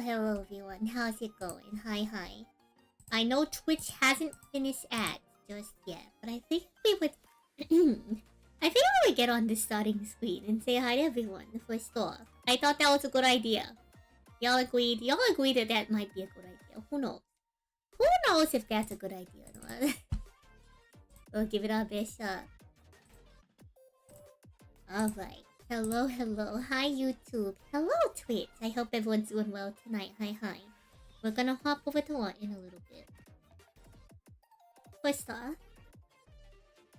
Hello everyone, how's it going? Hi. I know Twitch hasn't finished ads just yet, but I think we would... I think we would get on the starting screen and say hi to everyone first off. I thought that was a good idea. Y'all agreed that that might be a good idea. Who knows? Who knows if that's a good idea or not? We'll give it our best shot. Alright. Hello. Hi, YouTube. Hello, Twitch. I hope everyone's doing well tonight. Hi. We're gonna hop over to Art in a little bit. First off,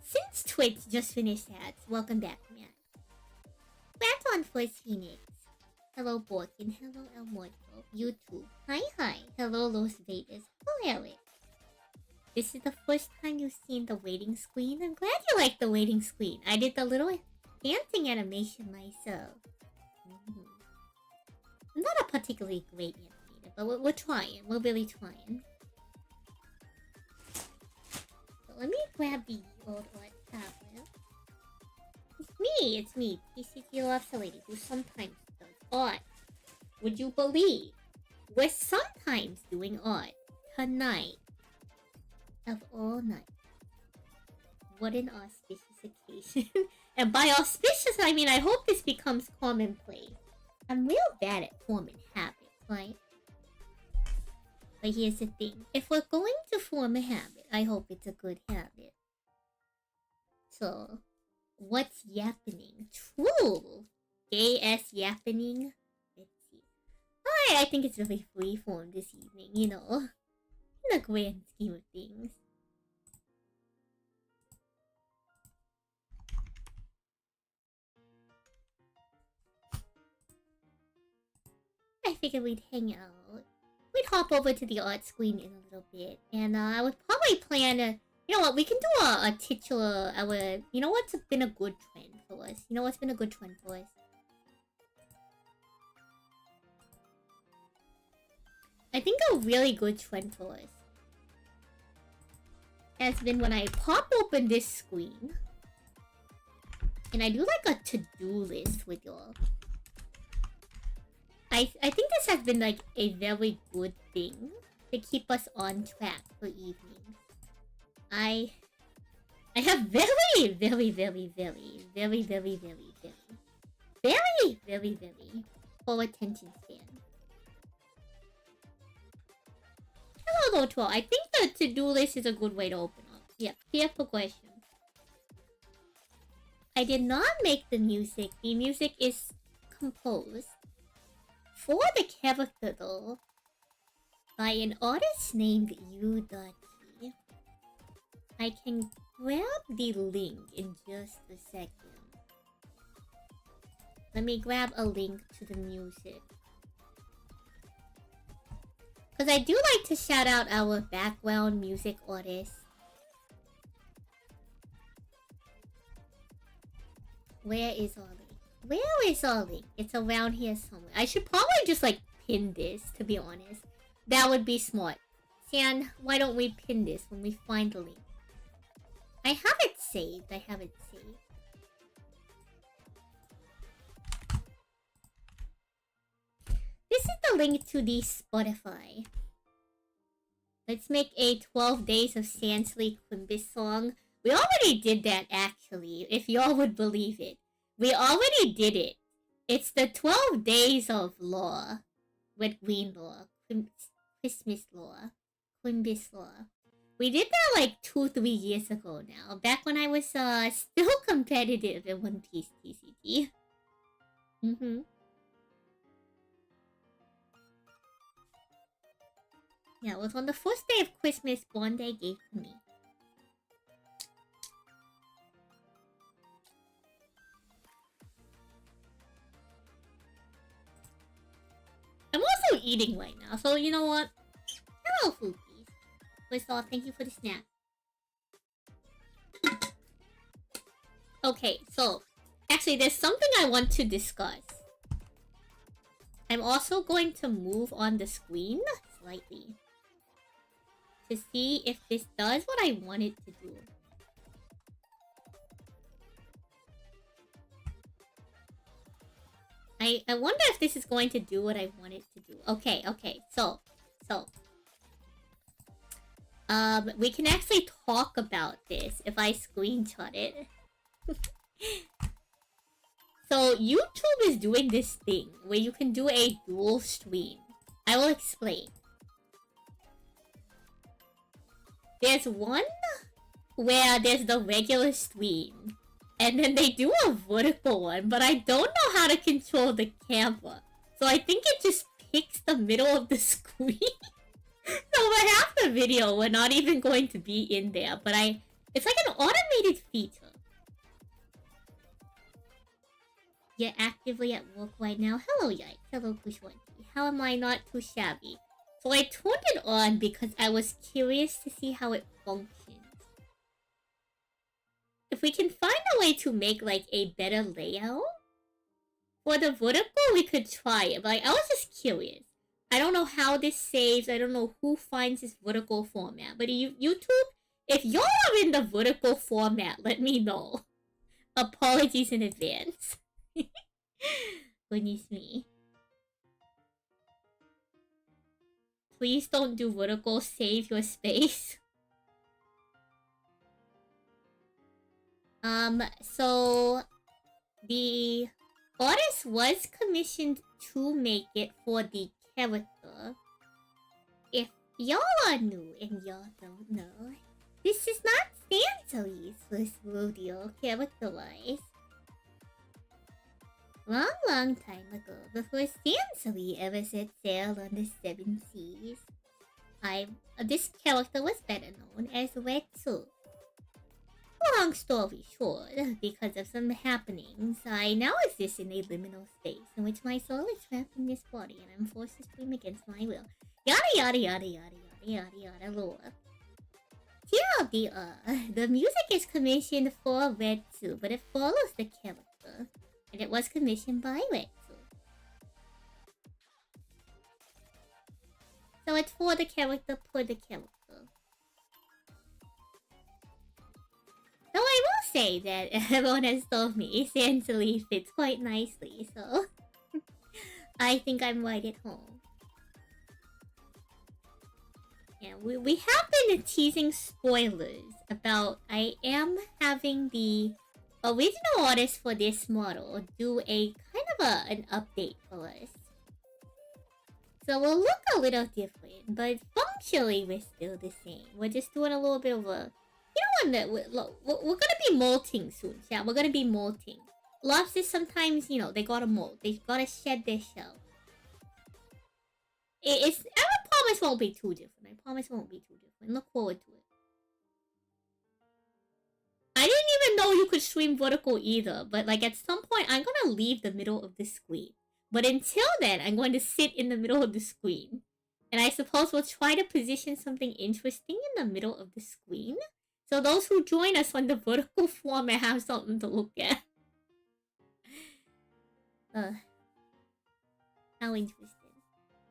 since Twitch just finished ads, welcome back, man. Back on First Phoenix. Hello, Borkin. Hello, El Muerto. YouTube. Hi. Hello, Los Vegas. Hello, Eric. This is the first time you've seen the waiting screen. I'm glad you like the waiting screen. I did the little dancing animation myself. I'm not a particularly great animator, but we're trying. We're really trying. So let me grab the old Art tablet. It's me. TCT loves a lady who sometimes does art. Would you believe we're sometimes doing art tonight of all night? What an auspicious occasion. And by auspicious, I mean I hope this becomes commonplace. I'm real bad at forming habits, right? But here's the thing. If we're going to form a habit, I hope it's a good habit. So, what's yappening? True! Gay-ass yappening? Let's see. I think it's really freeform this evening, you know. In the grand scheme of things. I figured we'd hang out. We'd hop over to the art screen in a little bit. And I would probably plan a... You know what, we can do a titular... You know what's been a good trend for us? You know what's been a good trend for us? I think a really good trend for us has been when I pop open this screen and I do like a to-do list with y'all. I think this has been like a very good thing to keep us on track for evenings. I have very full attention span. Hello, Lotro. I think the to-do list is a good way to open up. Yeah, clear progression. I did not make the music. The music is composed for the character though by an artist named U.T. I can grab the link in just a second. Let me grab a link to the music. Because I do like to shout out our background music artists. Where is our link? Where is our link? It's around here somewhere. I should probably just like pin this, to be honest. That would be smart. San, why don't we pin this when we find the link? I have it saved. This is the link to the Spotify. Let's make a 12 Days of Sansley Quimbus song. We already did that actually, if y'all would believe it. We already did it. It's the 12 Days of Law. With Greenlaw. Christmas Law. Quimbus Law. We did that like 2-3 years ago now. Back when I was still competitive in One Piece TCG. Yeah, it was on the first day of Christmas Bonday gave to me. I'm also eating right now, so you know what? Hello, Foopies. First off, thank you for the snack. Okay, so actually there's something I want to discuss. I'm also going to move on the screen slightly to see if this does what I want it to do. I wonder if this is going to do what I want it to do. Okay, so... we can actually talk about this if I screenshot it. So, YouTube is doing this thing where you can do a dual stream. I will explain. There's one where there's the regular stream. And then they do a vertical one, but I don't know how to control the camera. So I think it just picks the middle of the screen. So for half the video, we're not even going to be in there. But it's like an automated feature. You're actively at work right now. Hello, Yikes. Hello, Kushwanti. How am I not too shabby? So I turned it on because I was curious to see how it functions. If we can find a way to make, like, a better layout for the vertical, we could try it. But like, I was just curious. I don't know how this saves. I don't know who finds this vertical format. But YouTube, if y'all are in the vertical format, let me know. Apologies in advance. Goodness me. Please don't do vertical. Save your space. So the artist was commissioned to make it for the character. If y'all are new and y'all don't know, this is not Santon's first rodeo character-wise. Long time ago, before Santon ever set sail on the seven seas, this character was better known as Wetsu. Long story short, because of some happenings, I now exist in a liminal space in which my soul is trapped in this body and I'm forced to scream against my will. Yada yada yada yada yada yada yada lore. TLDR, the music is commissioned for Wetsu, but it follows the character, and it was commissioned by Wetsu. So it's for the character, per the character. Though I will say that everyone has told me Santon fits quite nicely, so I think I'm right at home. Yeah, we have been teasing spoilers about I am having the original artist for this model do a kind of an update for us. So we'll look a little different, but functionally we're still the same. We're just doing a little bit of a... You know what? We're gonna be molting soon, yeah. We're gonna be molting. Lobsters sometimes, you know, they gotta molt. They gotta shed their shell. I promise won't be too different. I promise won't be too different. Look forward to it. I didn't even know you could stream vertical either, but like at some point I'm gonna leave the middle of the screen. But until then, I'm going to sit in the middle of the screen. And I suppose we'll try to position something interesting in the middle of the screen. So those who join us on the vertical format have something to look at. How interesting.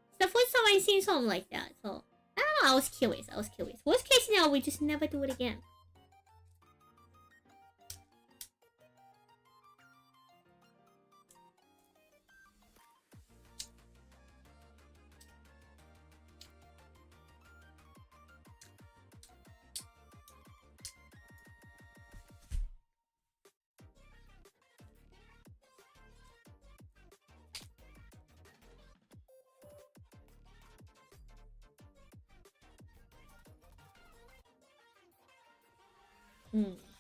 It's the first time I've seen something like that, so... I don't know, I was curious. Worst case scenario, we just never do it again.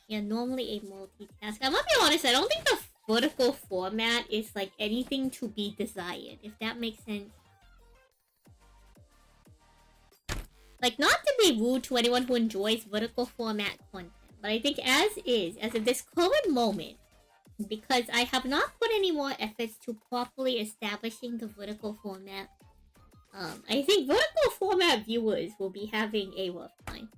Yeah, normally a multitask. I must be honest, I don't think the vertical format is like anything to be desired, if that makes sense. Like, not to be rude to anyone who enjoys vertical format content, but I think as of this current moment, because I have not put any more efforts to properly establishing the vertical format, I think vertical format viewers will be having a rough time.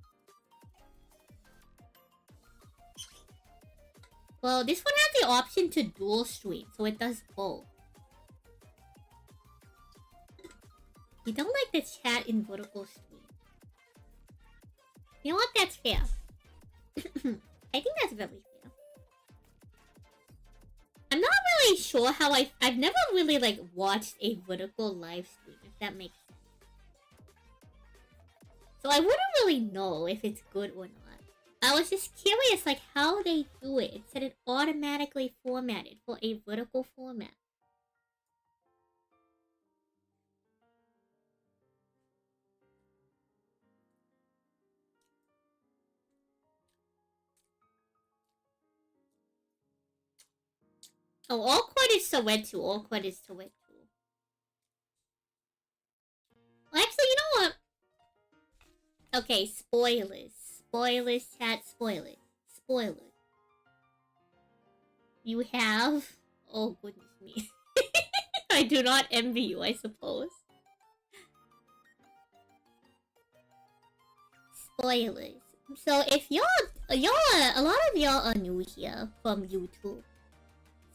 Well, this one has the option to dual stream, so it does both. You don't like the chat in vertical stream. You know what? That's fair. I think that's very fair. I'm not really really sure how I've never really like watched a vertical live stream, if that makes sense. So I wouldn't really know if it's good or not. I was just curious like how they do it. It said it automatically formatted for a vertical format. Oh, all credits to Wettu. All credits to Wettu. Well, actually, you know what? Okay, spoilers. Spoilers, chat, spoilers. Spoilers. You have... Oh, goodness me. I do not envy you, I suppose. Spoilers. So if y'all, a lot of y'all are new here from YouTube.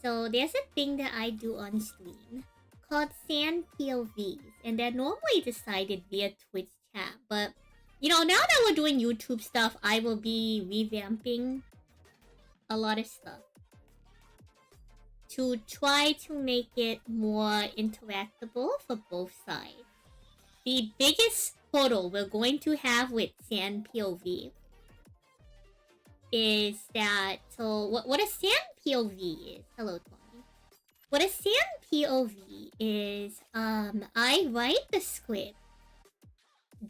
So there's a thing that I do on stream called Sand POVs, and they're normally decided via Twitch chat. But you know, now that we're doing YouTube stuff, I will be revamping a lot of stuff to try to make it more interactable for both sides. The biggest hurdle we're going to have with Sand POV is that, so what a Sand POV is, hello Tommy. What a Sand POV is, I write the script,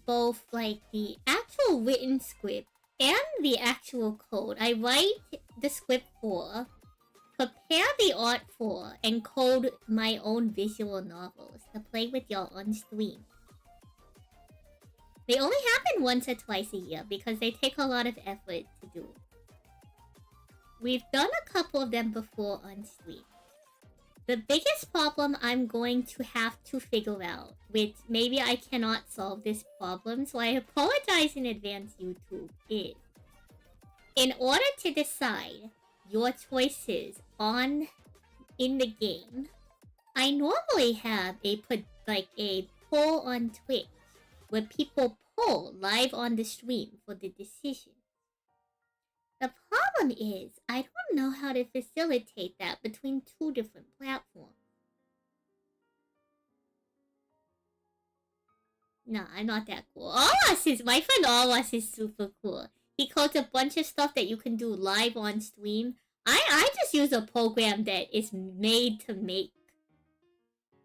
both like the actual written script and the actual code. I write the script for, prepare the art for, and code my own visual novels to play with y'all on stream. They only happen once or twice a year because they take a lot of effort to do. We've done a couple of them before on stream. The biggest problem I'm going to have to figure out, which maybe I cannot solve this problem, so I apologize in advance, YouTube, is in order to decide your choices in the game, I normally have a poll on Twitch where people poll live on the stream for the decision. The problem is, I don't know how to facilitate that between two different platforms. Nah, I'm not that cool. My friend Alwas is super cool. He codes a bunch of stuff that you can do live on stream. I just use a program that is made to make...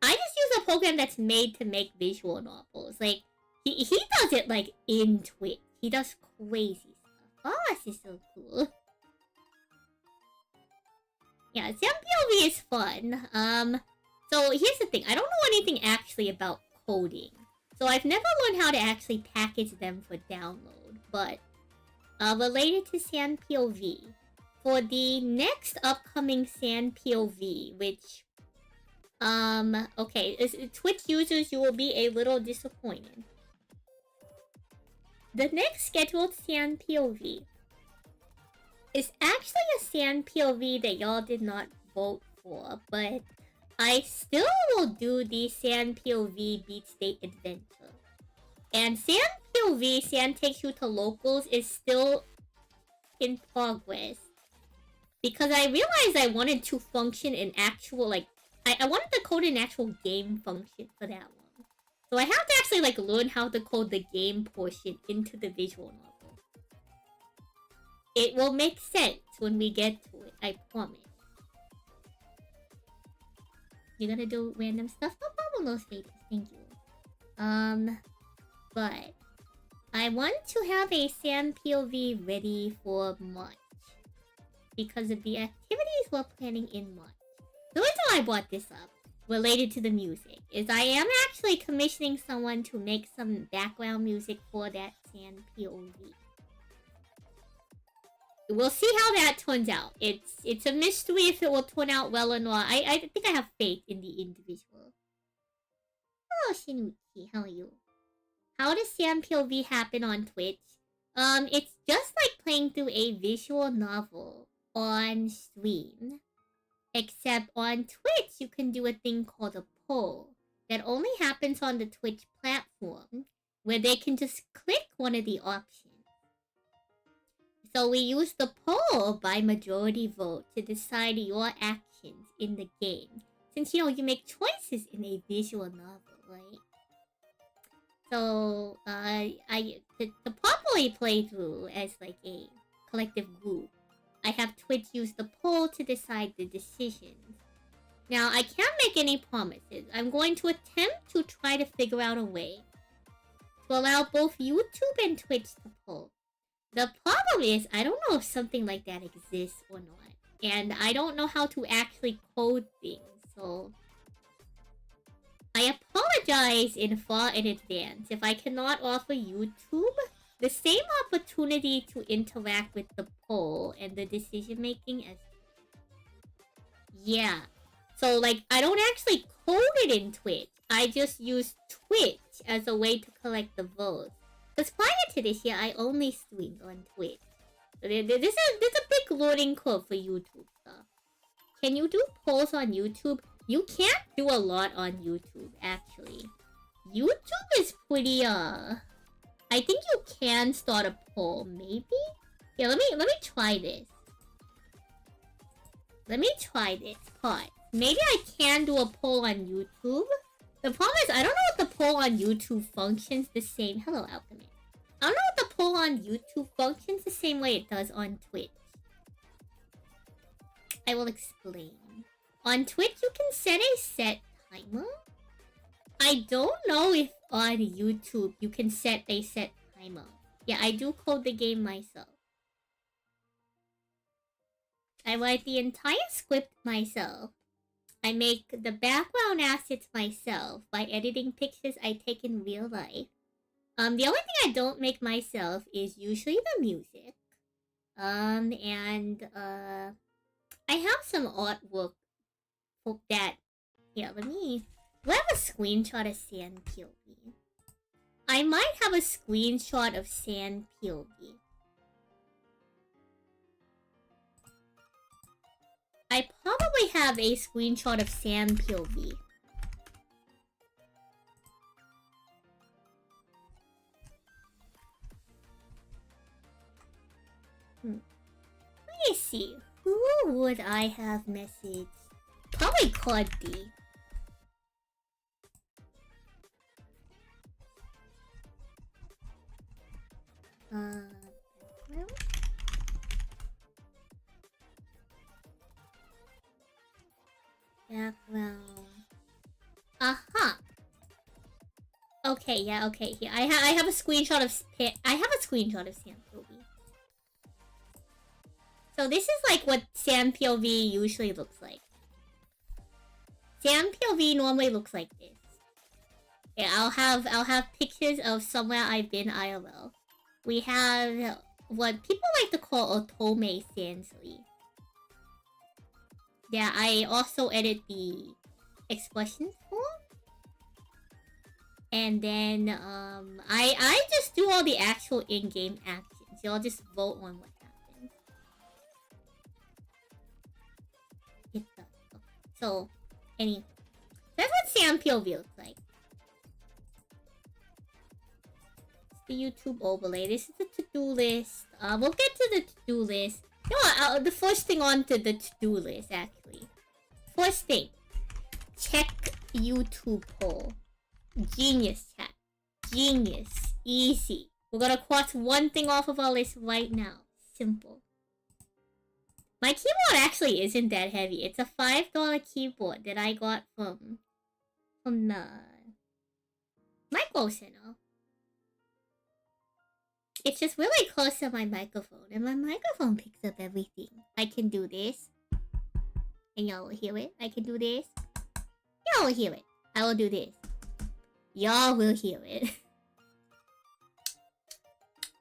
I just use a program that's made to make visual novels. Like, he does it, like, in Twitch. He does crazy stuff. Alwas is so cool. Yeah, POV is fun. So here's the thing. I don't know anything actually about coding. So I've never learned how to actually package them for download. But, related to Sand POV, for the next upcoming Sand POV, which, okay, as Twitch users, you will be a little disappointed. The next scheduled Sand POV is actually a Sand POV that y'all did not vote for, but I still will do the Sand POV Beat State Adventure. And Sand POV, Sand Takes You to Locals, is still in progress. Because I realized I wanted to function in actual, like... I wanted to code an actual game function for that one. So I have to actually, like, learn how to code the game portion into the visual novel. It will make sense when we get to it, I promise. You're gonna do random stuff? No problem, those favors. Thank you. But I want to have a Sand POV ready for March. Because of the activities we're planning in March. The reason I brought this up, related to the music, is I am actually commissioning someone to make some background music for that Sand POV. We'll see how that turns out. It's a mystery if it will turn out well or not. I think I have faith in the individual. Hello, Shinuchi. How are you? How does Sand POV happen on Twitch? It's just like playing through a visual novel on stream. Except on Twitch, you can do a thing called a poll that only happens on the Twitch platform, where they can just click one of the options. So we use the poll by majority vote to decide your actions in the game. Since, you know, you make choices in a visual novel, right? So, the properly playthrough as like a collective group, I have Twitch use the poll to decide the decisions. Now, I can't make any promises. I'm going to attempt to try to figure out a way to allow both YouTube and Twitch to poll. The problem is, I don't know if something like that exists or not. And I don't know how to actually code things, so I apologize in advance if I cannot offer YouTube the same opportunity to interact with the poll and the decision making as... Yeah. So, like, I don't actually code it in Twitch. I just use Twitch as a way to collect the votes. Because prior to this year, I only streamed on Twitch. So this is a big learning curve for YouTube stuff. Can you do polls on YouTube? You can't do a lot on YouTube, actually. YouTube is pretty, I think you can start a poll, maybe? Yeah, let me try this. Let me try this part. Maybe I can do a poll on YouTube. The problem is, I don't know if the poll on YouTube functions the same. Hello, Alchemist. I don't know if the poll on YouTube functions the same way it does on Twitch. I will explain. On Twitch, you can set a set timer. I don't know if on YouTube you can set a set timer. Yeah, I do code the game myself. I write the entire script myself. I make the background assets myself by editing pictures I take in real life. The only thing I don't make myself is usually the music. I have some artwork that... Yeah, let me... Do I have a screenshot of Sand POV? I might have a screenshot of Sand POV. I probably have a screenshot of Sand POV. Let me see. Who would I have messaged? Probably Cody. Background. Aha. Okay, yeah, okay. Yeah, I have a screenshot of Sam POV. So this is like what Sam POV usually looks like. Sam POV normally looks like this. Yeah, I'll have pictures of somewhere I've been IRL. We have what people like to call Otome Sansley. Yeah, I also edit the expressions form. And then I just do all the actual in-game actions. Y'all just vote on what happens. It does. Okay. So, that's what Sam POV looks like. The YouTube overlay. This is the to-do list. We'll get to the to-do list. You know what? The first thing onto the to-do list, actually. First thing. Check YouTube poll. Genius, chat. Genius. Easy. We're gonna cross one thing off of our list right now. Simple. My keyboard actually isn't that heavy. It's a $5 keyboard that I got from the Micro Center. It's just really close to my microphone, and my microphone picks up everything. I can do this, and y'all will hear it. I can do this. Y'all will hear it. I will do this. Y'all will hear it.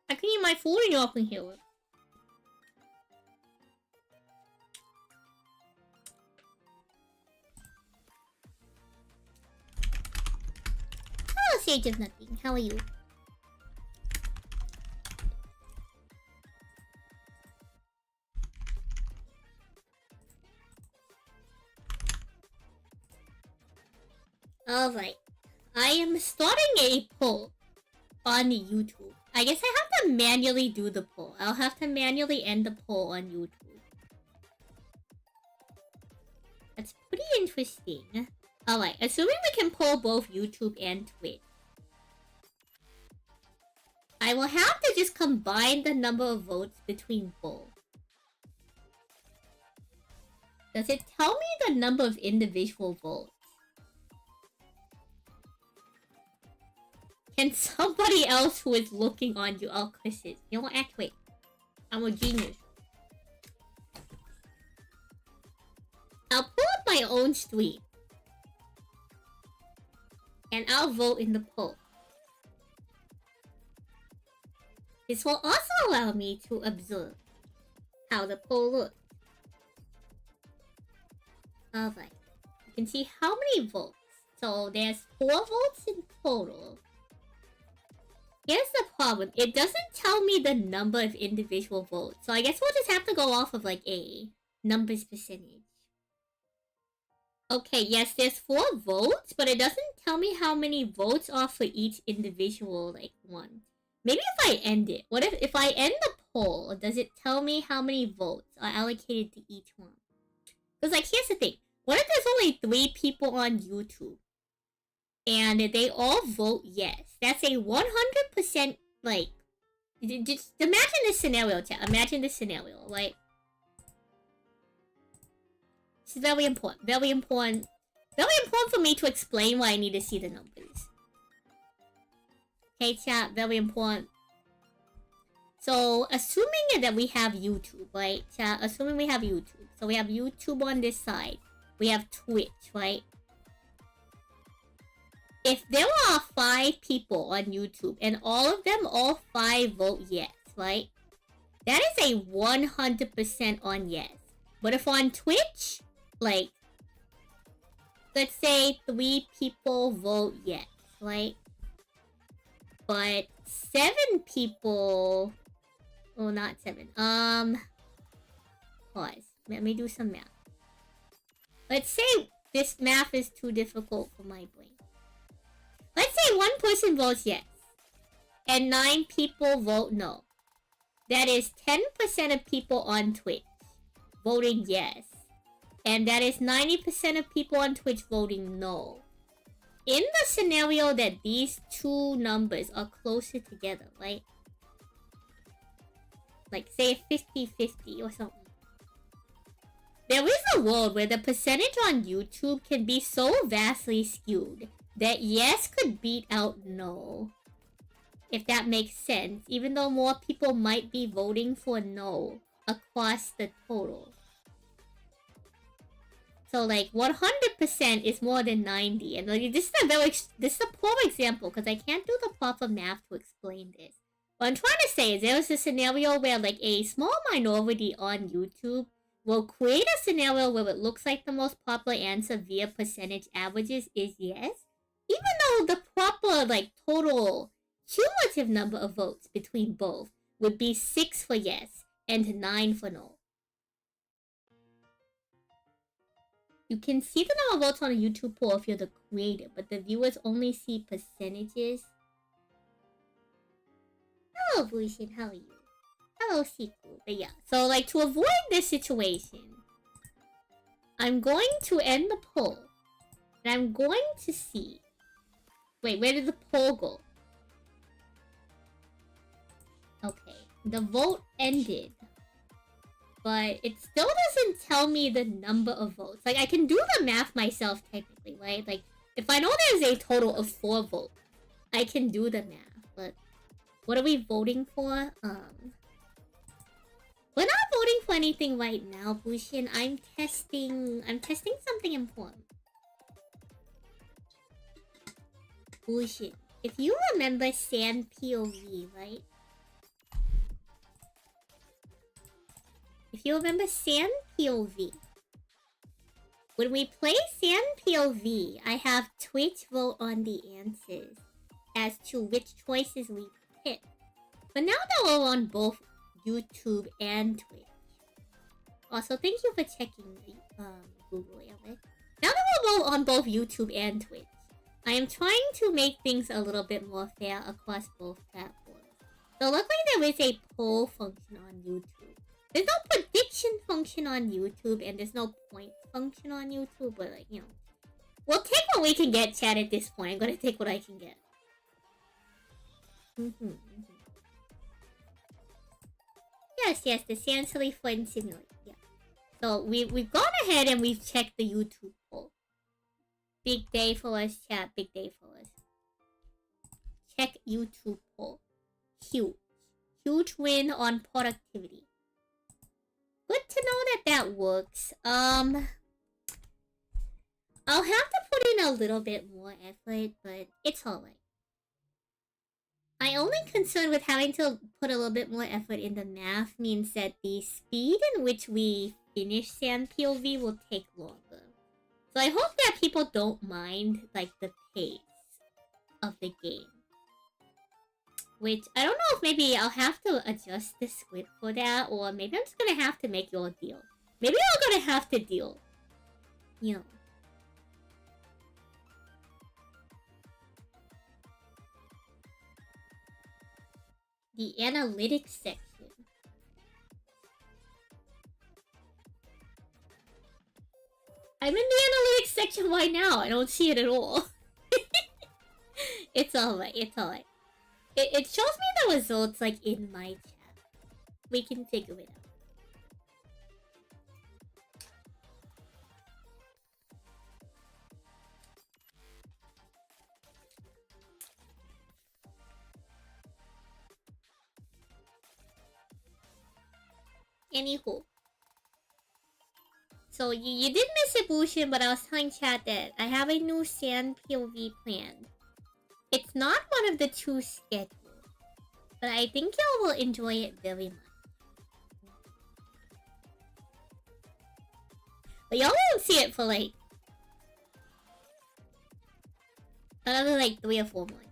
I can eat my food and y'all can hear it. Hello, Sage of Nothing. How are you? Alright. I am starting a poll on YouTube. I guess I have to manually do the poll. I'll have to manually end the poll on YouTube. That's pretty interesting. Alright, assuming we can poll both YouTube and Twitch, I will have to just combine the number of votes between both. Does it tell me the number of individual votes? Can somebody else who is looking on you... Oh, Chris is. You know what? Actually, wait. I'm a genius. I'll pull up my own stream. And I'll vote in the poll. This will also allow me to observe how the poll looks. Alright. You can see how many votes. So there's 4 votes in total. Here's the problem. It doesn't tell me the number of individual votes. So I guess we'll just have to go off of like a numbers percentage. Okay, yes, there's 4 votes, but it doesn't tell me how many votes are for each individual, like, one. Maybe if I end it. What if I end the poll, does it tell me how many votes are allocated to each one? Because, like, here's the thing. What if there's only 3 people on YouTube? And they all vote yes. That's a 100%, like... Just imagine this scenario, chat. Imagine this scenario, right? This is very important. Very important. Very important for me to explain why I need to see the numbers. Okay, chat. Very important. So, assuming that we have YouTube, right? Chat, assuming we have YouTube. So, we have YouTube on this side. We have Twitch, right? If there are 5 people on YouTube and all 5 vote yes, right? That is a 100% on yes. But if on Twitch, like, let's say 3 people vote yes, right? But 7 people... Oh, not 7. Pause. Let me do some math. Let's say this math is too difficult for my brain. Let's say 1 person votes yes, and 9 people vote no. That is 10% of people on Twitch voting yes. And that is 90% of people on Twitch voting no. In the scenario that these 2 numbers are closer together, right? Like, say 50-50 or something. There is a world where the percentage on YouTube can be so vastly skewed that yes could beat out no. If that makes sense, even though more people might be voting for no across the total. So like 100% is more than 90, and like this is a poor example because I can't do the proper math to explain this. What I'm trying to say is there was a scenario where like a small minority on YouTube will create a scenario where it looks like the most popular answer via percentage averages is yes, even though the proper like total cumulative number of votes between both would be 6 for yes and 9 for no. You can see the number of votes on a YouTube poll if you're the creator, but the viewers only see percentages. Hello, Bushin, how are you? Hello, Siku. But yeah, so like to avoid this situation, I'm going to end the poll. And I'm going to see... Wait, where did the poll go? Okay, the vote ended. But it still doesn't tell me the number of votes. Like, I can do the math myself, technically, right? Like, if I know there's a total of 4 votes, I can do the math. But what are we voting for? We're not voting for anything right now, Bushin. I'm testing something important. Bushin, if you remember San POV, right? If you remember San POV, when we play San POV, I have Twitch vote on the answers as to which choices we pick. But now that we're on both YouTube and Twitch. Also, thank you for checking Google, Alex. Now that we're on both YouTube and Twitch, I am trying to make things a little bit more fair across both platforms. So luckily there is a poll function on YouTube. There's no prediction function on YouTube, and there's no point function on YouTube, but like, you know. We'll take what we can get, chat, at this point. I'm gonna take what I can get. Yes, yes, the Sansley Fun Simulator. Yeah. So we've gone ahead and we've checked the YouTube poll. Big day for us, chat. Big day for us. Check YouTube poll. Huge. Huge win on productivity. Good to know that that works. I'll have to put in a little bit more effort, but it's alright. My only concern with having to put a little bit more effort in the math means that the speed in which we finish Sand POV will take longer. So I hope that people don't mind, like, the pace of the game. Which, I don't know if maybe I'll have to adjust the script for that, or maybe I'm just gonna have to make your deal. Maybe I'm gonna have to deal. You know. The analytics section. I'm in the analytics section right now. I don't see it at all. It's alright, it's alright. It shows me the results, like, in my chat. We can figure it out. Anywho. So, you did miss a Bushin, but I was telling chat that I have a new Sand POV planned. It's not one of the two scheduled, but I think y'all will enjoy it very much. But y'all won't see it for like another like 3 or 4 months.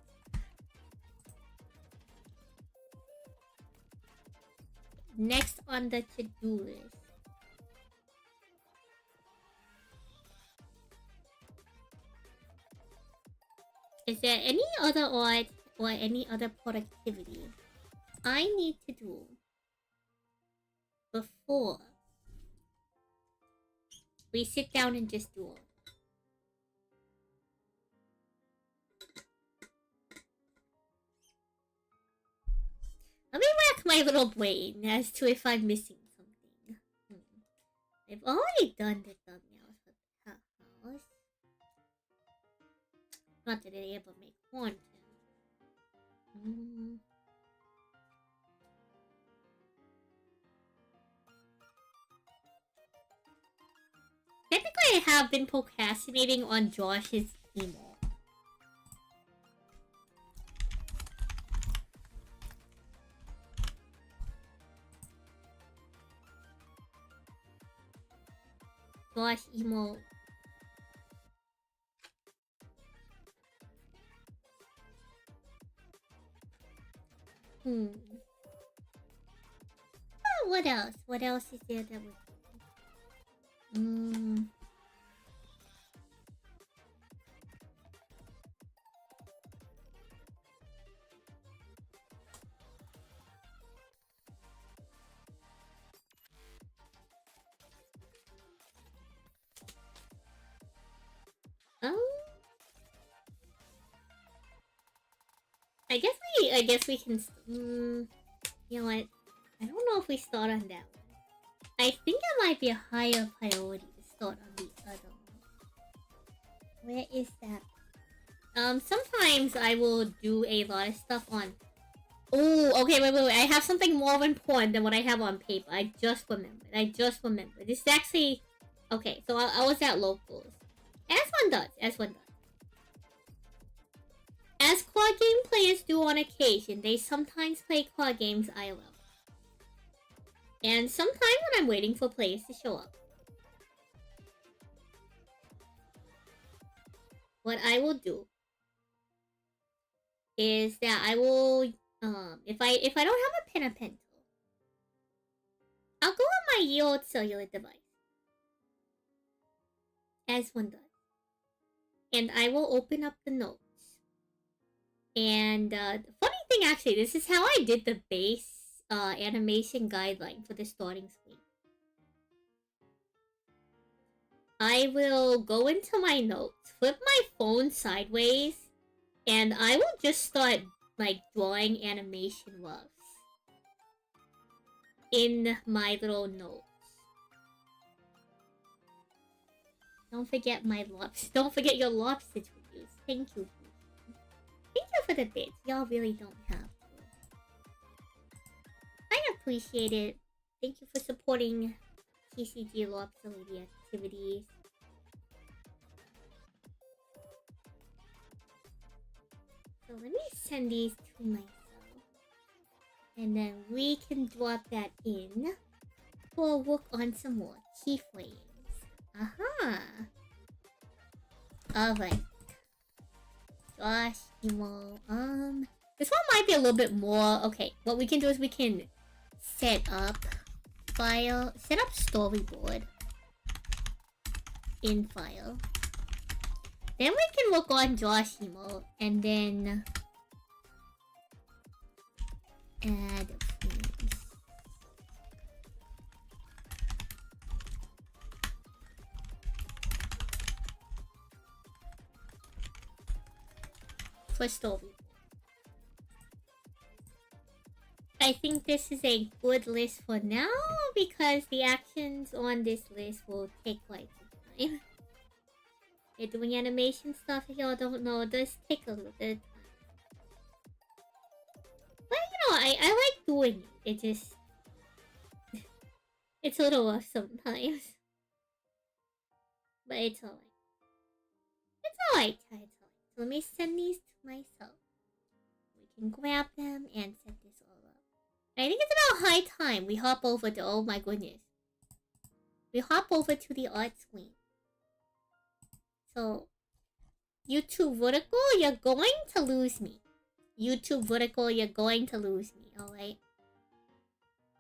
Next on the to-do list. Is there any other art or any other productivity I need to do before we sit down and just do it? Let me rack my little brain as to if I'm missing something. I've already done the thumbnails for the house. Not that I ever make content. Technically, I have been procrastinating on Josh's emo. Josh emo. What else? What else is there that would... I guess we can... you know what? I don't know if we start on that one. I think it might be a higher priority to start on the other one. Where is that? Sometimes I will do a lot of stuff on... Oh, okay, wait. I have something more important than what I have on paper. I just remembered. This is actually... Okay, so I was at locals. As one does. As card game players do on occasion, they sometimes play card games I love. And sometimes when I'm waiting for players to show up, what I will do is that I will, if I don't have a pen and pencil, I'll go on my ye old cellular device, as one does, and I will open up the notes. And the funny thing actually. This is how I did the base animation guideline for the starting screen. I will go into my notes, flip my phone sideways, and I will just start like drawing animation roughs in my little notes. Don't forget my lobster. Don't forget your lobster reviews. Thank you. Thank you for the bits. Y'all really don't have to. I appreciate it. Thank you for supporting TCG Lobster Lady activities. So let me send these to myself. And then we can drop that in. We'll work on some more keyframes. Aha! Alright. Josh, Emo, this one might be a little bit more. Okay, what we can do is we can set up file, set up storyboard in file. Then we can work on Josh Emo and then add frames. For storyboard. I think this is a good list for now because the actions on this list will take quite some time. They're doing animation stuff, if y'all don't know, it does take a little bit of time. But you know, I like doing it. It just it's a little rough sometimes. But it's alright. It's alright, it's alright. So let me send these to myself. We can grab them and set this all up. I think it's about high time we hop over to, oh my goodness. We hop over to the art screen. So, YouTube vertical, you're going to lose me. YouTube vertical, you're going to lose me, alright?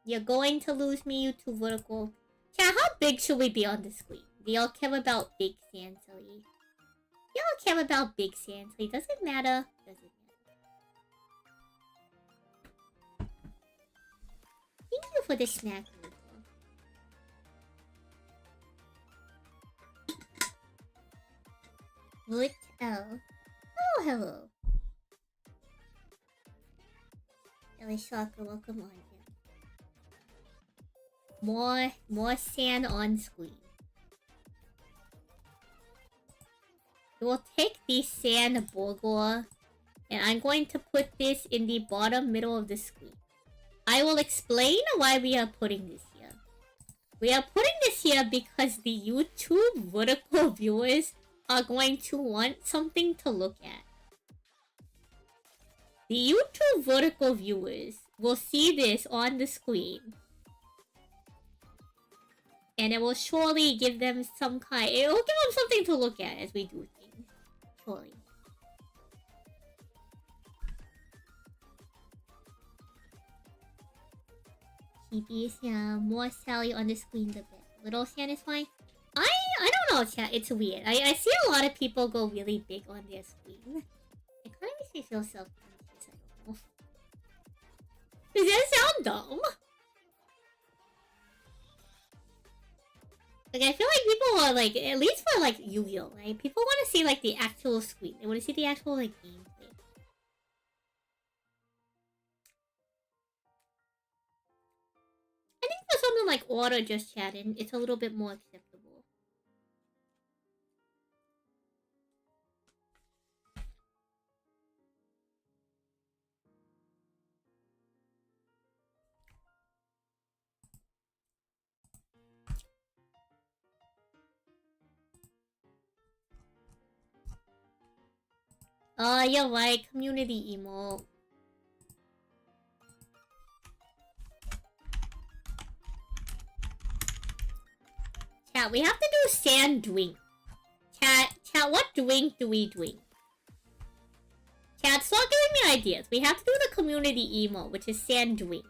You're going to lose me, YouTube vertical. Yeah, how big should we be on the screen? Do y'all care about big Santon? Y'all care about big Santon? Does it matter? Does it matter? Thank you for the snack. Root L. Oh, hello. Ellie Shocker, welcome on here. More sand on screen. We'll take the sand burger, and I'm going to put this in the bottom middle of the screen. I will explain why we are putting this here. We are putting this here because the YouTube vertical viewers are going to want something to look at. The YouTube vertical viewers will see this on the screen. And it will surely give them some kind... It will give them something to look at as we do things. Surely. TPs, yeah. More Sally on the screen the bit. Little Sand is fine. I don't know, chat. It's weird. I see a lot of people go really big on their screen. It kind of makes me feel self-conscious. I don't know. Does that sound dumb? Like, I feel like people are like, at least for like Yu-Gi-Oh, right? People want to see like the actual screen. They want to see the actual like gameplay. I think for something like Order just chatting, it's a little bit more acceptable. You're right. Community emo. Chat, we have to do sand drink. Chat, what drink do we drink? Chat, start giving me ideas. We have to do the community emo, which is sand drink.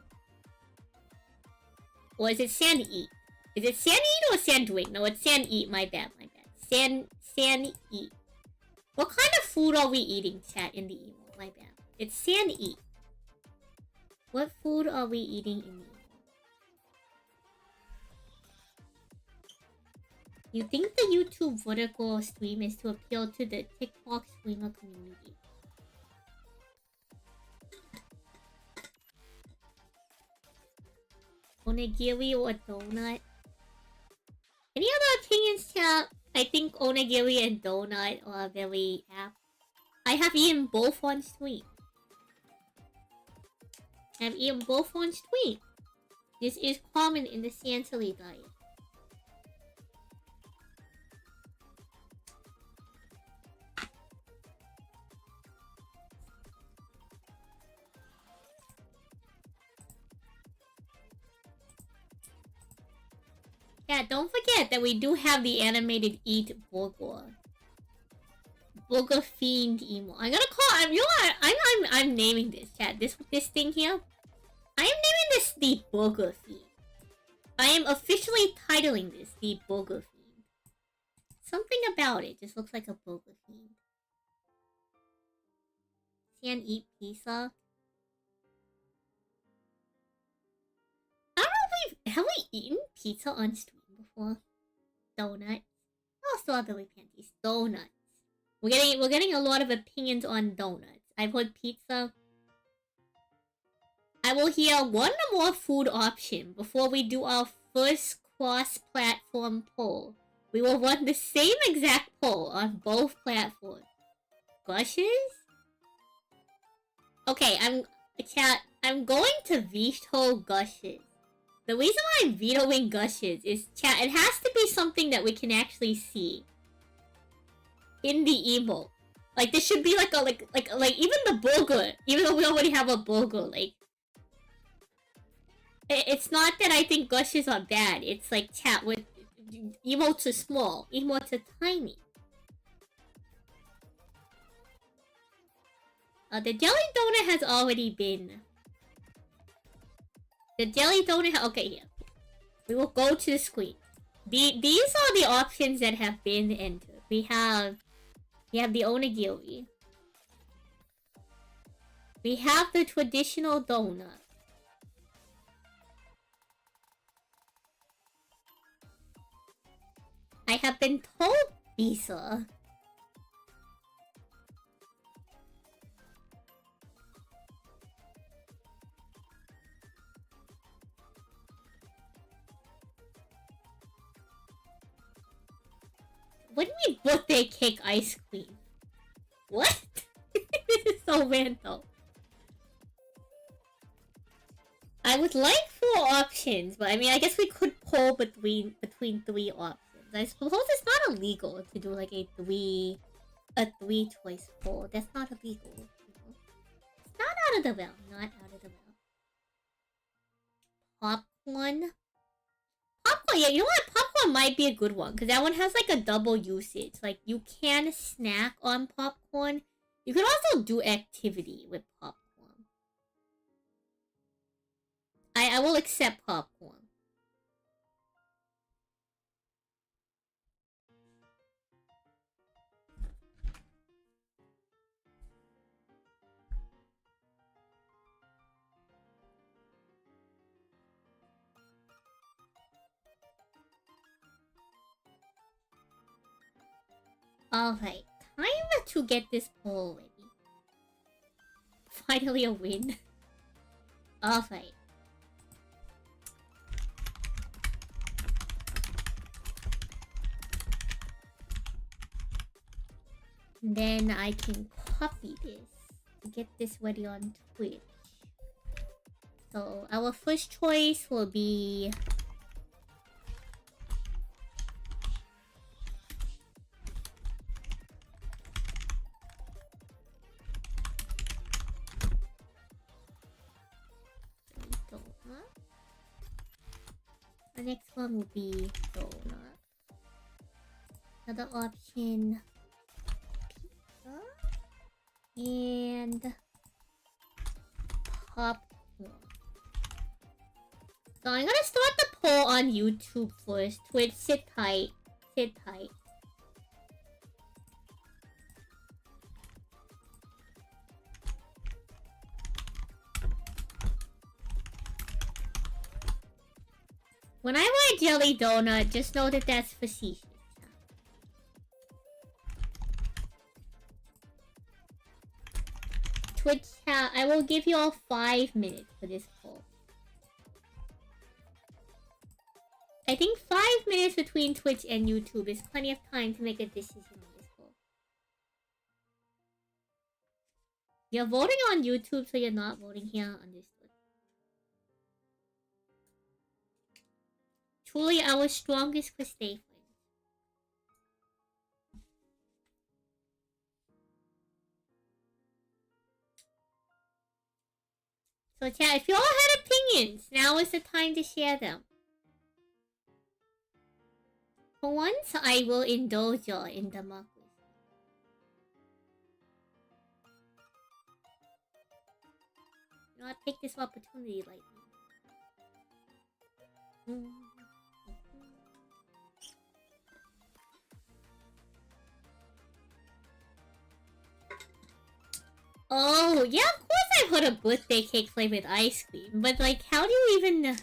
Or is it sand eat? Is it sand eat or sand drink? No, it's sand eat. My bad, my bad. Sand eat. What kind of food are we eating, chat, in the emo? My bad. It's sand eat. What food are we eating in the... You think the YouTube vertical stream is to appeal to the TikTok streamer community? Onigiri or donut? Any other opinions, chat? I think onigiri and donut are very apt. I have eaten both on stream. I've eaten both on stream. This is common in the Santon diet. Yeah, don't forget that we do have the animated Eat Burger. Burger Fiend emo. I'm gonna call... you know what? I'm naming this, chat. This thing here. I am naming this the Burger Fiend. I am officially titling this the Burger Fiend. Something about it just looks like a Burger Fiend. Can eat pizza? I don't know if have we eaten pizza on stream before? Donuts. Oh, strawberry panties. Donuts. We're getting a lot of opinions on donuts. I've heard pizza. I will hear one more food option before we do our first cross-platform poll. We will run the same exact poll on both platforms. Gushes? Okay, I'm going to veto Gushes. The reason why I'm vetoing Gushes is, chat, it has to be something that we can actually see in the emote. Like, this should be like a, like even the burger, even though we already have a burger, like, it's not that I think Gushes are bad, it's like, chat, with emotes are small, emotes are tiny. The jelly donut has already been... The jelly donut... Okay, here. We will go to the screen. These are the options that have been entered. We have the onigiri. We have the traditional donut. I have been told pizza. What do you mean birthday cake ice cream? What? This is so random. I would like 4 options, but I mean, I guess we could poll between 3 options. I suppose it's not illegal to do like a 3 choice poll. That's not illegal. You know? It's not out of the realm. Not out of the realm. Popcorn. Popcorn, yeah, you know what? Popcorn might be a good one, because that one has like a double usage. Like, you can snack on popcorn. You can also do activity with popcorn. I will accept popcorn. Alright, time to get this poll ready. Finally a win. Alright. Then I can copy this to get this ready on Twitch. So our first choice will be... The next one will be donut. Another option, pizza. And popcorn. So I'm gonna start the poll on YouTube first. Twitch, sit tight. Sit tight. When I write jelly donut, just know that that's facetious. Twitch chat, I will give you all 5 minutes for this poll. I think 5 minutes between Twitch and YouTube is plenty of time to make a decision on this poll. You're voting on YouTube, so you're not voting here. Understood. Truly our strongest crustacean. So chat, if you all had opinions, now is the time to share them. For once, I will indulge you in democracy. You know, I take this opportunity lightly. Oh, yeah, of course I've heard of birthday cake flavored ice cream, but like, how do you even...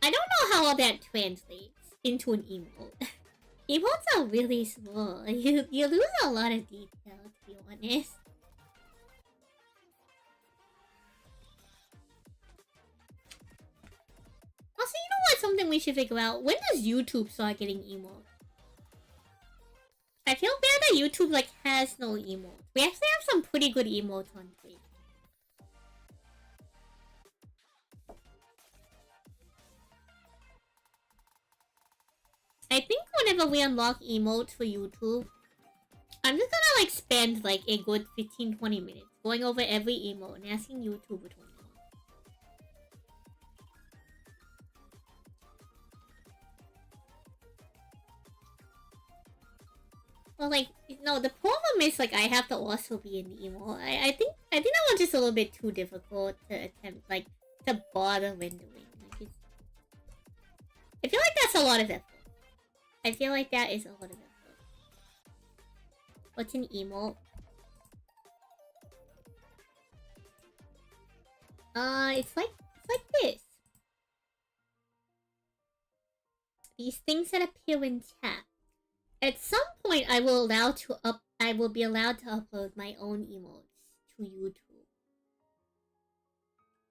I don't know how all that translates into an emote. Emotes are really small. You lose a lot of detail, to be honest. Also, you know what? Something we should figure out. When does YouTube start getting emotes? I feel bad that YouTube like has no emotes. We actually have some pretty good emotes on Twitch. I think whenever we unlock emotes for YouTube, I'm just gonna like spend like a good 15-20 minutes going over every emote and asking YouTube which one. Well, like, no, the problem is, like, I have to also be in the emo. I think that was just a little bit too difficult to attempt, like, to bother when doing. Like, I feel like that's a lot of effort. I feel like that is a lot of effort. What's an emo? It's like this. These things that appear in chat. At some point, I will be allowed to upload my own emotes to YouTube.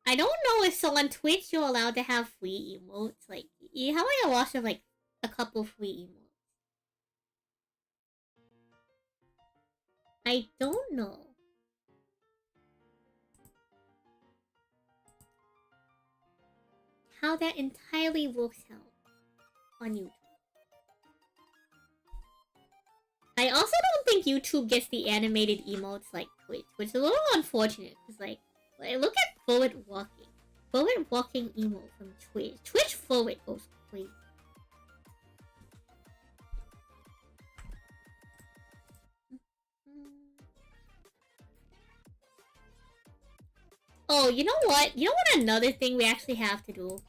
I don't know if so on Twitch you're allowed to have free emotes. Like, you have like a lot of like a couple free emotes. I don't know. How that entirely works out on YouTube. I also don't think YouTube gets the animated emotes like Twitch, which is a little unfortunate, because like look at forward walking. Forward walking emote from Twitch. Twitch forward goes crazy. Oh, you know what? You know what another thing we actually have to do?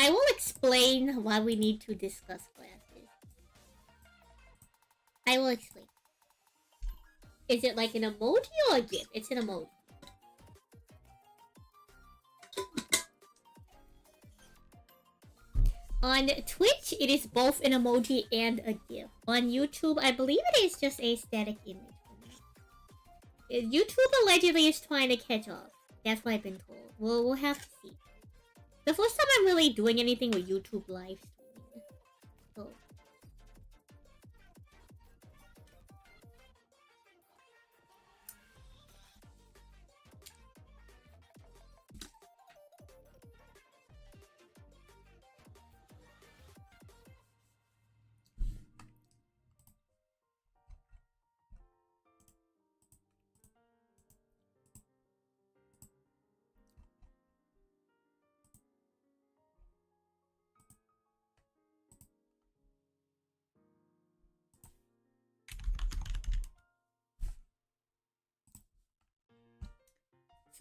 I will explain why we need to discuss glasses. I will explain. Is it like an emoji or a GIF? It's an emoji. On Twitch, it is both an emoji and a GIF. On YouTube, I believe it is just a static image. YouTube allegedly is trying to catch up. That's what I've been told. We'll have to see. The first time I'm really doing anything with YouTube live streaming. So.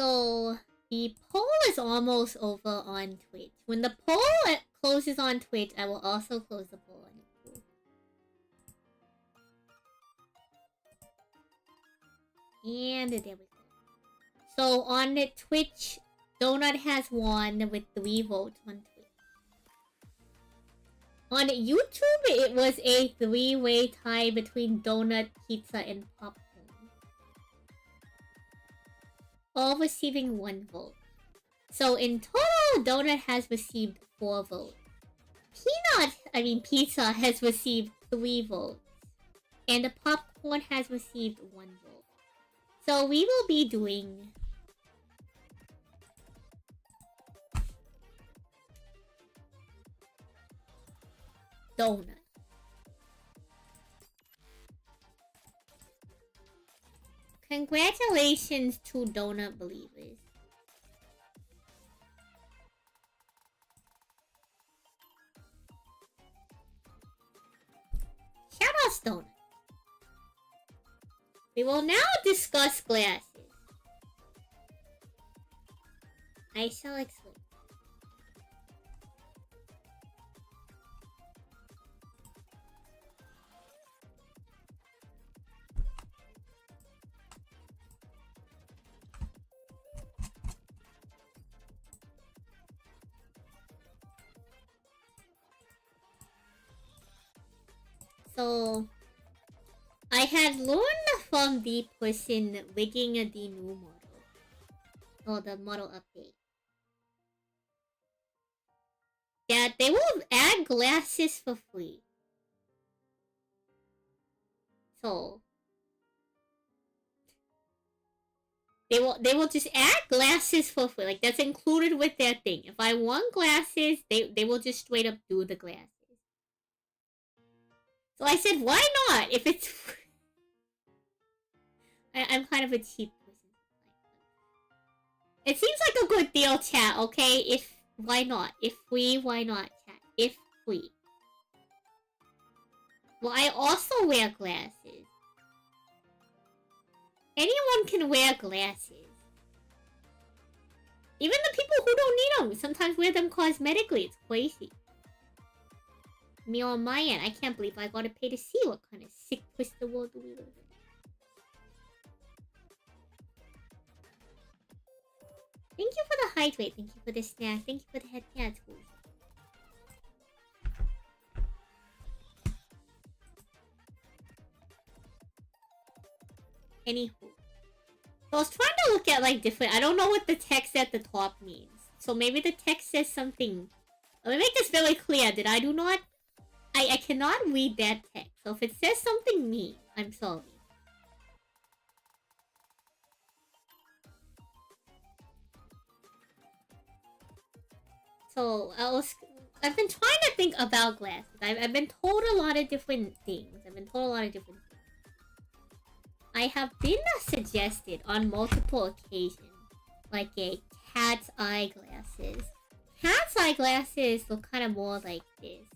So the poll is almost over on Twitch. When the poll closes on Twitch, I will also close the poll on YouTube. And there we go. So on the Twitch, Donut has won with 3 votes on Twitch. On YouTube, it was a 3-way tie between Donut, Pizza, and Popcorn. All receiving 1 vote. So in total, Donut has received 4 votes. Pizza has received 3 votes. And the Popcorn has received 1 vote. So we will be doing... Donut. Congratulations to Donut Believers. Shout out Donut. We will now discuss glasses. I shall explain. So, I had learned from the person rigging the new model, or the model update, that they will add glasses for free. So, they will just add glasses for free. Like, that's included with their thing. If I want glasses, they will just straight up do the glasses. So I said, why not? If it's... I'm kind of a cheap person. It seems like a good deal, chat, okay? If... Why not? If free, why not, chat? If free. Well, I also wear glasses. Anyone can wear glasses. Even the people who don't need them sometimes wear them cosmetically. It's crazy. Me on my end, I can't believe I gotta pay to see what kind of sick twisted world do we live in. Thank you for the hydrate, thank you for the snack, thank you for the head tattoos. Anywho. So I was trying to look at like different... I don't know what the text at the top means. So maybe the text says something... Let me make this very clear that I do not... I cannot read that text. So if it says something mean, I'm sorry. So I've been trying to think about glasses. I've been told a lot of different things. I have been suggested on multiple occasions, like a cat's eye glasses. Cat's eye glasses look kind of more like this.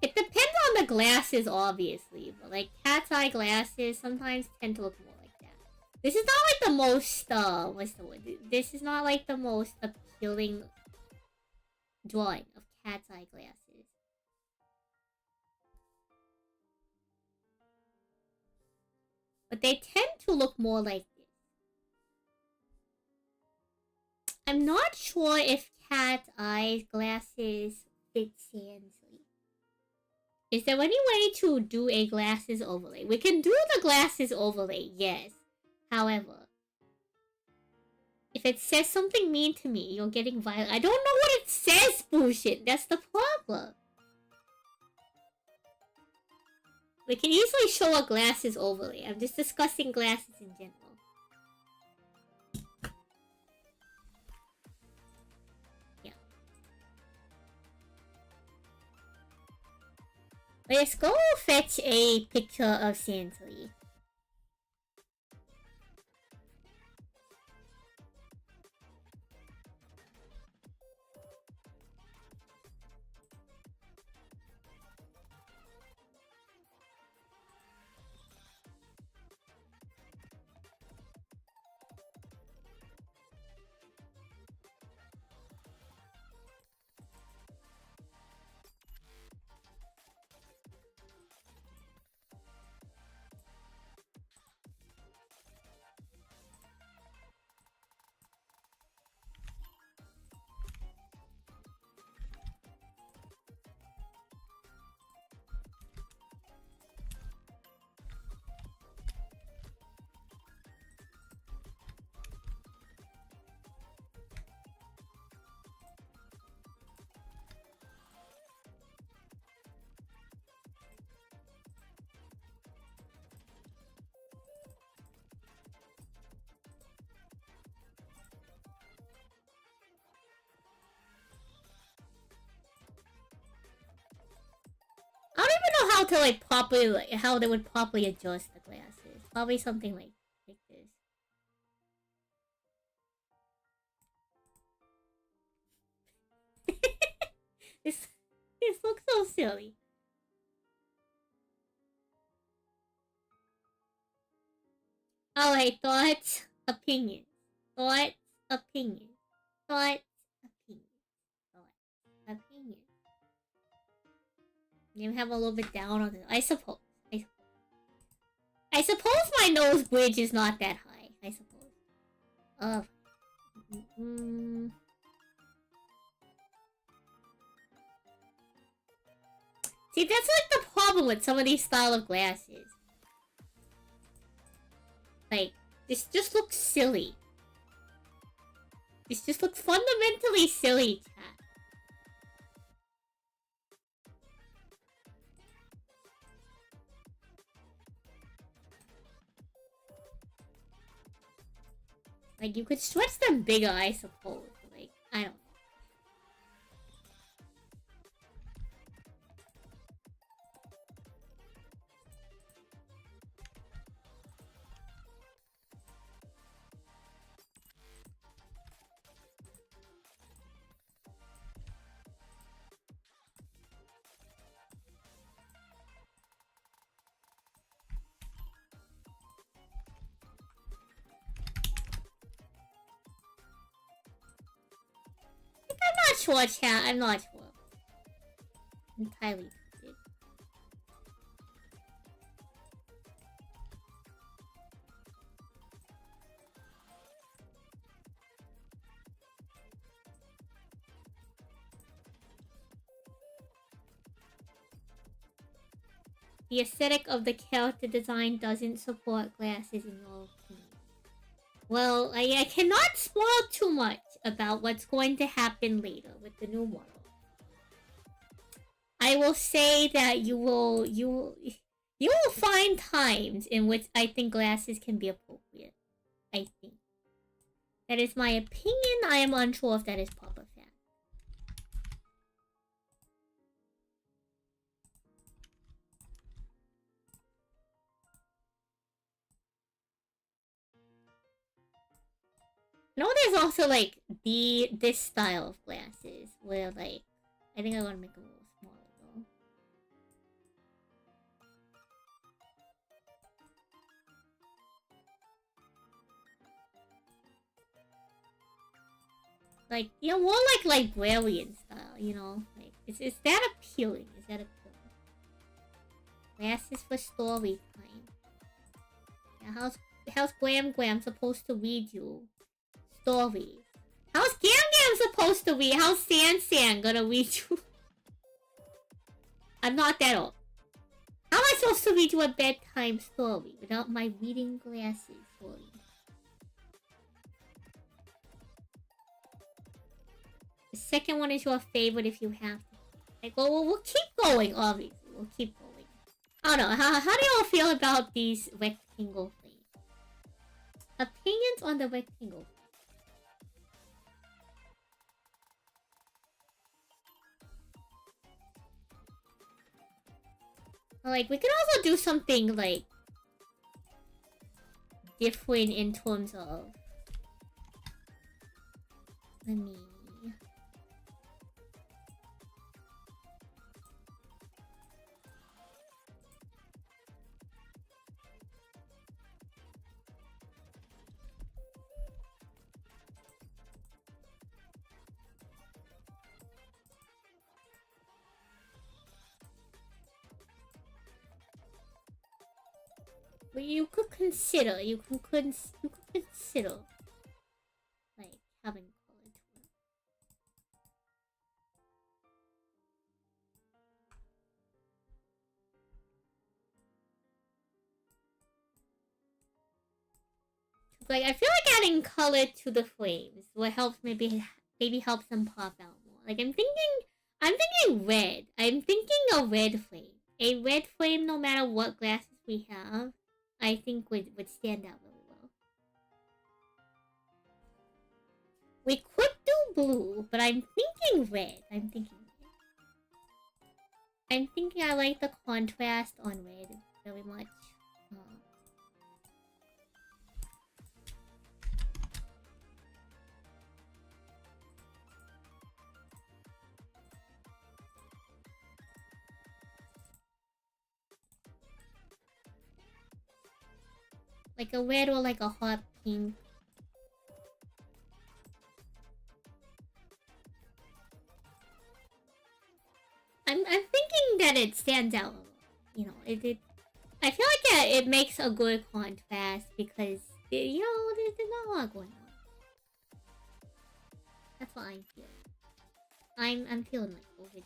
It depends on the glasses, obviously, but like cat's eye glasses sometimes tend to look more like that. This is not like the most, what's the word? This is not like the most appealing drawing of cat's eye glasses. But they tend to look more like this. I'm not sure if cat's eye glasses fit Sansley. Is there any way to do a glasses overlay? We can do the glasses overlay, yes. However, if it says something mean to me, you're getting violent. I don't know what it says, bullshit. That's the problem. We can easily show a glasses overlay. I'm just discussing glasses in general. Let's go fetch a picture of Sansley. know how to like properly, like, how they would properly adjust the glasses. Probably something like this. this this looks so silly. Alright, thoughts, opinions. Thoughts, opinions. Thoughts, opinions. Thoughts, opinions. You have a little bit down on it. I suppose. I suppose my nose bridge is not that high. I suppose. See, that's like the problem with some of these style of glasses. Like, this just looks silly. This just looks fundamentally silly, chat. Like, you could stretch them bigger, I suppose. Like, I don't know. I'm not sure, chat. I'm not sure. Entirely. The aesthetic of the character design doesn't support glasses in your opinion. Well, I cannot spoil too much about what's going to happen later with the new model. I will say that you will find times in which I think glasses can be appropriate. I think. That is my opinion. I am unsure if that is proper fact. You know, there's also like this style of glasses where like I think I want to make them a little smaller though. Like, you know, more like librarian style, you know? Like, is that appealing? Is that appealing? Glasses for story time. Yeah, how's Gram supposed to read you stories? How's Gam supposed to read? How's San gonna read you? I'm not that old. How am I supposed to read you a bedtime story without my reading glasses for you? The second one is your favorite if you have to. Like, well, we'll keep going, obviously. We'll keep going. I don't know. How do y'all feel about these rectangle things? Opinions on the rectangle. Like, we could also do something, like, different in terms of... Let me... Well, you could consider, like, having color to it. Like, I feel like adding color to the frames will help maybe help them pop out more. Like, I'm thinking red. I'm thinking a red frame. A red frame, no matter what glasses we have, I think would stand out really well. We could do blue, but I'm thinking red. I'm thinking I like the contrast on red very much. Like a red or like a hot pink. I'm thinking that it stands out. You know, it I feel like yeah, it makes a good contrast because you know there's not a lot going on. That's what I'm feeling. I'm feeling like over this.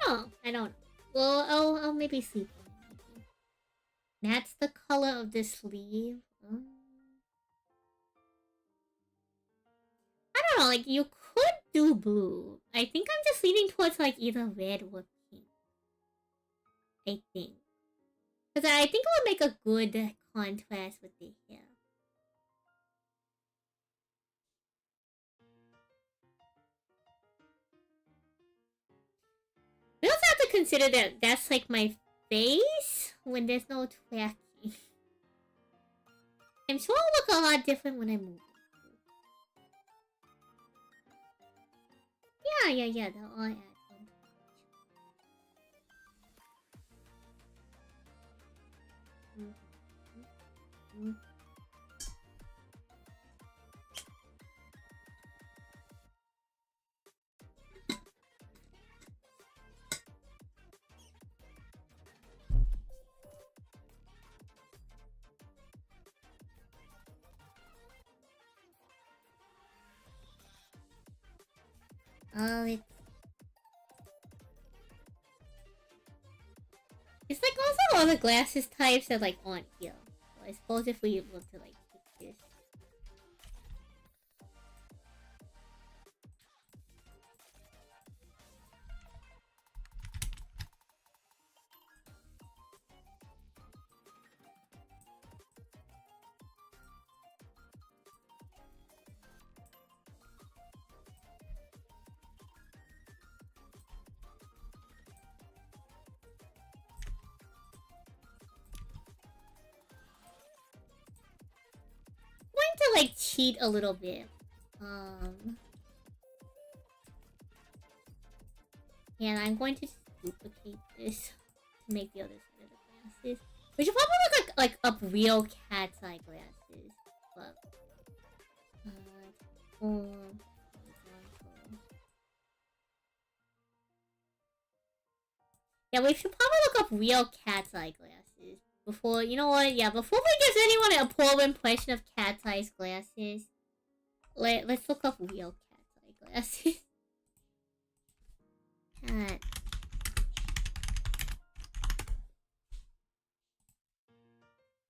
Oh, I don't know. Well, I'll maybe sleep on it. Maybe. That's the color of the sleeve. I don't know, like, you could do blue. I think I'm just leaning towards, like, either red or pink. I think. Because I think it would make a good contrast with the hair. We also have to consider that that's, like, my face when there's no tracking. I'm sure it'll look a lot different when I move. Yeah, they'll all add one. Oh, it's like also all the glasses types that like aren't here. So I suppose if we were to like pick this. I'm going to like cheat a little bit. And I'm going to just duplicate this to make the other side of the glasses. We should probably look like up real cat's eye glasses. But yeah, we should probably look up real cat's eye glasses before. You know what? Yeah, before we give anyone a poor impression of cat's eye glasses, let's look up real cat's eye glasses. Cat.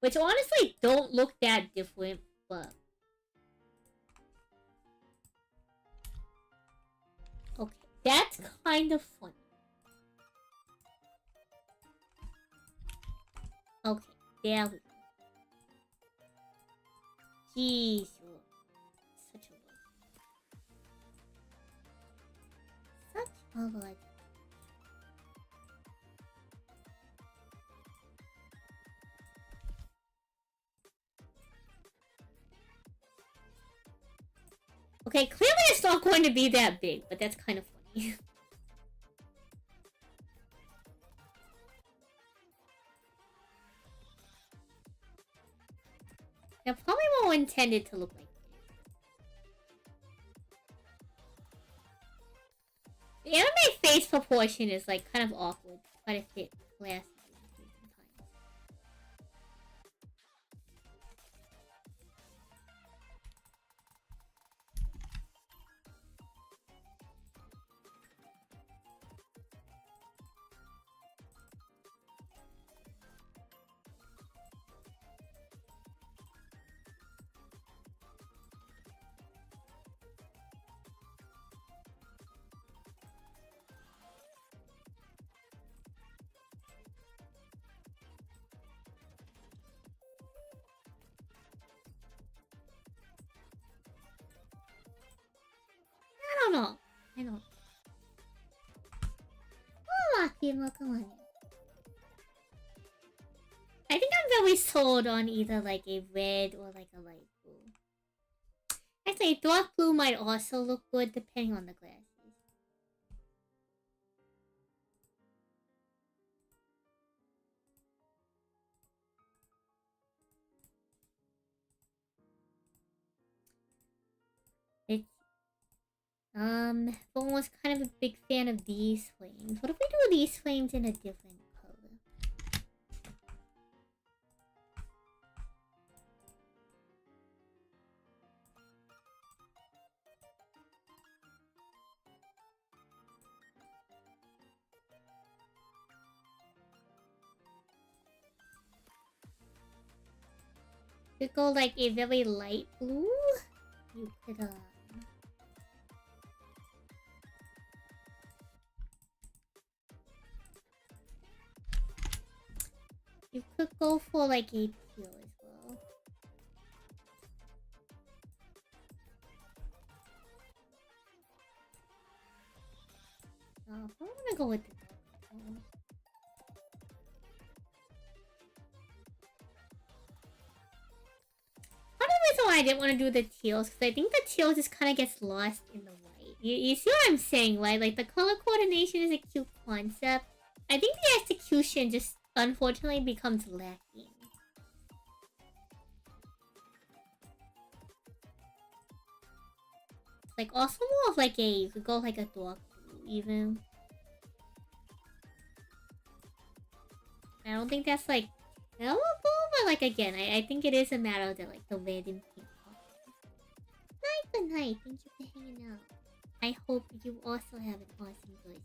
Which honestly don't look that different, but okay, that's kind of funny. Okay, there we go. Jeez, you're such a word. Such a word. Okay, clearly it's not going to be that big, but that's kind of funny. They're probably more intended to look like this. The anime face proportion is like kind of awkward. try to fit glasses sometimes. I don't know. I don't. Oh, lucky, come on. I think I'm very sold on either like a red or like a light blue. Actually, dark blue might also look good depending on the glasses. It's Bowen was kind of a big fan of these flames. What if we do these flames in a different color? Could go like a very light blue. You could you could go for like a teal as well. I'm gonna go with the dark color. Part of the reason why I didn't want to do the teals, because I think the teal just kind of gets lost in the white. You see what I'm saying, right? Like, the color coordination is a cute concept. I think the execution just, unfortunately, becomes lacking. Like, also more of like a, you could go like a dark blue, even. I don't think that's like terrible, but like again, I think it is a matter of the like the red and pink colors. Good night. Thank you for hanging out. I hope you also have an awesome birthday.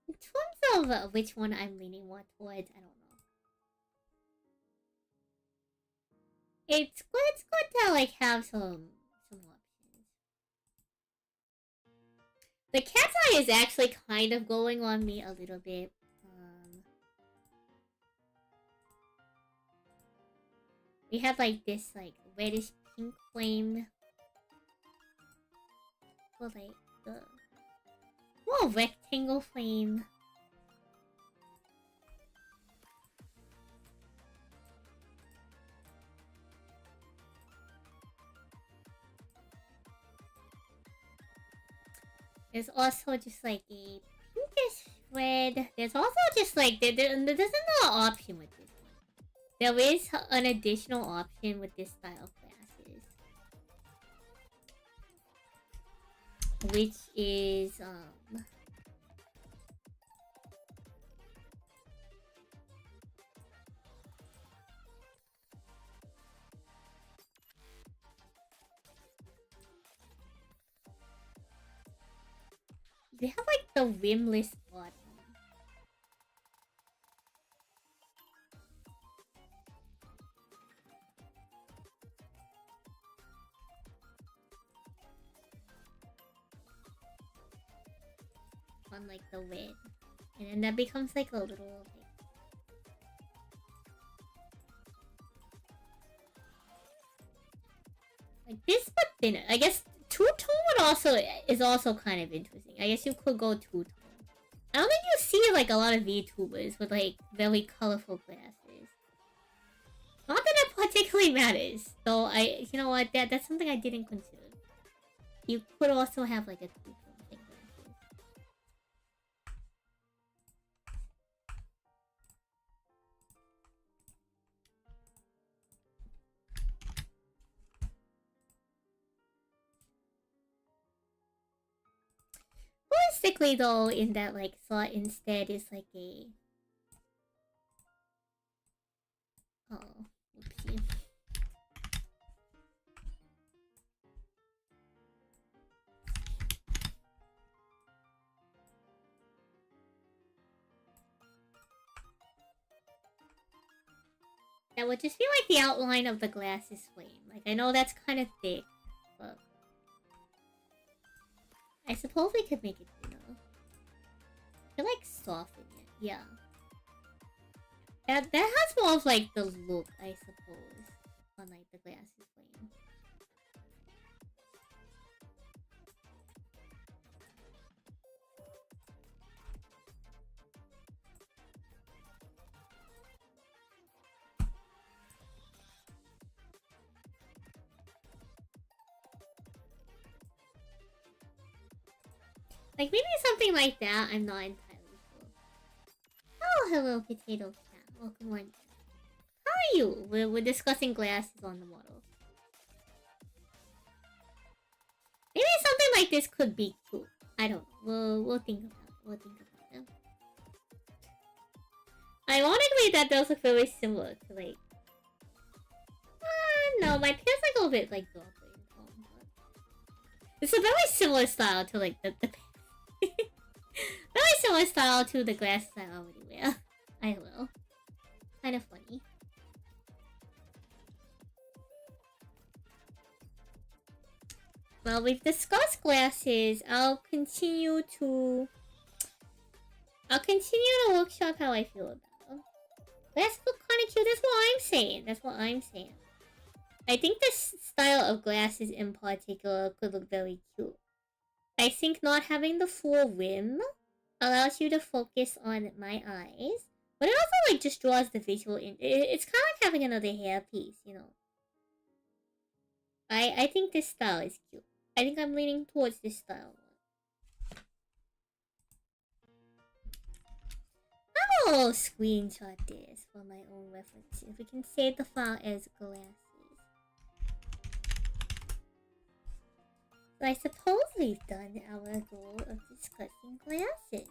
In terms of which one I'm leaning more towards, I don't know. It's good to like have some options. The cat's eye is actually kind of going on me a little bit. We have like this like reddish pink flame. Or like the more rectangle flame. There's also just like a pinkish red. There's also just like there's another option with this one. There is an additional option with this style of glasses, which is they have like the rimless bottom. On like the lid. And then that becomes like a little like this but thinner. I guess two-tone is also kind of interesting. I guess you could go two-tone. I don't think you see like a lot of VTubers with like very colorful glasses. Not that I particularly matters. Though you know what, that's something I didn't consider. You could also have like a two-tone thing. Realistically though, in that like slot instead is like a... Oh, oopsie. That would just be like the outline of the glass's flame. Like, I know that's kind of thick, but... I suppose we could make it, you know. I feel like soften it, yeah. That has more of like the look, I suppose, on like the glass's flame. Like, maybe something like that, I'm not entirely sure. Oh, hello, Potato Cat. Welcome on. How are you? We're discussing glasses on the model. Maybe something like this could be cool. I don't know. We'll think about it. We'll think about it. Ironically, that does look very similar to, like... no, my pants like a little bit, like, darker in tone, but... It's a very similar style to, like, the very similar style to the glasses I already wear. I will. Kind of funny. Well, we've discussed glasses. I'll continue to workshop how I feel about them. Glasses look kind of cute. That's what I'm saying. That's what I'm saying. I think this style of glasses in particular could look very cute. I think not having the full rim allows you to focus on my eyes, but it also like just draws the visual in. It's kind of like having another hairpiece, you know. I think this style is cute. I think I'm leaning towards this style. I will screenshot this for my own reference. If we can save the file as glasses. So I suppose we've done our goal of discussing glasses.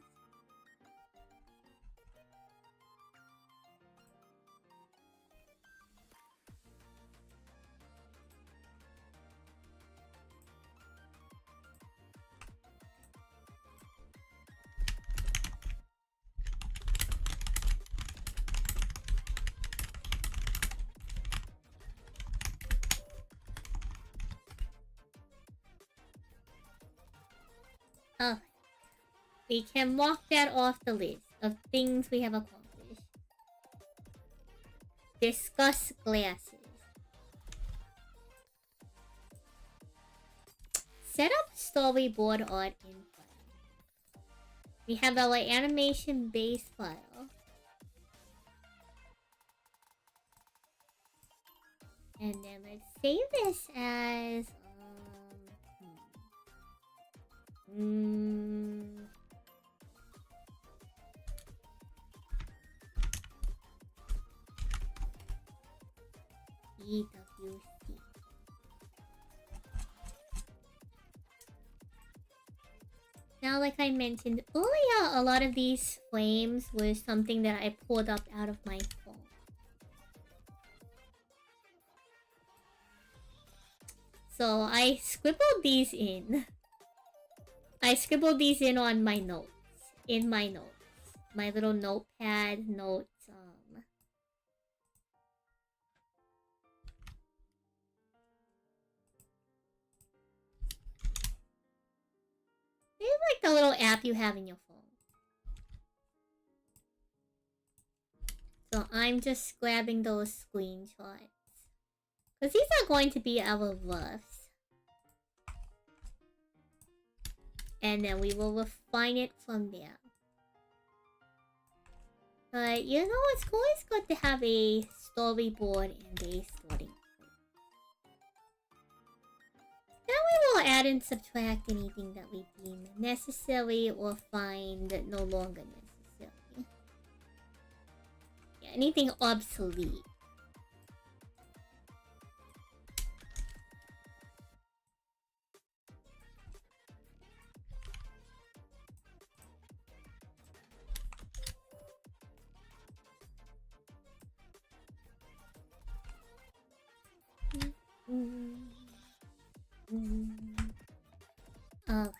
Oh, we can mark that off the list of things we have accomplished. Discuss glasses. Set up storyboard art in file. We have our animation base file. And then let's save this as... EWC. Now, like I mentioned earlier, a lot of these flames were something that I pulled up out of my phone. So I scribbled these in. I scribbled these in on my notes. In my notes. My little notepad notes. It's like the little app you have in your phone. So I'm just grabbing those screenshots. Because these are going to be our roughs. And then we will refine it from there. But you know, it's always good to have a storyboard and a starting point. Now we will add and subtract anything that we deem necessary or find no longer necessary. Yeah, anything obsolete. Oh.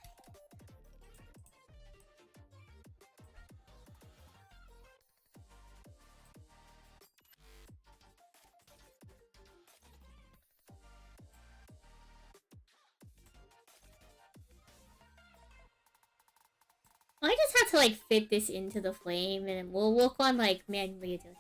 I just have to like fit this into the flame and we'll work on like manually adjusting.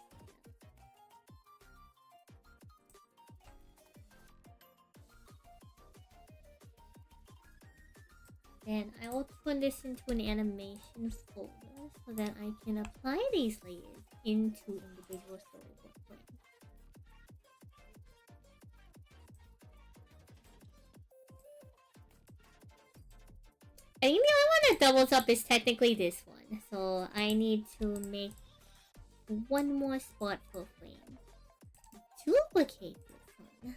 Then I will turn this into an animation folder so that I can apply these layers into individual storyboard frames. I think the only one that doubles up is technically this one, so I need to make one more spot for flame. Duplicate this one.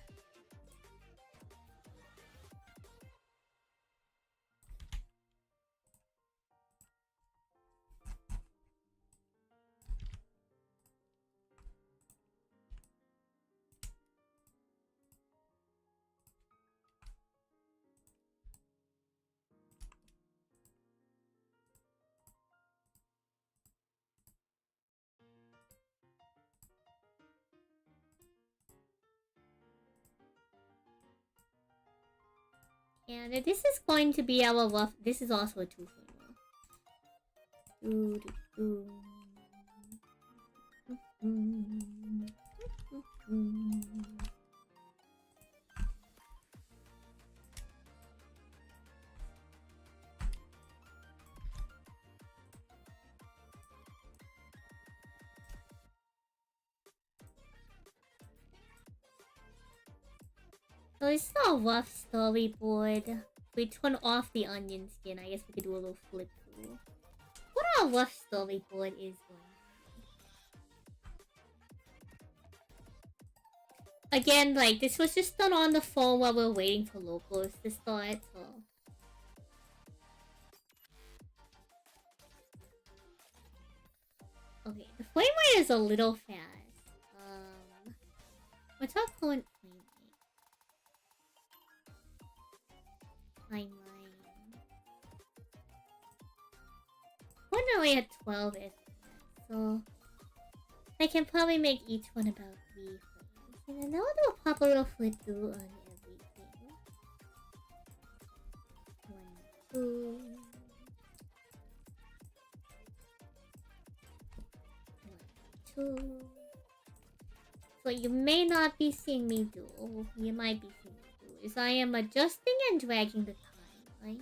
And this is going to be our rough. This is also a 2-flame. So it's not a rough storyboard. We turn off the onion skin. I guess we could do a little flip through. What our rough storyboard is going to be. Again, like this was just done on the phone while we're waiting for locals to start, so. Okay, the flame rate is a little fast. What's our current flame rate? Timeline. We're only at 12 FPS, so I can probably make each one about 3 frames. And then I'll do a pop a little flip through on everything. 1, 2. 1, 2. So you may not be seeing me do, you might be seeing me do, is I am adjusting and dragging the timeline.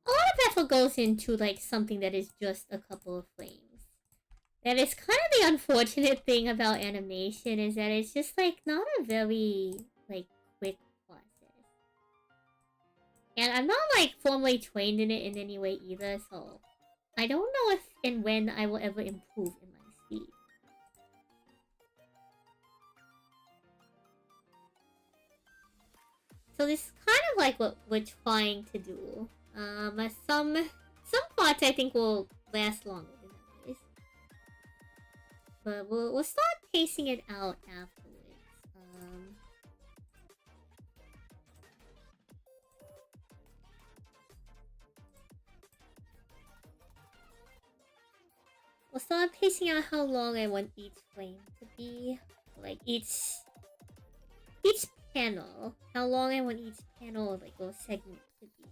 A lot of effort goes into like something that is just a couple of frames. That is kind of the unfortunate thing about animation, is that it's just like not a very like quick process. And I'm not like formally trained in it in any way either, so I don't know if and when I will ever improve in my speed. So this is kind of like what we're trying to do. Some parts I think will last longer than others, but we'll start pacing it out afterwards. We'll start pacing out how long I want each frame to be. Like each panel. How long I want each panel, like, or segment to be.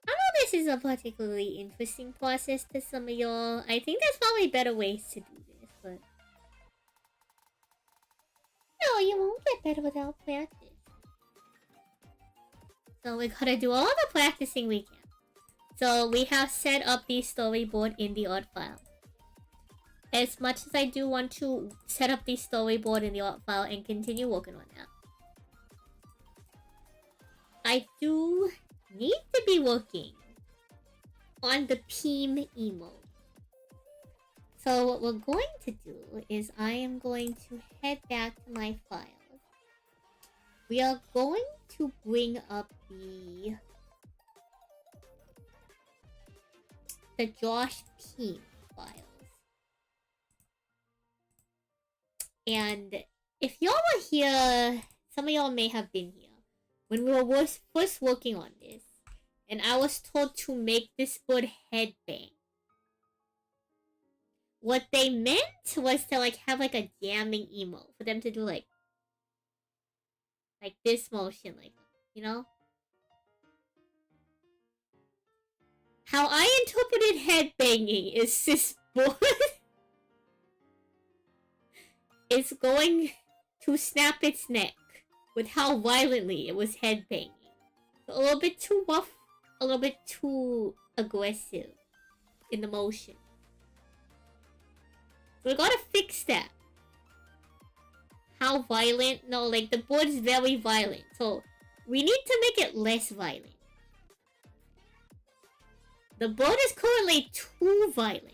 I know this is a particularly interesting process to some of y'all. I think there's probably better ways to do this, but... No, you won't get better without practice. So we gotta do all the practicing we can. So we have set up the storyboard in the art file. As much as I do want to set up the storyboard in the art file and continue working on that, I do need to be working on the Peem emote. So what we're going to do is I am going to head back to my files. We are going to bring up the Josh Peem files. And if y'all were here, some of y'all may have been here, when we were first working on this, and I was told to make this bird headbang. What they meant was to like have like a jamming emote for them to do like this motion, like, you know? How I interpreted headbanging is this bird is going to snap its neck with how violently it was headbanging. A little bit too rough, a little bit too aggressive in the motion. So we gotta fix that. How violent? No, like the board is very violent. So we need to make it less violent. The board is currently too violent.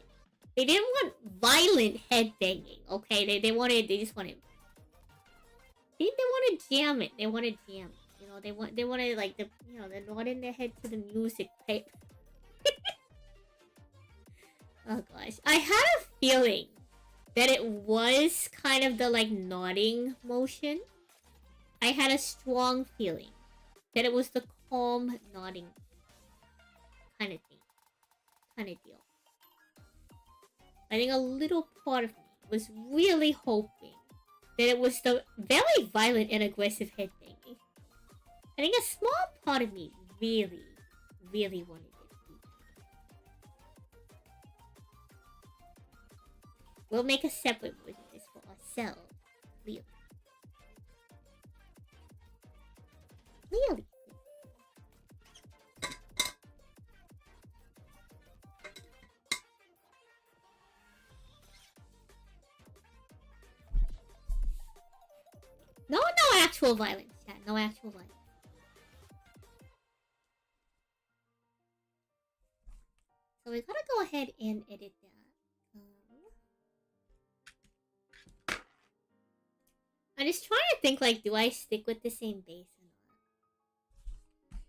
They didn't want violent headbanging, okay? They just wanted... They wanted jam it. They wanted jam it. You know, they wanted like the, you know, they're nodding their head to the music type. Oh gosh. I had a feeling that it was kind of the like nodding motion. I had a strong feeling that it was the calm nodding kind of thing. Kind of deal. I think a little part of me was really hoping that it was the very violent and aggressive headbanging. I think a small part of me really, really wanted it to be. We'll make a separate version of this for ourselves. Really. Really. No actual violence, chat. No actual violence. So we gotta go ahead and edit that. I'm just trying to think, like, do I stick with the same base or not?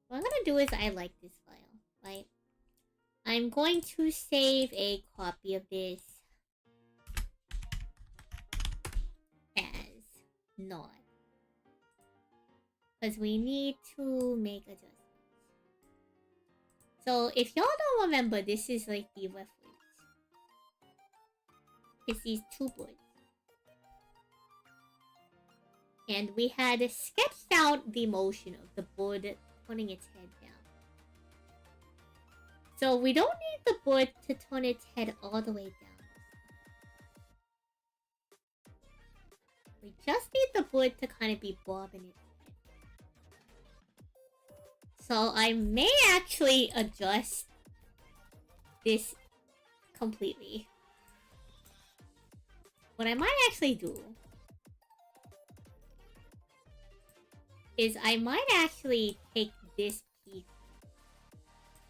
What I'm gonna do is I like this file, right? I'm going to save a copy of this as not. Because we need to make adjustments. So, if y'all don't remember, this is like the reference. It's these two boards. And we had sketched out the motion of the board turning its head down. So, we don't need the board to turn its head all the way down. We just need the board to kind of be bobbing its head. So I may actually adjust this completely. What I might actually do is I might actually take this piece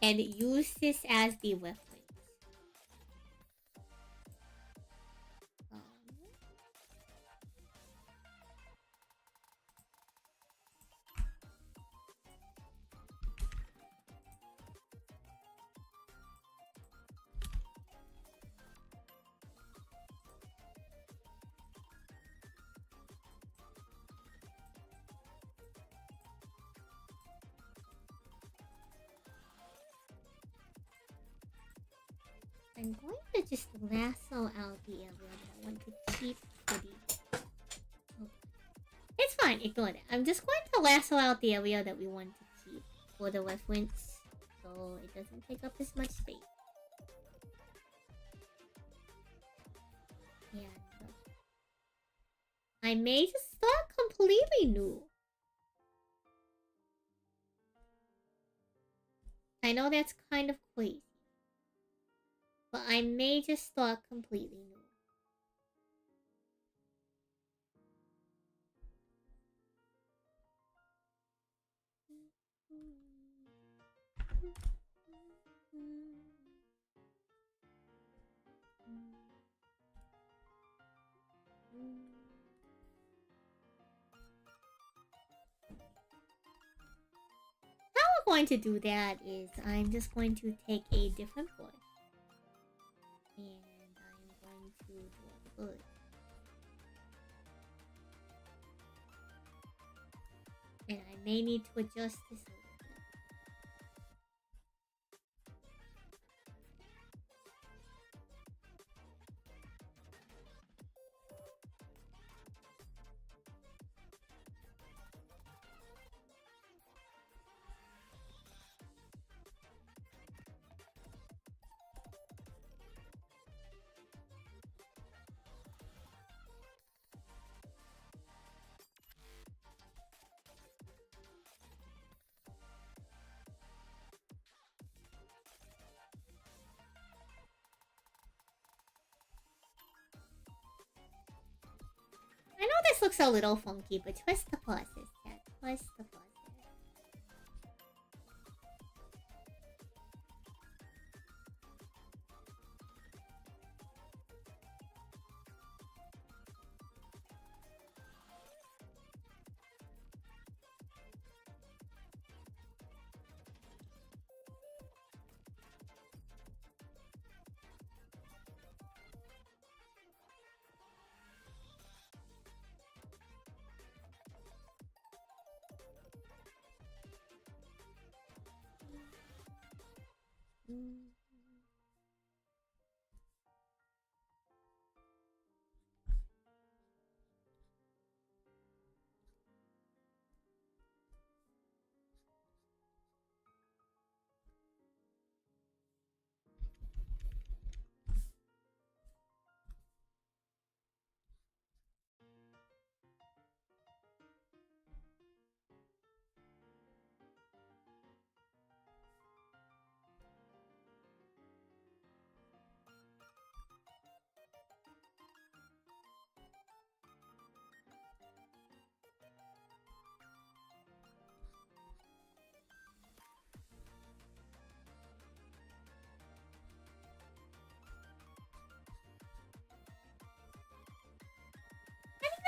and use this as the reference. I'm going to just lasso out the area that I want to keep pretty. ignore that. I'm just going to lasso out the area that we want to keep for the reference, so it doesn't take up as much space. And I may just start completely new. I know that's kind of crazy, but I may just start completely new. How we're going to do that is I'm just going to take a different board. And I'm going to draw the bird. And I may need to adjust this a little bit. I know this looks a little funky, but trust the process, Cat. Trust the process.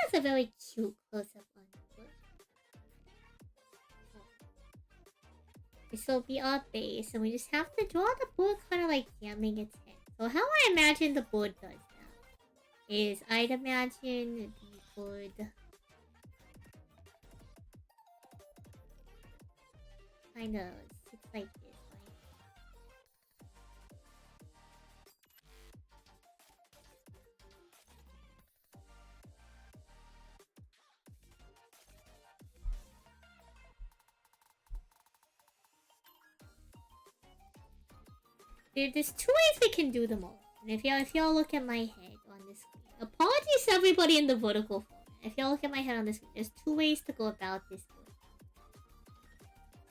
That's a very cute close-up on the book. This will be our base, and we just have to draw the board kind of like jamming its head. So how I imagine the board does that is I'd imagine the board kind of sits like this, right? There's two ways we can do them all. And if y'all look at my head on this screen, apologies to everybody in the vertical format. If y'all look at my head on this screen, there's two ways to go about this board.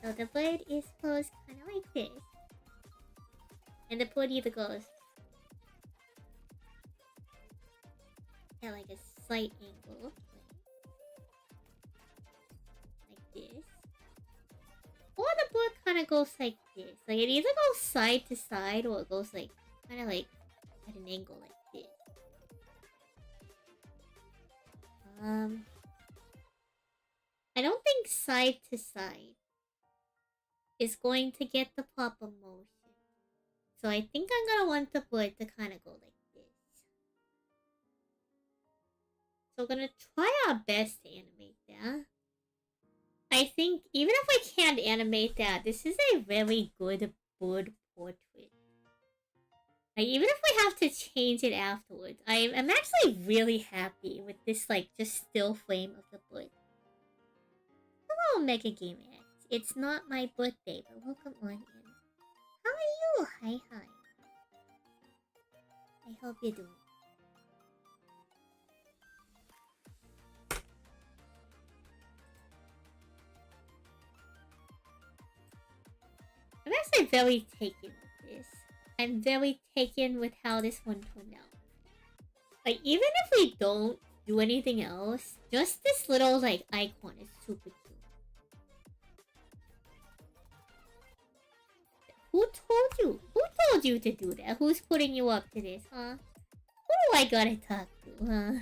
So the bird is posed kind of like this, and the bird either goes at like a slight angle, like this. Or the board kind of goes like this. Like it either goes side to side or it goes like kind of like at an angle like this. I don't think side to side is going to get the proper motion. So I think I'm gonna want the board to kind of go like this. So we're gonna try our best to animate that. I think even if I can't animate that, this is a very good bird portrait. Like, even if we have to change it afterwards, I'm actually really happy with this, like, just still frame of the bird. Hello, Mega Game X. It's not my birthday, but welcome on in. How are you? Hi, hi. I hope you're doing. I'm actually very taken with this. I'm very taken with how this one turned out. Like, even if we don't do anything else, just this little, like, icon is super cute. Who told you? Who told you to do that? Who's putting you up to this, huh? Who do I gotta talk to, huh?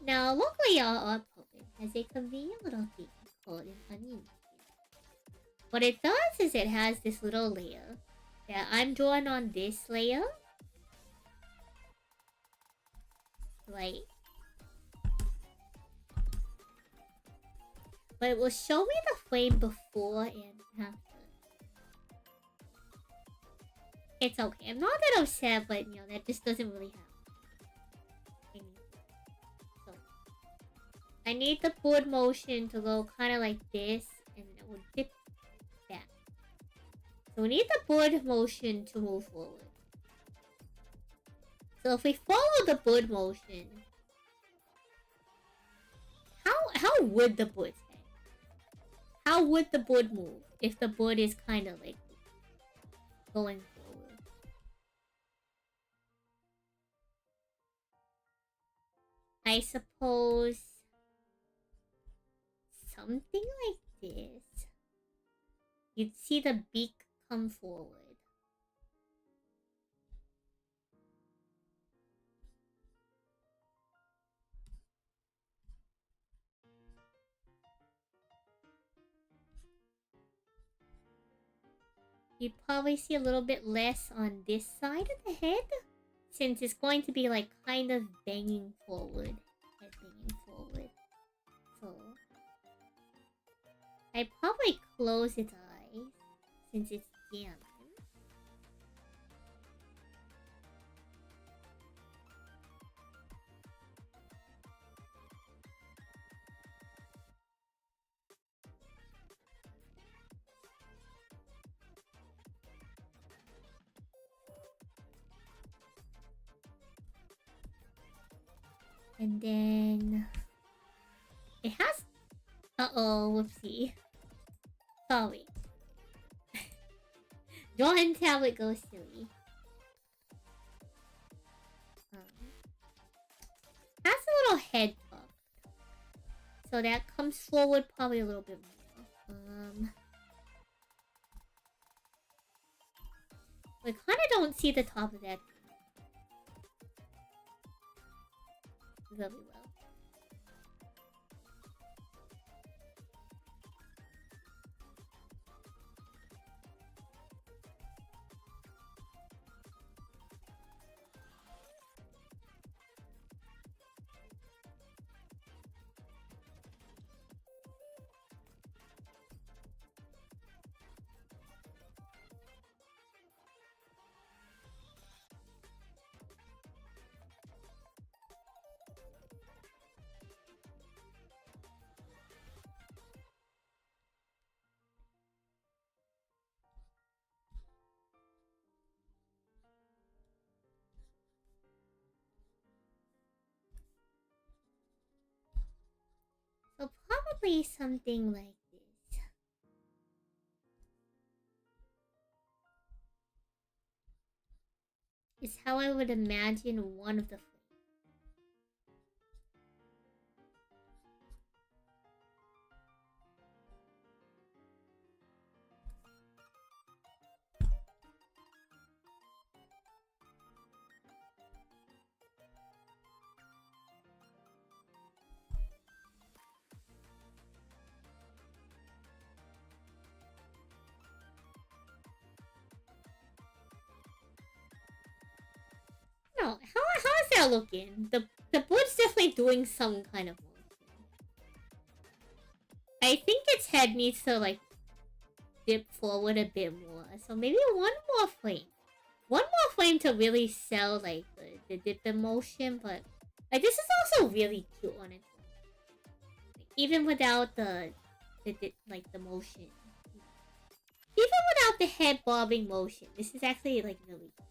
Now, luckily our puppet has a convenient little thing called an onion. What it does is it has this little layer that I'm drawing on this layer. Right. But it will show me the frame before and after. It's okay. I'm not that upset, but you know, that just doesn't really happen. So, I need the board motion to go kind of like this, and it will dip back. So we need the board motion to move forward. So if we follow the board motion, how would the board say? How would the board move if the board is kind of like going forward? I suppose something like this. You'd see the beak come forward. You'd probably see a little bit less on this side of the head, since it's going to be like kind of banging forward. Head banging forward. So I'd probably close its eyes, since it's jammed. And then it has. Uh-oh, whoopsie. Sorry. Drawing tablet goes silly. Has a little head up, so that comes forward probably a little bit more. We kind of don't see the top of that very well. So probably something like this. Is how I would imagine one of the flames. No, how is that looking? The board's definitely doing some kind of motion. I think its head needs to like dip forward a bit more. So maybe one more flame. One more flame to really sell like the dip in motion, but like this is also really cute on its own. Like, Even without like the motion. Even without the head bobbing motion, this is actually like really cool.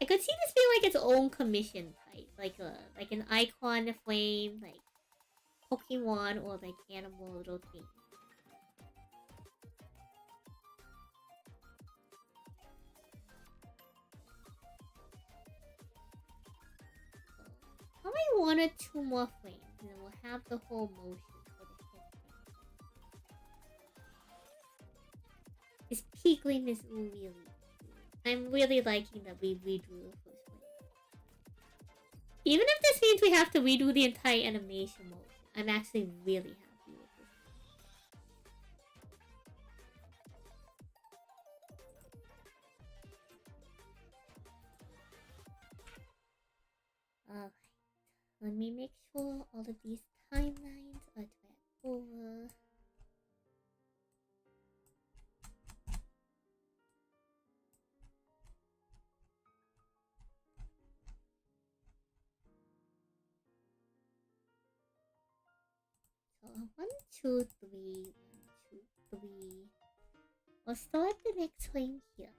I could see this being like its own commission type, like an icon flame, like Pokemon or like animal little thing. Probably one or two more flames, and then we'll have the whole motion for the head. This peak gleam is really cool. I'm really liking that we redrew the first one. Even if this means we have to redo the entire animation motion, I'm actually really happy with this. Alright, let me make sure all of these timelines are tracked over. So 1, 2, 3, 1, 2, 3. I'll start the next frame here.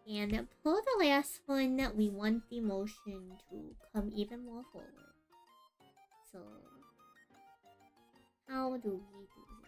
And for the last one, we want the motion to come even more forward. So, how do we do that?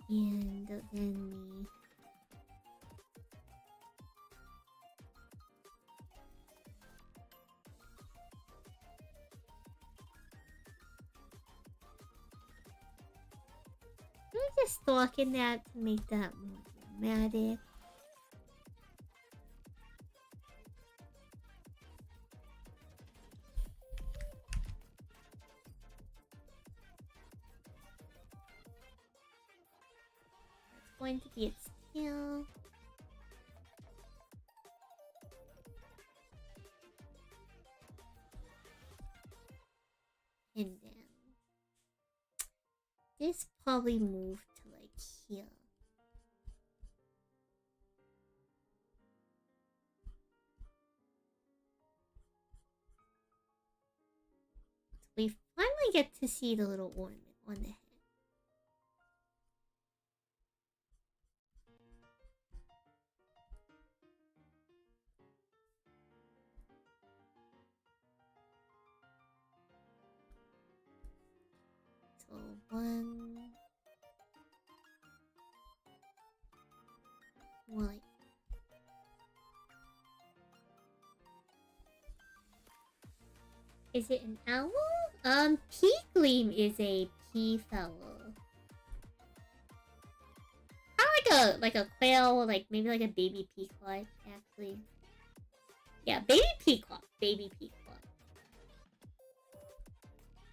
And then we just stalking that to make that more dramatic. That's going to be its tail. And then this probably moved to like here. So we finally get to see the little ornament on the head. So 1 more like is it an owl? Pea Gleam is a pea fellow. Kind of like a quail, like maybe like a baby peacock, actually. Yeah, baby peacock.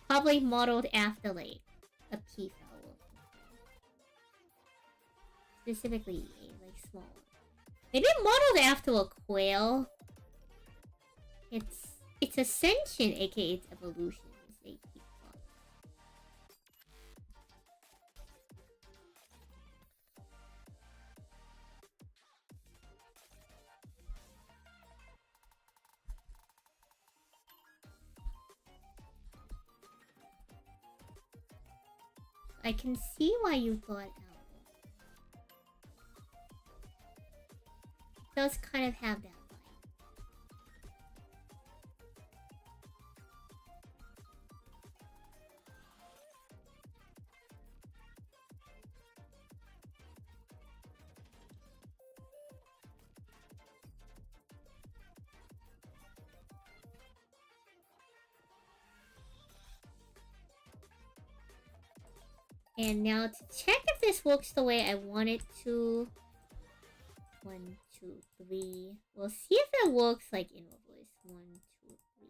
Probably modeled after like a pea fowl. Specifically a like small one. Maybe modeled after a quail. Its ascension, aka its evolution, is a peacock. I can see why you thought owl. It does kind of have that vibe. And now to check if this works the way I want it to. 1, 2, 3. We'll see if it works like in voice. 1, 2, 3.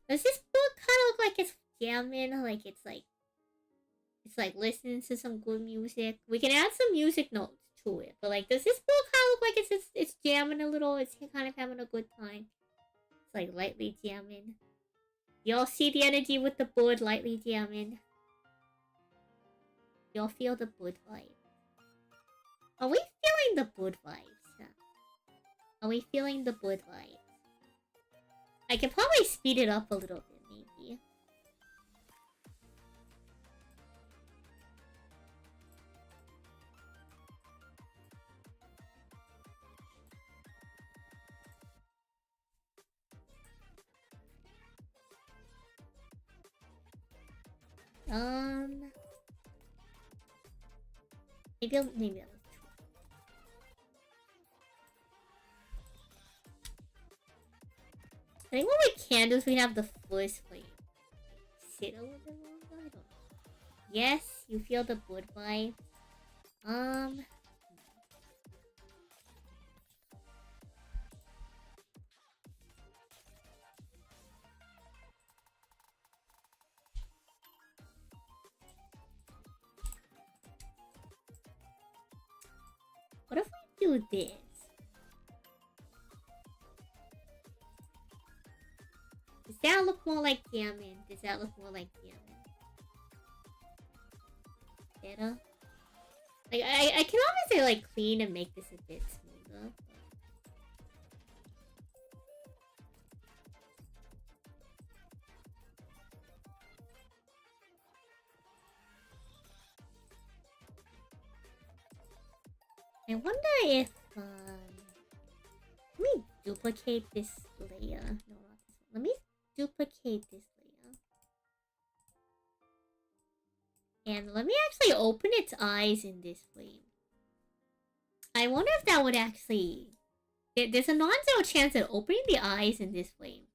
Does this book kind of look like it's jamming? Like it's like listening to some good music. We can add some music notes to it, but like, does this book kind of look like it's jamming a little? It's kind of having a good time. It's like lightly jamming. Y'all see the energy with the board lightly jamming. Y'all feel the board vibe. Are we feeling the board vibes? Are we feeling the board vibes? I can probably speed it up a little bit, maybe. Maybe I'll I think what we can do is we have the first flame sit a little bit longer. I don't know. Yes, you feel the board vibe. What if we do this? Does that look more like jamming? Does that look more like jamming? Better? Like, I can obviously, like, clean and make this a bit smoother. I wonder if, let me duplicate this layer. No, not this one. Let me duplicate this layer. And let me actually open its eyes in this flame. I wonder if that would actually... There's a non-zero chance that opening the eyes in this flame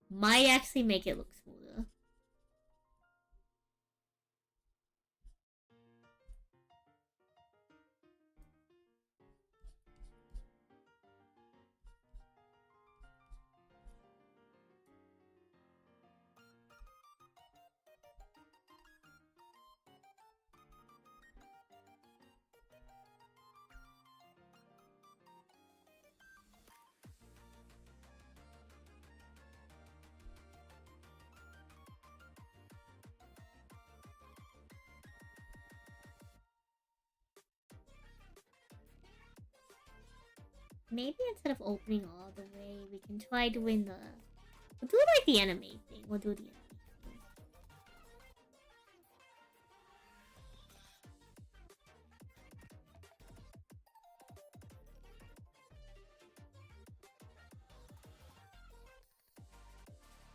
might actually make it look smoother. Maybe instead of opening all the way, we can try doing the... We'll do like the anime thing. We'll do the anime thing.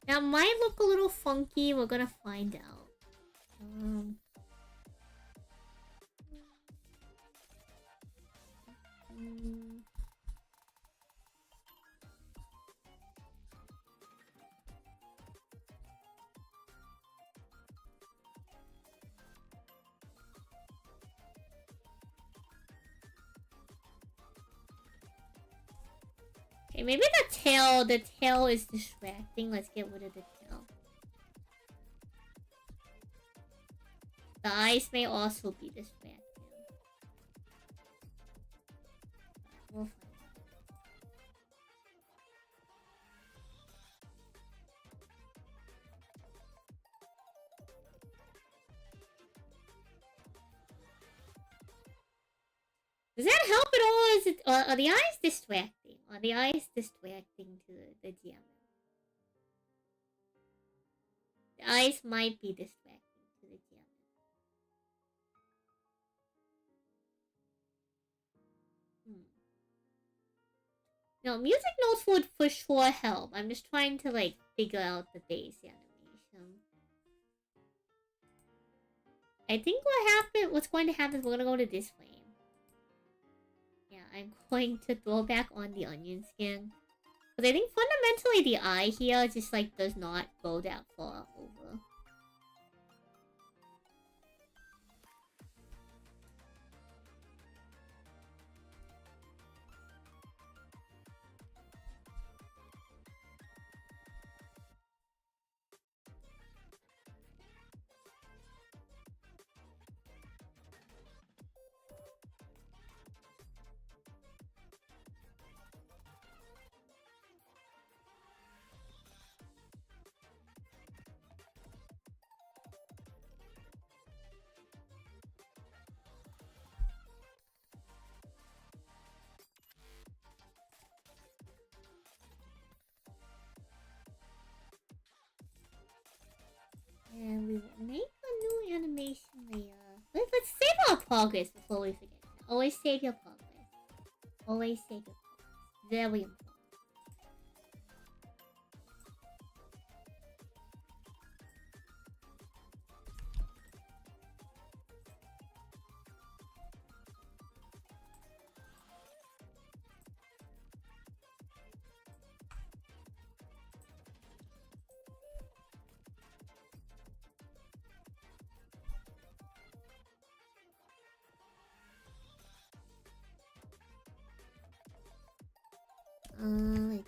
Now, it might look a little funky. We're gonna find out. Okay, maybe the tail is distracting. Let's get rid of the tail. The eyes may also be distracting. We'll find out. Does that help at all? Is it are the eyes distracting? Are the eyes distracting to the jamming? The eyes might be distracting to the jamming. No, music notes would for sure help. I'm just trying to like figure out the base animation. I think what's going to happen is we're gonna go to this flame. Yeah, I'm going to throw back on the onion skin. But I think fundamentally the eye here just like does not go that far over. And we will make a new animation layer. Let's save our progress before we forget. Always save your progress. Always save your progress. Very important. Let's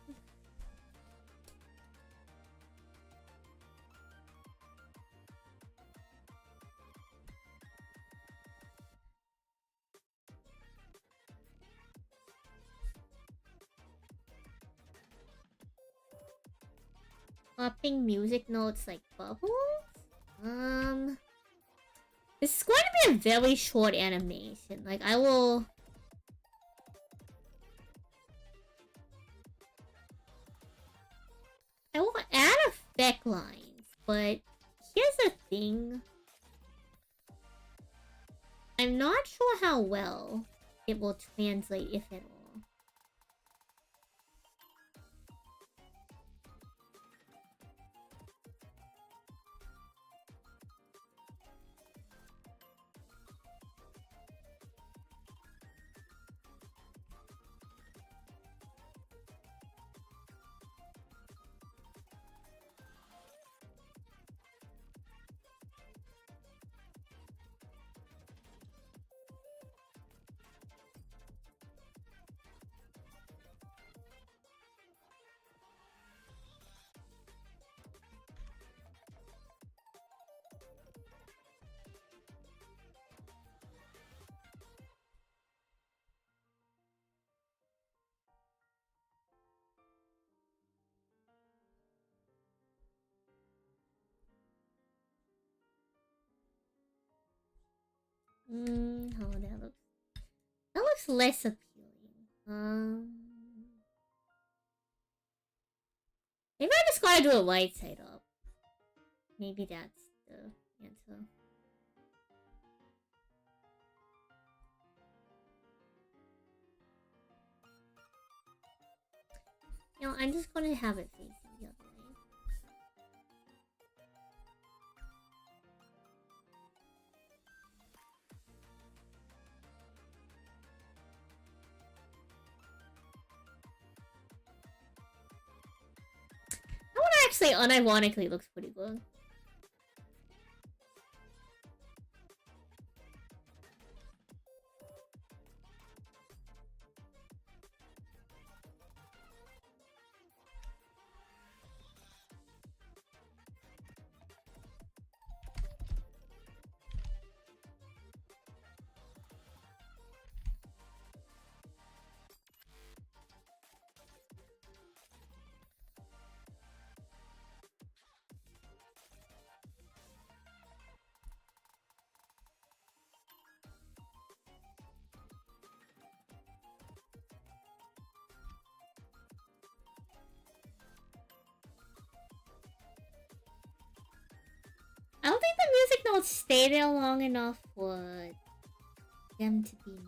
see. Popping music notes like bubbles? This is going to be a very short animation. Like, I will add effect lines, but here's the thing. I'm not sure how well it will translate, if at all. How that looks. That looks less appealing. Maybe I just gotta do it right side up. Maybe that's the answer. You know, I'm just gonna have it facing the other way. That one actually unironically looks pretty good. don't stay there long enough for them to be noticed.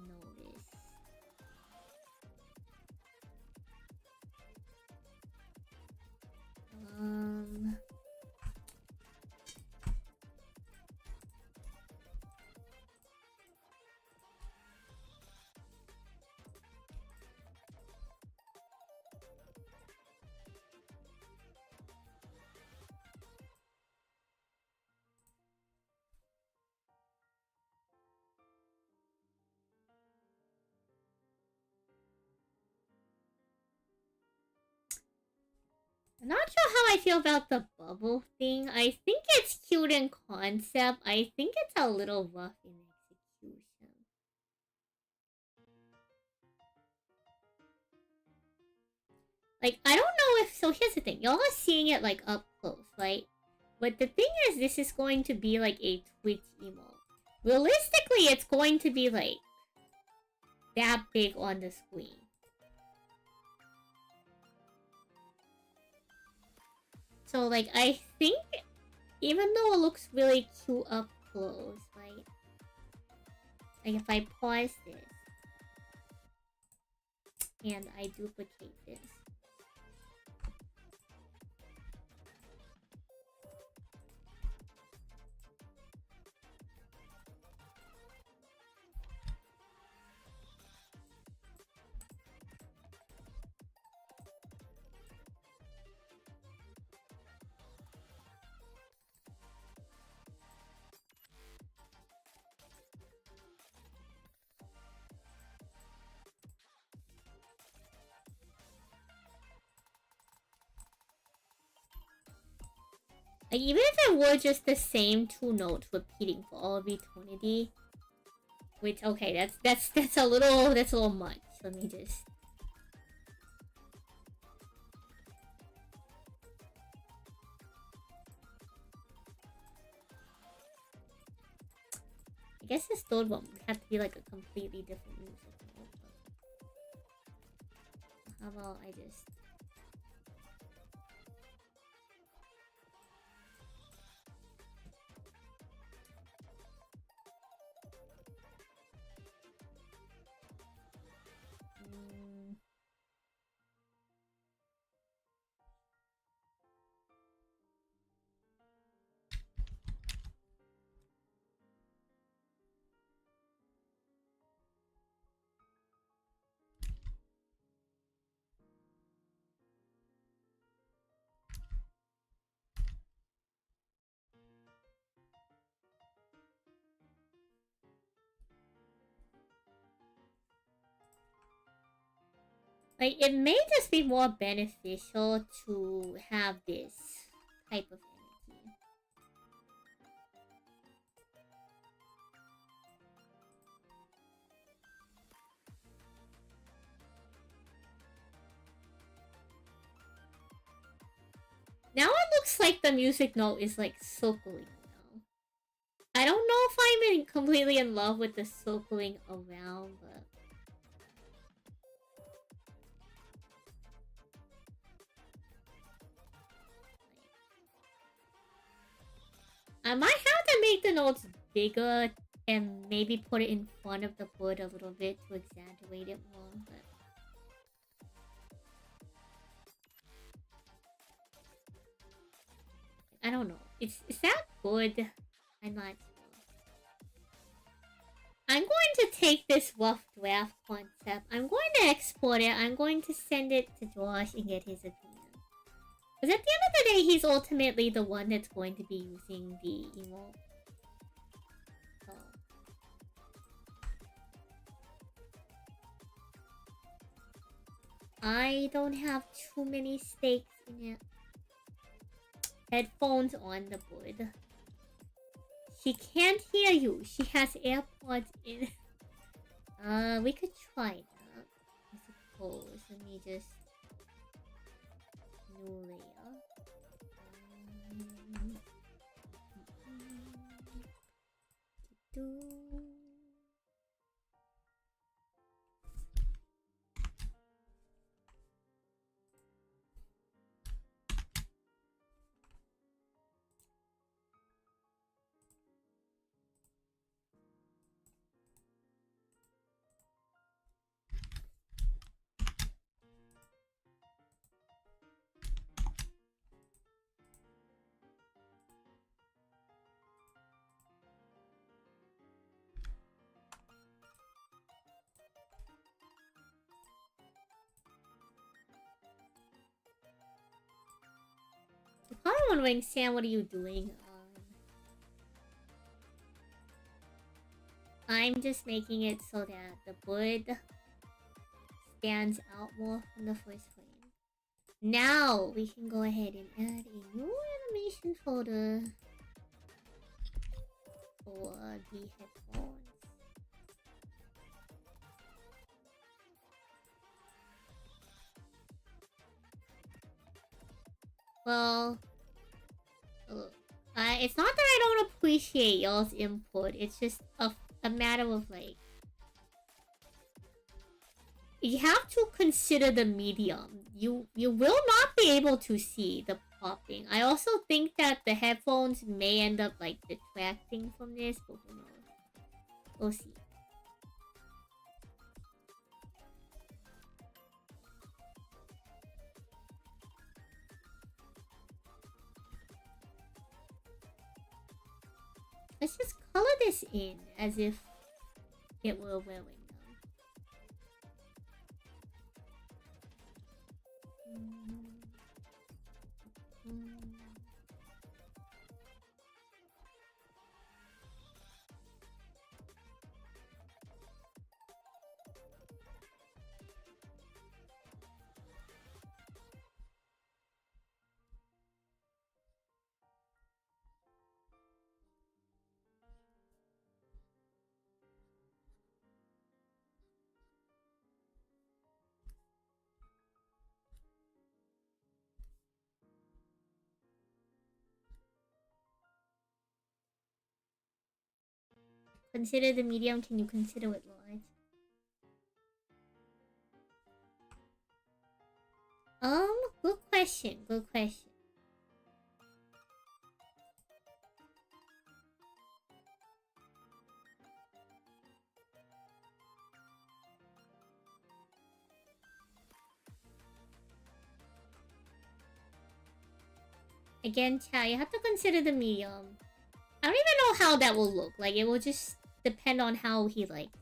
I'm not sure how I feel about the bubble thing. I think it's cute in concept. I think it's a little rough in execution. Like, I don't know if... So here's the thing. Y'all are seeing it, like, up close, right? But the thing is, this is going to be, like, a Twitch emote. Realistically, it's going to be, like, that big on the screen. So, like, I think, even though it looks really cute up close, right? Like, if I pause this, and I duplicate this. Like, even if it were just the same two notes repeating for all of eternity, which, okay, that's a little much. Let me just... I guess this third one would have to be like a completely different music note. How about I just... Like, it may just be more beneficial to have this type of energy. Now it looks like the music note is like circling now. I don't know if I'm completely in love with the circling around, but... I might have to make the notes bigger and maybe put it in front of the word a little bit to exaggerate it more, but... I don't know. Is that good? I'm not sure. I'm going to take this rough draft concept. I'm going to export it. I'm going to send it to Josh and get his opinion. Because at the end of the day, he's ultimately the one that's going to be using the emote. So. I don't have too many stakes in it. Headphones on the board. She can't hear you. She has AirPods in. We could try that. I suppose. Let me just... New layer. probably wondering, Sam, what are you doing? I'm just making it so that the wood stands out more from the first frame. Now we can go ahead and add a new animation folder for the headphones. Well, it's not that I don't appreciate y'all's input. It's just a matter of like, you have to consider the medium. You will not be able to see the popping. I also think that the headphones may end up like detracting from this, but who knows? We'll see. Let's just color this in as if it were wearing them. Consider the medium. Can you consider it large? Good question. Good question. Again, chat, you have to consider the medium. I don't even know how that will look. Like, it will just depend on how he likes it.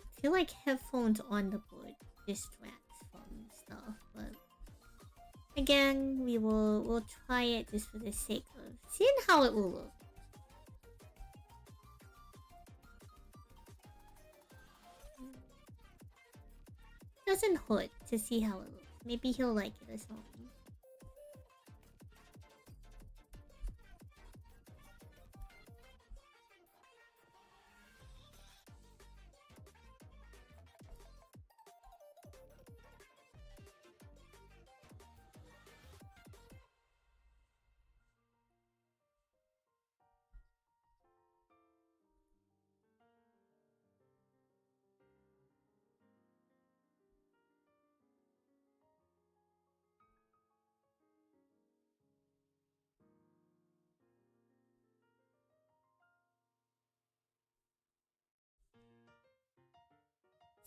I feel like headphones on the board distracts from stuff, but again, we'll try it just for the sake of seeing how it will look. Doesn't hurt to see how it looks. Maybe he'll like it or something.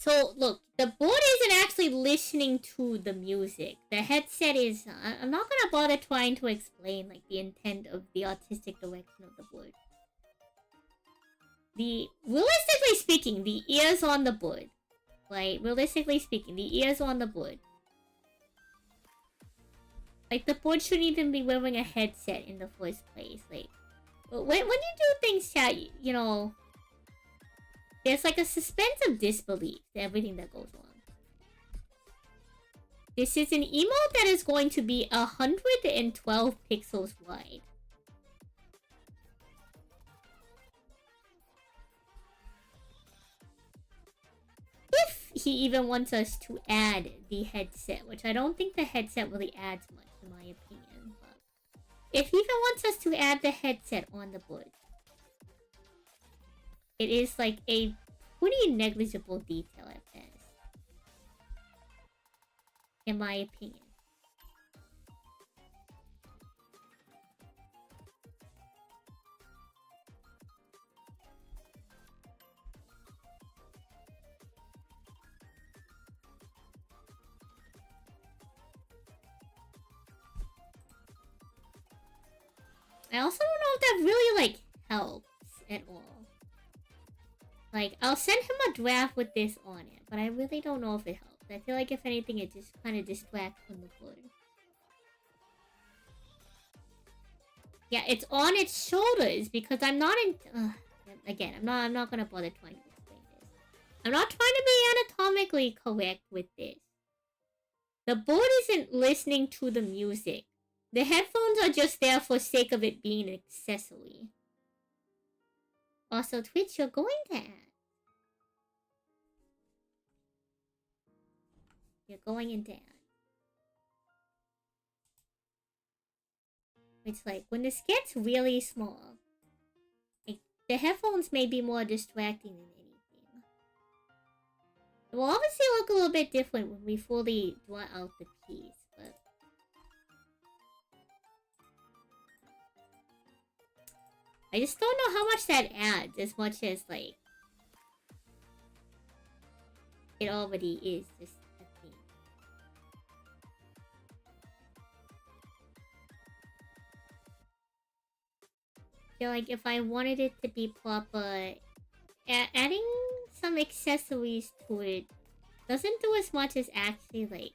So, look, the board isn't actually listening to the music. The headset is... I'm not gonna bother trying to explain, like, the intent of the artistic direction of the board. Realistically speaking, the ears on the board. Like, realistically speaking, the ears on the board. Like, the board shouldn't even be wearing a headset in the first place. Like, when you do things, chat, you know... There's like a suspense of disbelief to everything that goes on. This is an emote that is going to be 112 pixels wide. If he even wants us to add the headset, which I don't think the headset really adds much in my opinion. But if he even wants us to add the headset on the board, it is like a pretty negligible detail at best. In my opinion. I also don't know if that really, like, helps at all. Like, I'll send him a draft with this on it, but I really don't know if it helps. I feel like if anything, it just kind of distracts from the board. Yeah, it's on its shoulders because I'm not in. Again, I'm not gonna bother trying to explain this. I'm not trying to be anatomically correct with this. The board isn't listening to the music. The headphones are just there for sake of it being an accessory. Also, Twitch, you're going to add. You're going into ad. It's like, when this gets really small, like, the headphones may be more distracting than anything. It will obviously look a little bit different when we fully draw out the piece, but... I just don't know how much that adds as much as, like... it already is just a thing. I feel like if I wanted it to be proper, adding some accessories to it doesn't do as much as actually, like,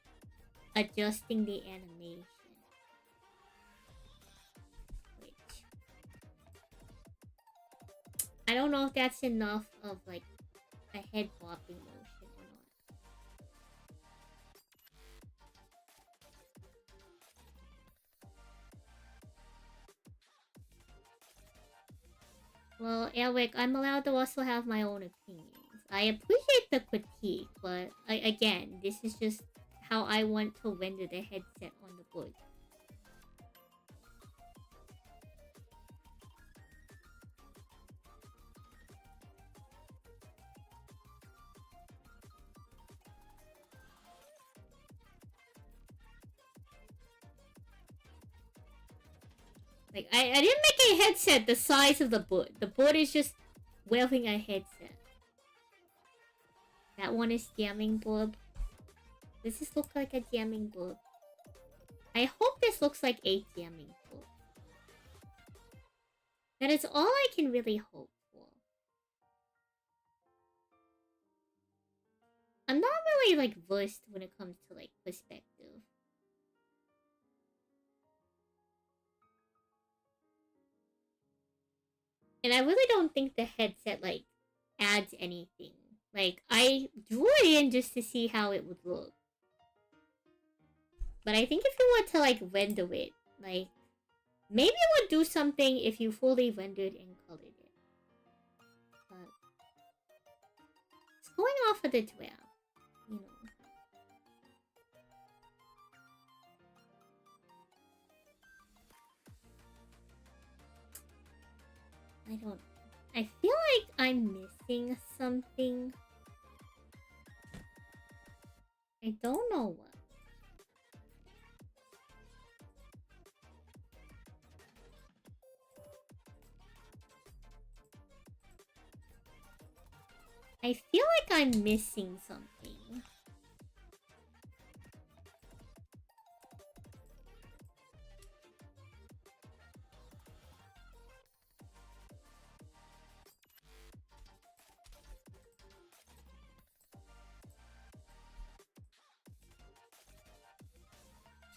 adjusting the animation. I don't know if that's enough of, like, a head bopping motion or not. Well, Eric, I'm allowed to also have my own opinions. I appreciate the critique, but again, this is just how I want to render the headset on the board. Like, I didn't make a headset the size of the board. The board is just wearing a headset. That one is jamming board. Does this look like a jamming board? I hope this looks like a jamming board. That is all I can really hope for. I'm not really, like, versed when it comes to, like, perspective. And I really don't think the headset, like, adds anything. Like, I drew it in just to see how it would look. But I think if you were to, like, render it, like, maybe it would do something if you fully rendered and colored it. But it's going off of the draft, you know. I feel like I'm missing something. I don't know what. I feel like I'm missing something.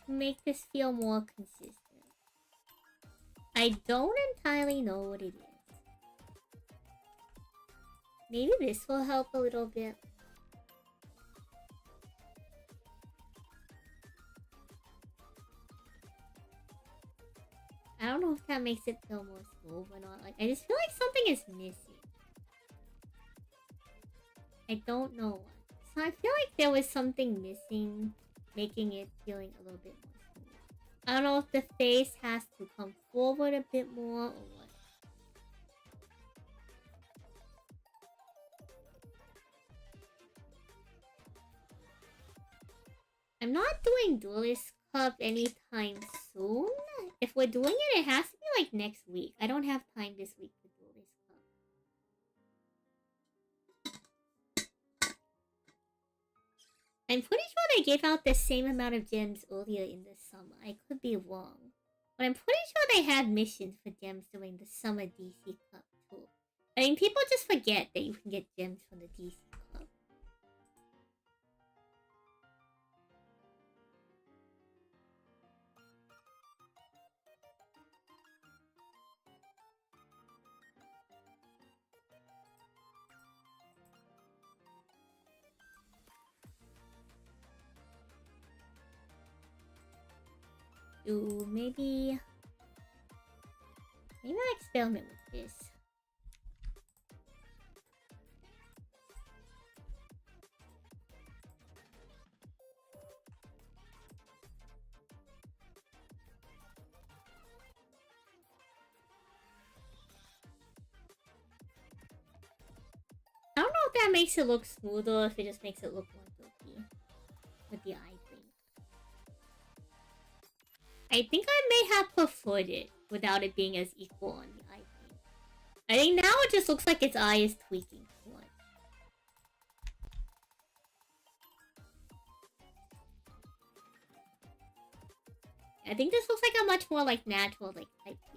To make this feel more consistent. I don't entirely know what it is. Maybe this will help a little bit. I don't know if that makes it feel more smooth or not. Like, I just feel like something is missing. I don't know what. So I feel like there was something missing, making it feeling a little bit more smooth. I don't know if the face has to come forward a bit more or what. I'm not doing Duelist Cup anytime soon. If we're doing it, it has to be like next week. I don't have time this week for Duelist Cup. I'm pretty sure they gave out the same amount of gems earlier in the summer. I could be wrong. But I'm pretty sure they had missions for gems during the summer DC Cup too. I mean, people just forget that you can get gems from the DC Cup. Ooh, maybe I'll experiment with this. I don't know if that makes it look smoother or if it just makes it look more bulky with the eye thing. I think I may have preferred it without it being as equal on the eye thing. I think now it just looks like its eye is tweaking too much. I think this looks like a much more like natural like type thing.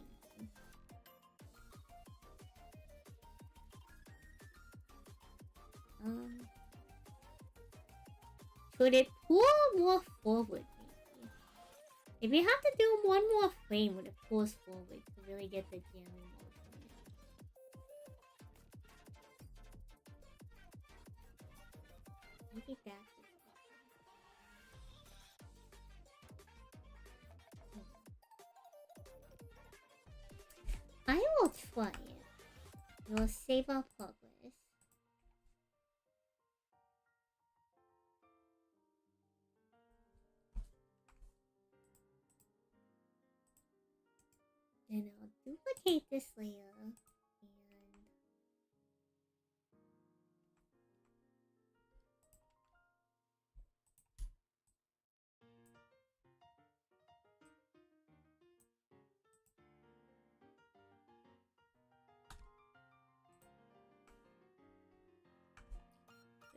Should it pull more forward, maybe? If you have to do one more frame when it pulls forward to really get the jamming motion. Maybe that's it. I will try it. We'll save our progress. And I'll duplicate this layer.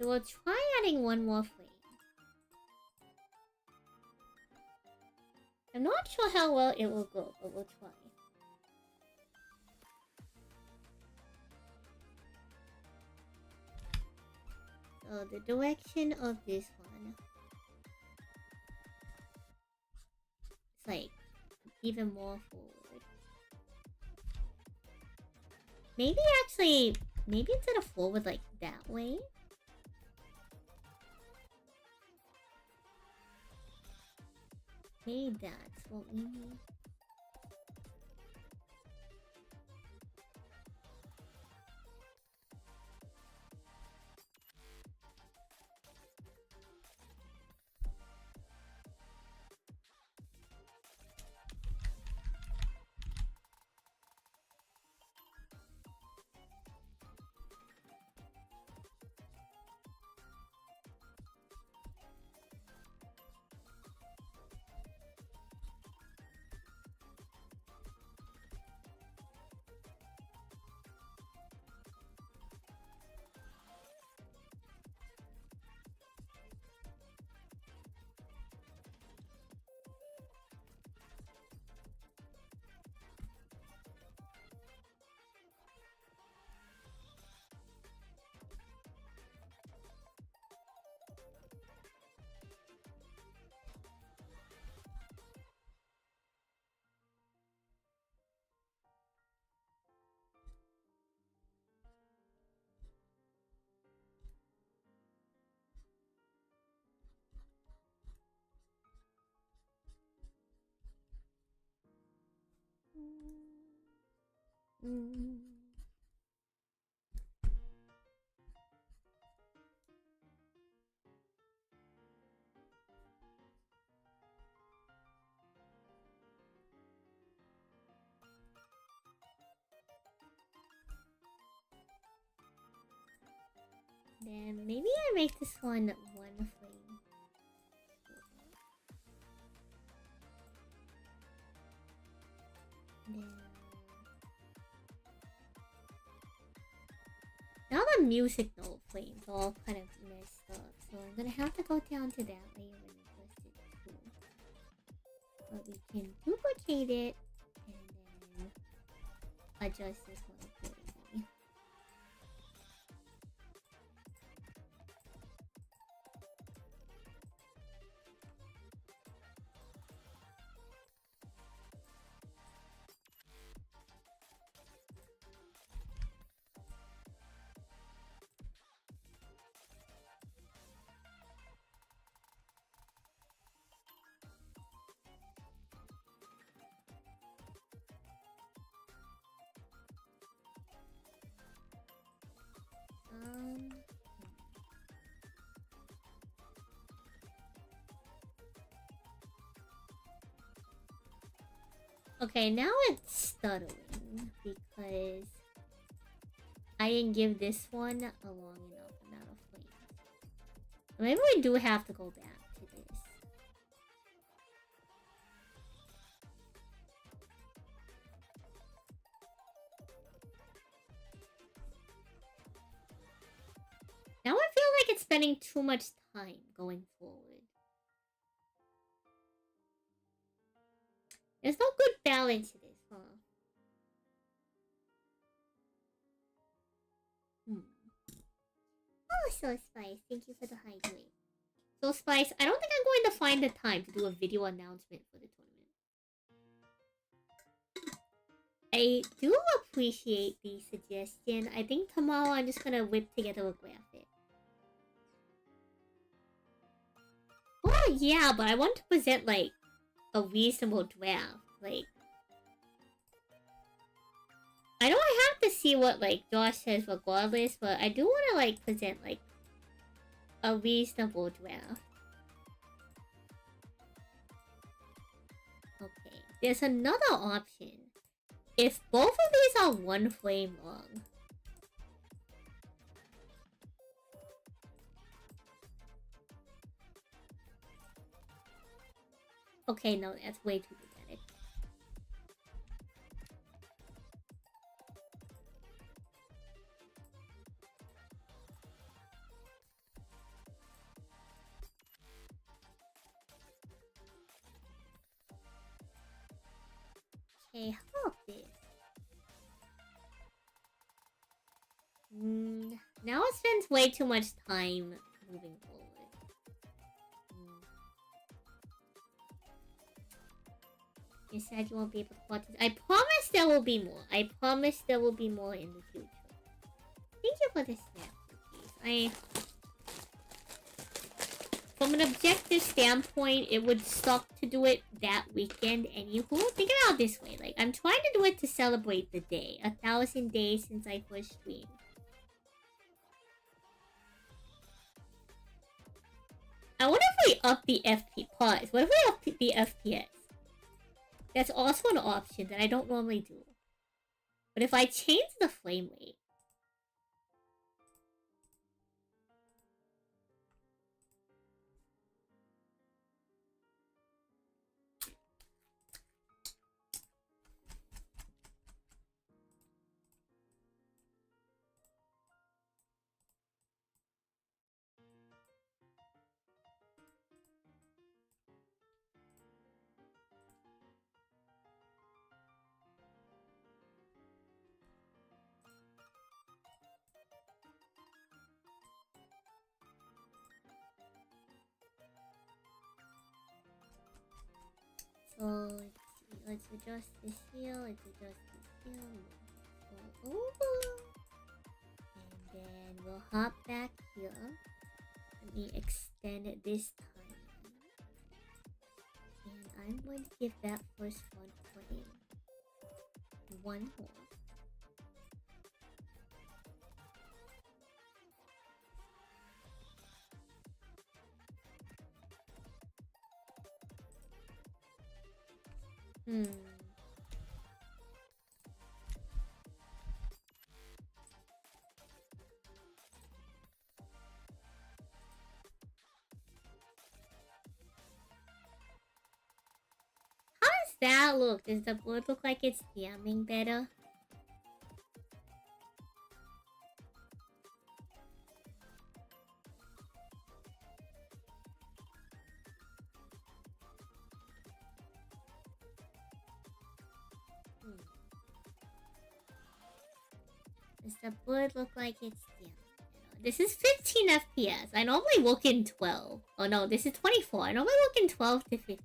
We will try adding one more frame. I'm not sure how well it will go, but we'll try. So the direction of this one, it's like even more forward. Maybe actually, maybe instead of forward like that way. Maybe that's what we need. Then maybe I make this one frame. music note flames all kind of messed up, so I'm gonna have to go down to that layer and adjust it too. But we can duplicate it and then adjust this one accordingly. Okay, now it's stuttering because I didn't give this one a long enough amount of flames. Maybe we do have to go back to this. Now I feel like it's spending too much time going forward. There's no good balance to this, huh? Oh, So Spice, thank you for the hydrate. So Spice, I don't think I'm going to find the time to do a video announcement for the tournament. I do appreciate the suggestion. I think tomorrow I'm just gonna whip together a graphic. Oh yeah, but I want to present like a reasonable draft. Like, I know I have to see what like Josh says regardless, but I do want to like present like a reasonable draft. Okay, there's another option. If both of these are one frame long, okay, no, that's way too dramatic. Okay, how about this? Now it spends way too much time moving forward. You said you won't be able to participate. I promise there will be more. I promise there will be more in the future. Thank you for the snap cookies. From an objective standpoint, it would suck to do it that weekend anywho. Think about it this way. Like, I'm trying to do it to celebrate the day. 1,000 days since I first streamed. I wonder if we up the FP pause. What if we up the FPS? That's also an option that I don't normally do. But if I change the frame rate, so let's adjust this here, let's adjust this here, go over, and then we'll hop back here. Let me extend this time, and I'm going to give that first one frame one more. How does that look? Does the board look like it's jamming better? Hmm. Does the board look like it's damaged? This is 15 FPS. I normally look in 12. Oh no, this is 24. I normally look in 12 to 15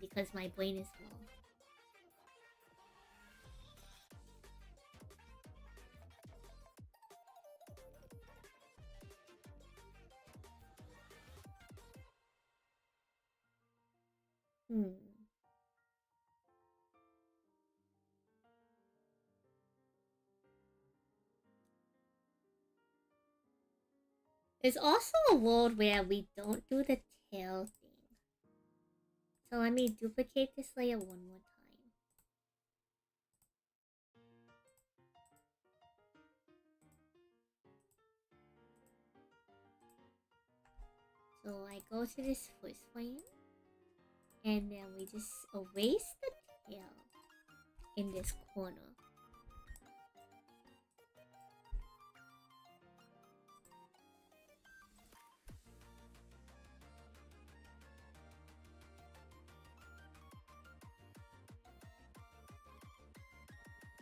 because my brain is small. Hmm. There's also a world where we don't do the tail thing. So let me duplicate this layer one more time. So I go to this first frame, and then we just erase the tail in this corner.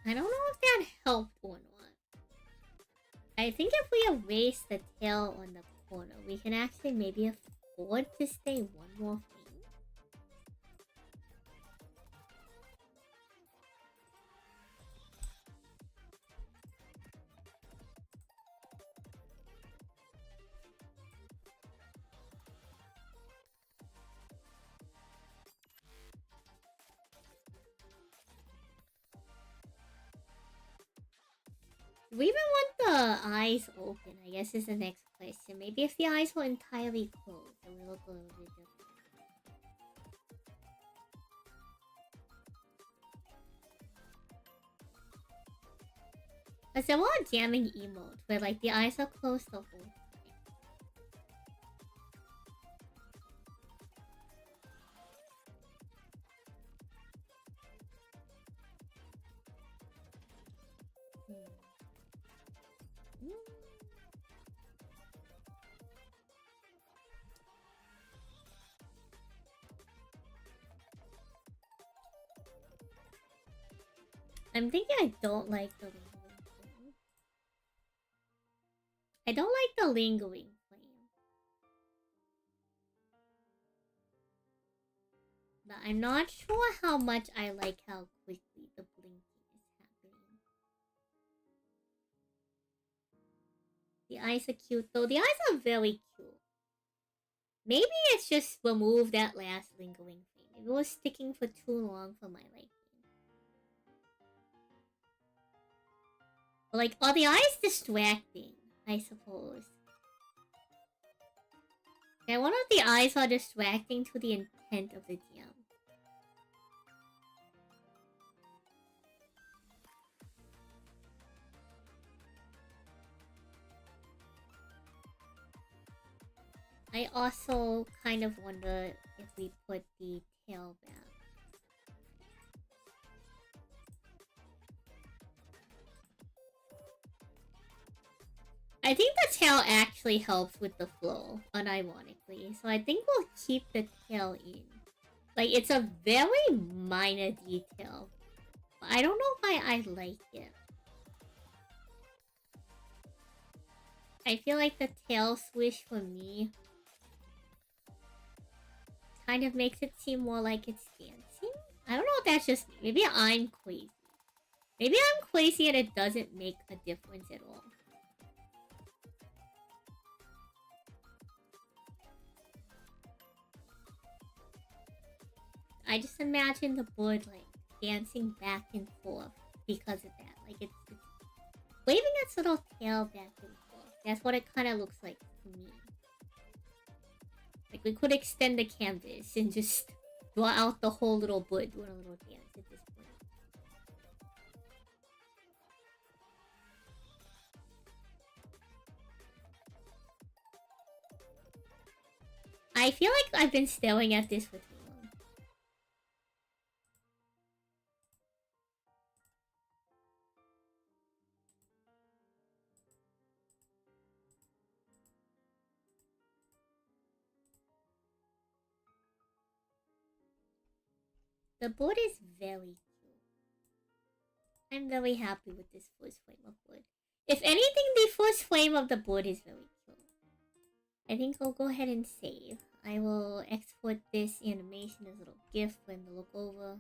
I don't know if that helped or not. I think if we erase the tail on the corner, we can actually maybe afford to stay one more frame. Do we even want the eyes open? I guess is the next question. Maybe if the eyes were entirely closed, it would look a little bit different. Because there were jamming emotes where like the eyes are closed the whole time. I'm thinking I don't like the lingering flame. I don't like the lingering flame. But I'm not sure how much I like how quickly the blinking is happening. The eyes are cute though. The eyes are very cute. Maybe it's just remove that last lingering flame. Maybe it was sticking for too long for my liking. But like, are the eyes distracting? I suppose. Yeah, one of the eyes are distracting to the intent of the DM. I also kind of wonder if we put the tail back. I think the tail actually helps with the flow, unironically. So I think we'll keep the tail in. Like, it's a very minor detail. But I don't know why I like it. I feel like the tail swish for me kind of makes it seem more like it's dancing. I don't know if that's just me. Maybe I'm crazy. Maybe I'm crazy and it doesn't make a difference at all. I just imagine the board like dancing back and forth because of that. Like it's waving its little tail back and forth. That's what it kind of looks like to me. Like we could extend the canvas and just draw out the whole little board doing a little dance at this point. I feel like I've been staring at this for too long. The board is very cute. I'm very happy with this first flame of wood. If anything, the first flame of the wood is very cool. I think I'll go ahead and save. I will export this animation as a little GIF for him to look over.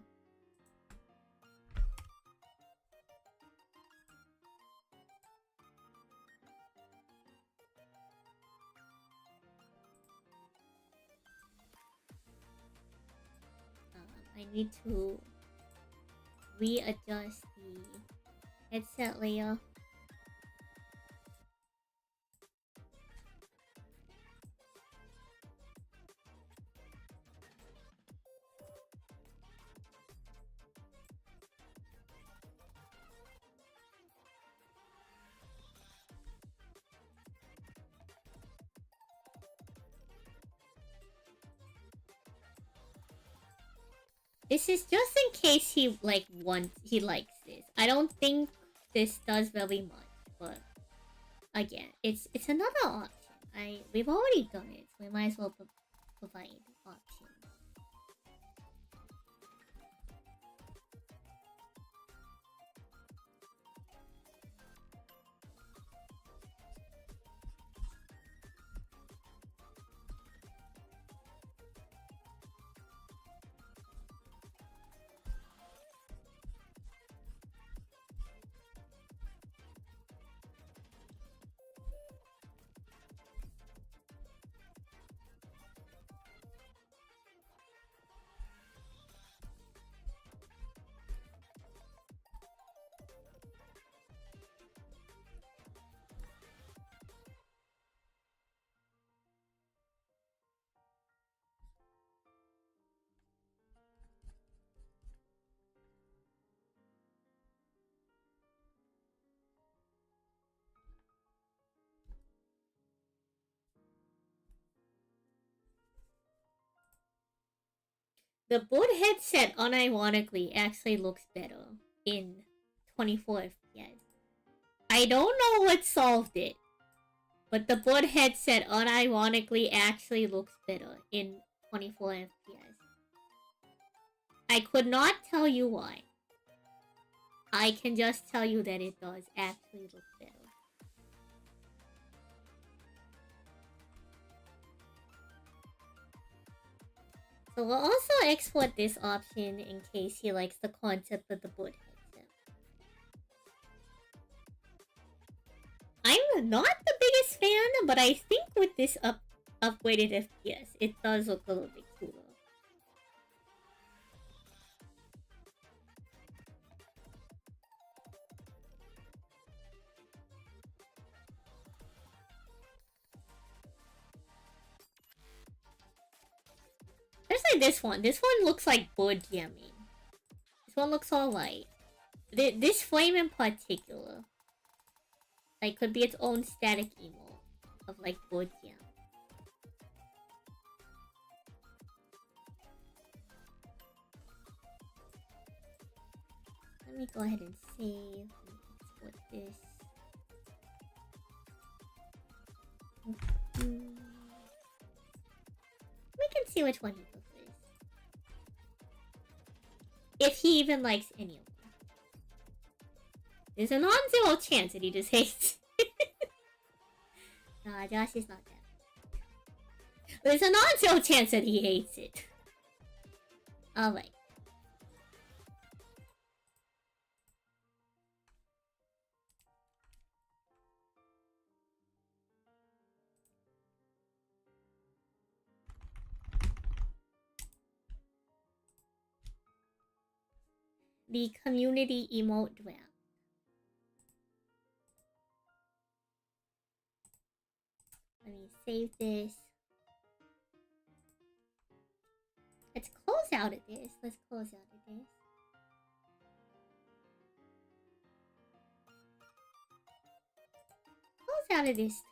I need to readjust the headset layer. This is just in case he likes this. I don't think this does very much, but again, it's another option. We've already done it, so we might as well provide options. The board headset, unironically, actually looks better in 24 FPS. I don't know what solved it, but the board headset, unironically, actually looks better in 24 FPS. I could not tell you why. I can just tell you that it does actually look better. So we'll also export this option in case he likes the concept of the board headset. I'm not the biggest fan, but I think with this upgraded FPS, it does look a little bit cooler. Especially this one. This one looks like board jamming. This one looks alright. This flame in particular, like, could be its own static emote of like board jam. Let me go ahead and save. Export this. We can see which one he prefers. If he even likes any of them. There's a non-zero chance that he just hates. Nah, Josh is not that. There's a non-zero chance that he hates it. Alright. The community emote draft. Let me save this. Let's close out of this. Let's close out of this. Close out of this too.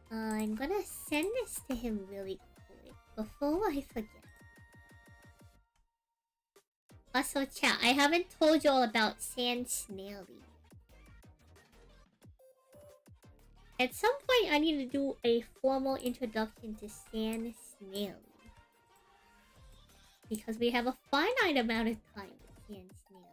I'm gonna send this to him really quick before I forget. Also, chat, I haven't told y'all about Sand Snaily. At some point, I need to do a formal introduction to Sand Snail. Because we have a finite amount of time with Sand Snail.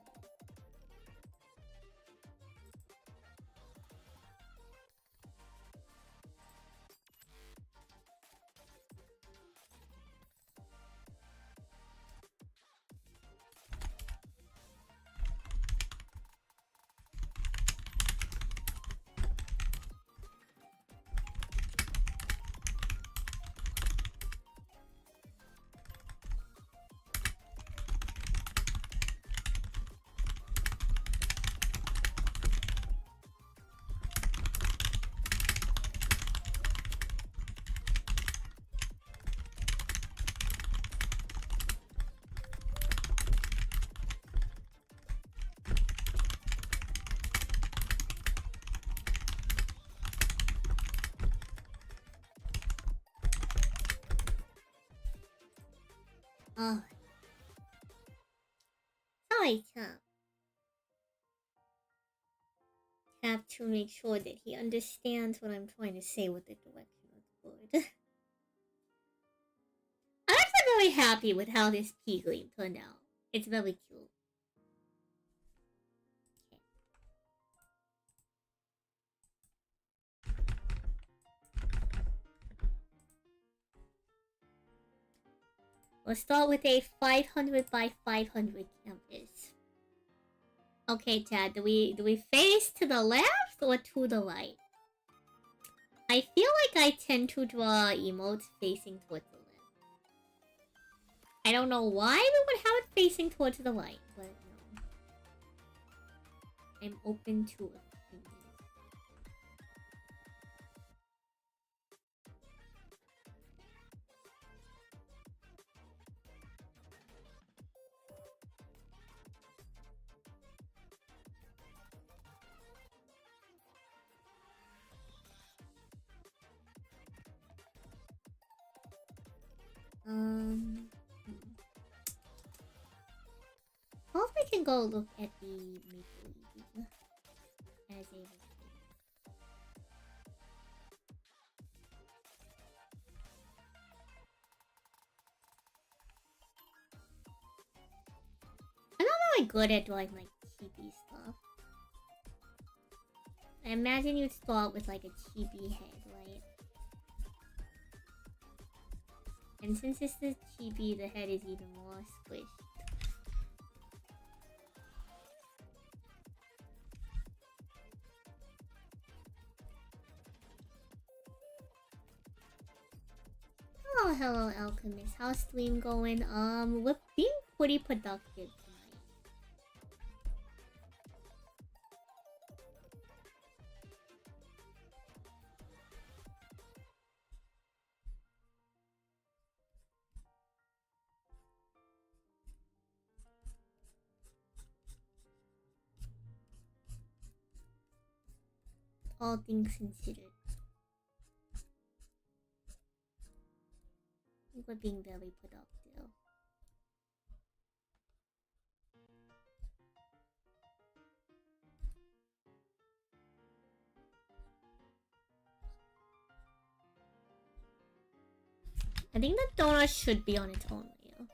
Oh. Sorry, Tom. Have to make sure that he understands what I'm trying to say with the direction of the word. I'm actually very happy with how this Pigling turned out. It's very cute. We'll start with a 500 by 500 canvas. Okay, Chad, do we face to the left or to the right? I feel like I tend to draw emotes facing towards the left. I don't know why we would have it facing towards the right, but no. I'm open to opinions. Well, we can go look at the Maple Leaf as a I'm not really good at drawing like chibi stuff. I imagine you'd start with like a chibi head, right? And since this is chibi, the head is even more squished. Oh, hello, Alchemist. How's stream going? We're being pretty productive tonight. All things considered. I think we're being very productive. I think the donut should be on its own layer.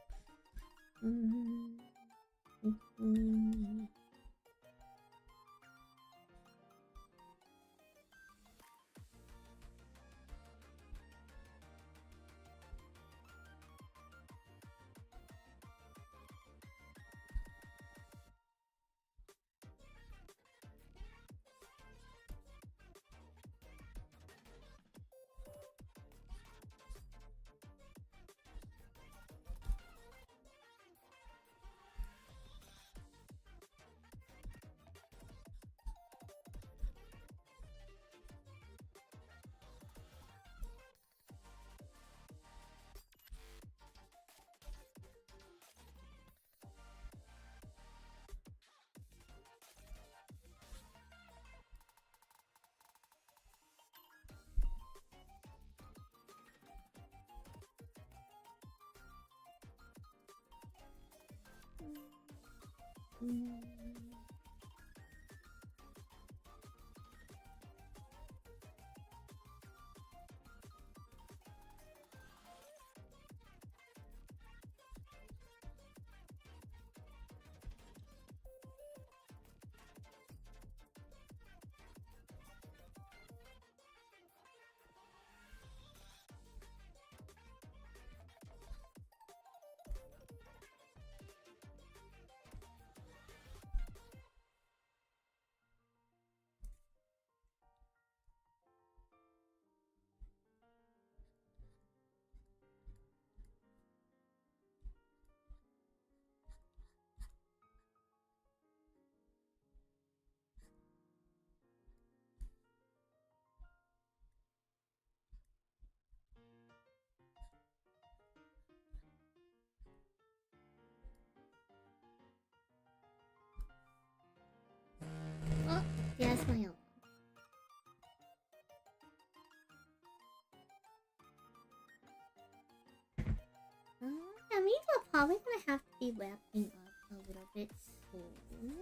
probably gonna have to be wrapping up a little bit soon.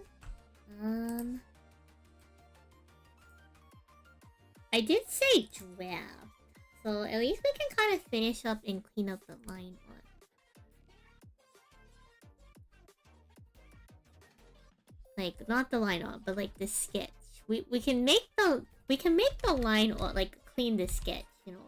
I did say draft, so at least we can kind of finish up and clean up the line art. Like, not the line art, but like the sketch. We can make the line art, like clean the sketch, you know.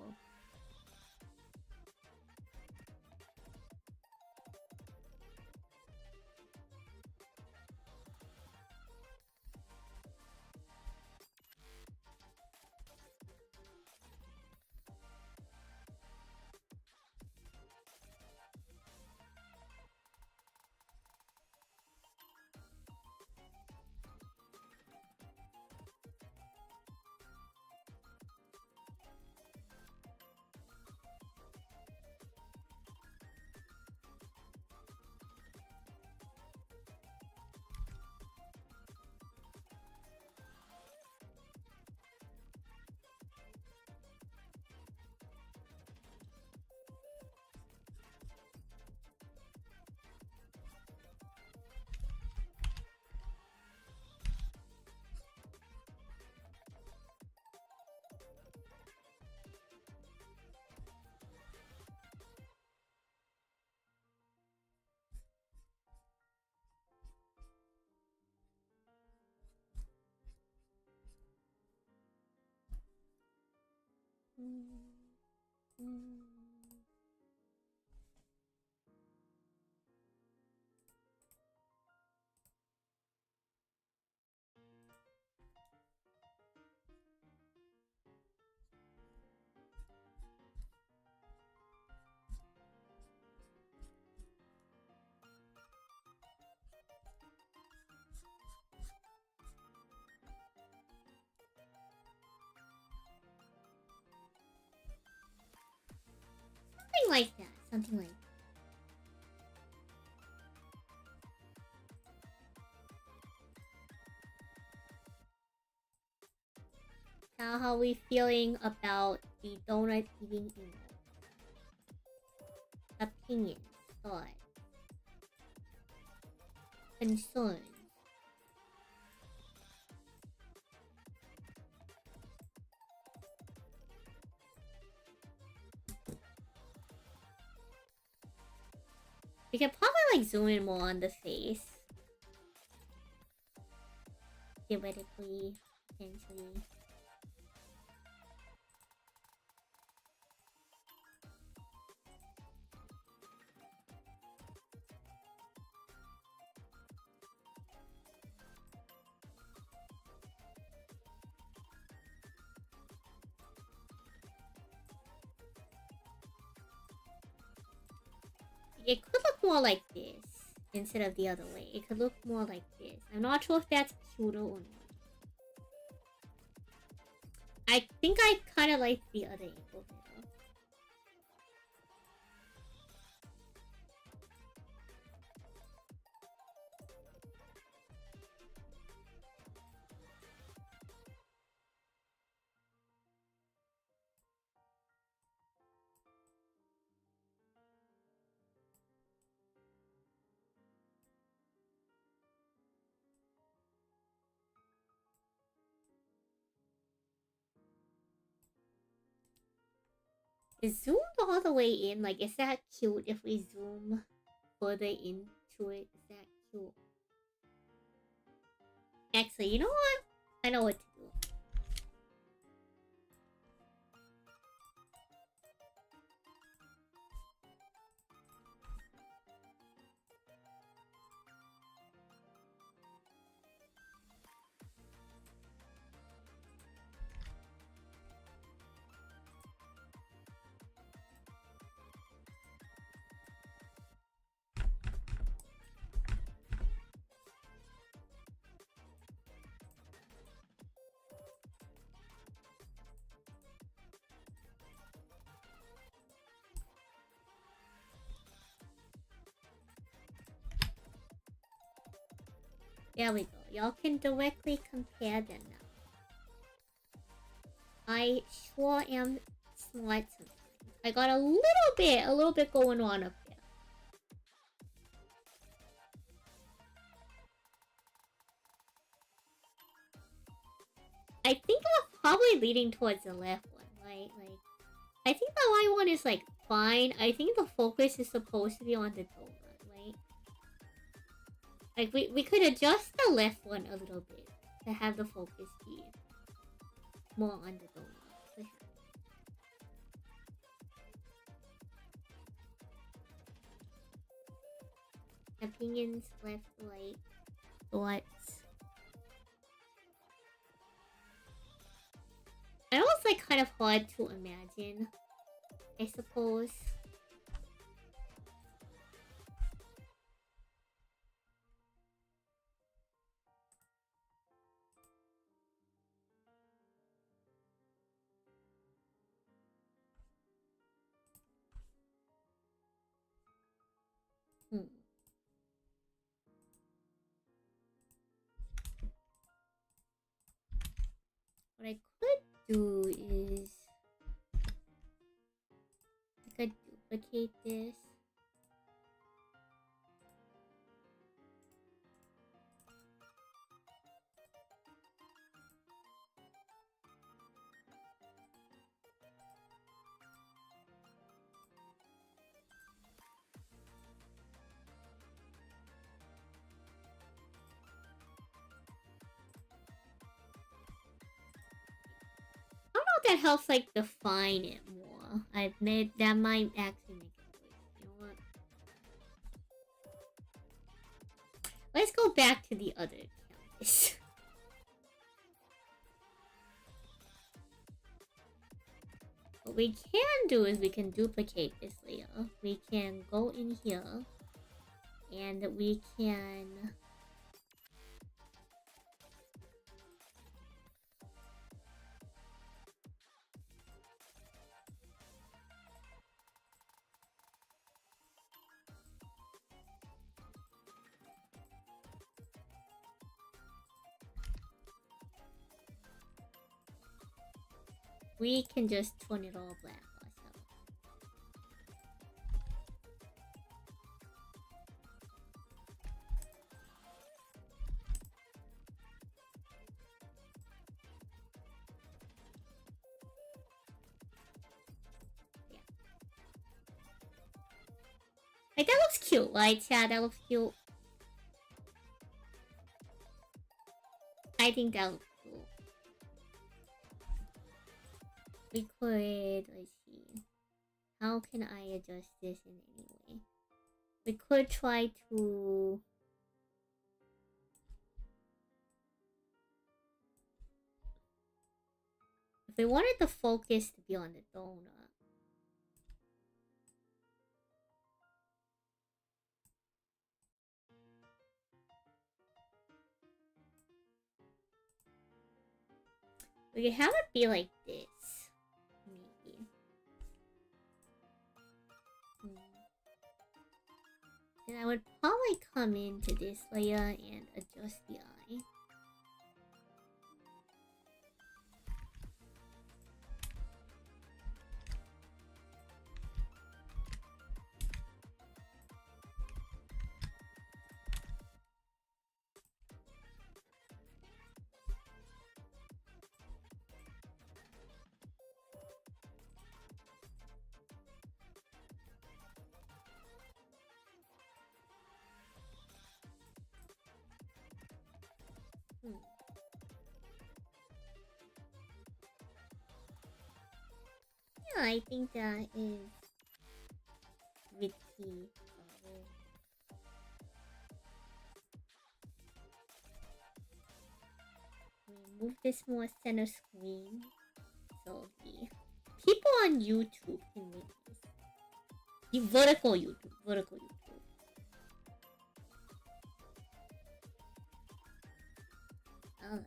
Something like that. Something like that. Now, how we feeling about the donut eating emote? Opinions, thoughts, concerns. We can probably like zoom in more on the face. Theoretically, potentially. It could look more like this instead of the other way. It could look more like this. I'm not sure if that's cuter or not. I think I kind of like the other angle better. Is zoomed all the way in? Like, is that cute if we zoom further into it? Is that cute? Actually, you know what? I know what to do. There we go. Y'all can directly compare them now. I sure am smart sometimes. I got a little bit going on up there. I think I'm probably leaning towards the left one, right? Like, I think the right one is like fine. I think the focus is supposed to be on the donut, right? Like we could adjust the left one a little bit to have the focus be more on the donut. Opinions, left, right, thoughts. I know it's like kind of hard to imagine, I suppose. What I could do is I could duplicate this. I don't know if that helps like define it more. I admit that might actually make it worse. You know what? Let's go back to the other canvas. What we can do is we can duplicate this layer. We can go in here and we can just turn it all black ourselves. Yeah. Like that looks cute, right? Yeah, that looks cute. I think that looks cool. We could, let's see. How can I adjust this in any way? We could try to... If we wanted the focus to be on the donut. We could have it be like this. Maybe. And I would probably come into this layer and adjust the eye. Yeah, I think that is witty. Move this more center screen so the people on YouTube can read this. The vertical YouTube. Alright.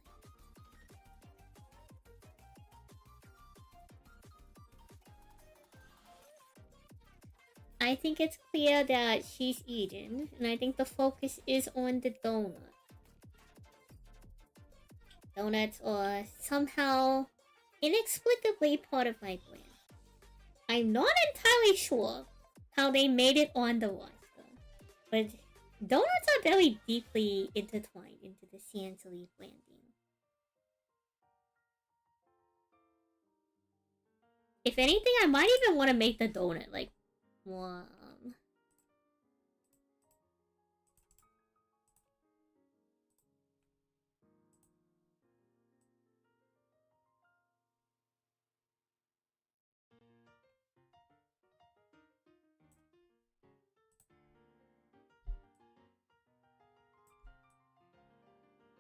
I think it's clear that she's eaten, and I think the focus is on the donut. Donuts are somehow inexplicably part of my plan. I'm not entirely sure how they made it on the roster, but donuts are very deeply intertwined into the Santon branding. If anything, I might even want to make the donut, like, more,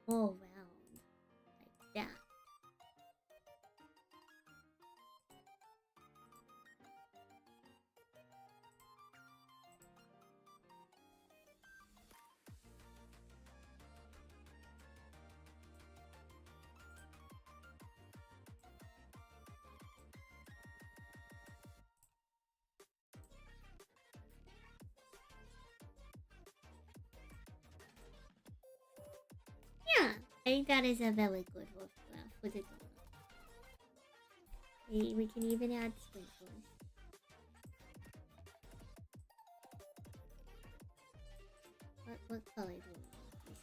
all round. Like that. Yeah, I think that is a very good one for the donut. We can even add sprinkles. What color do we want these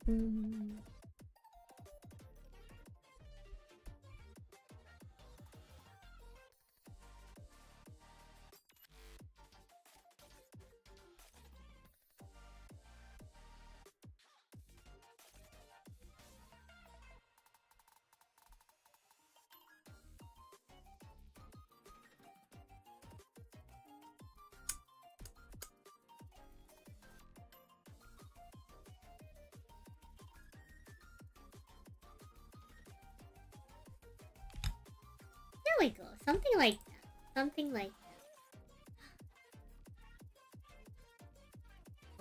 Mm. There we go. Something like that. Something like that.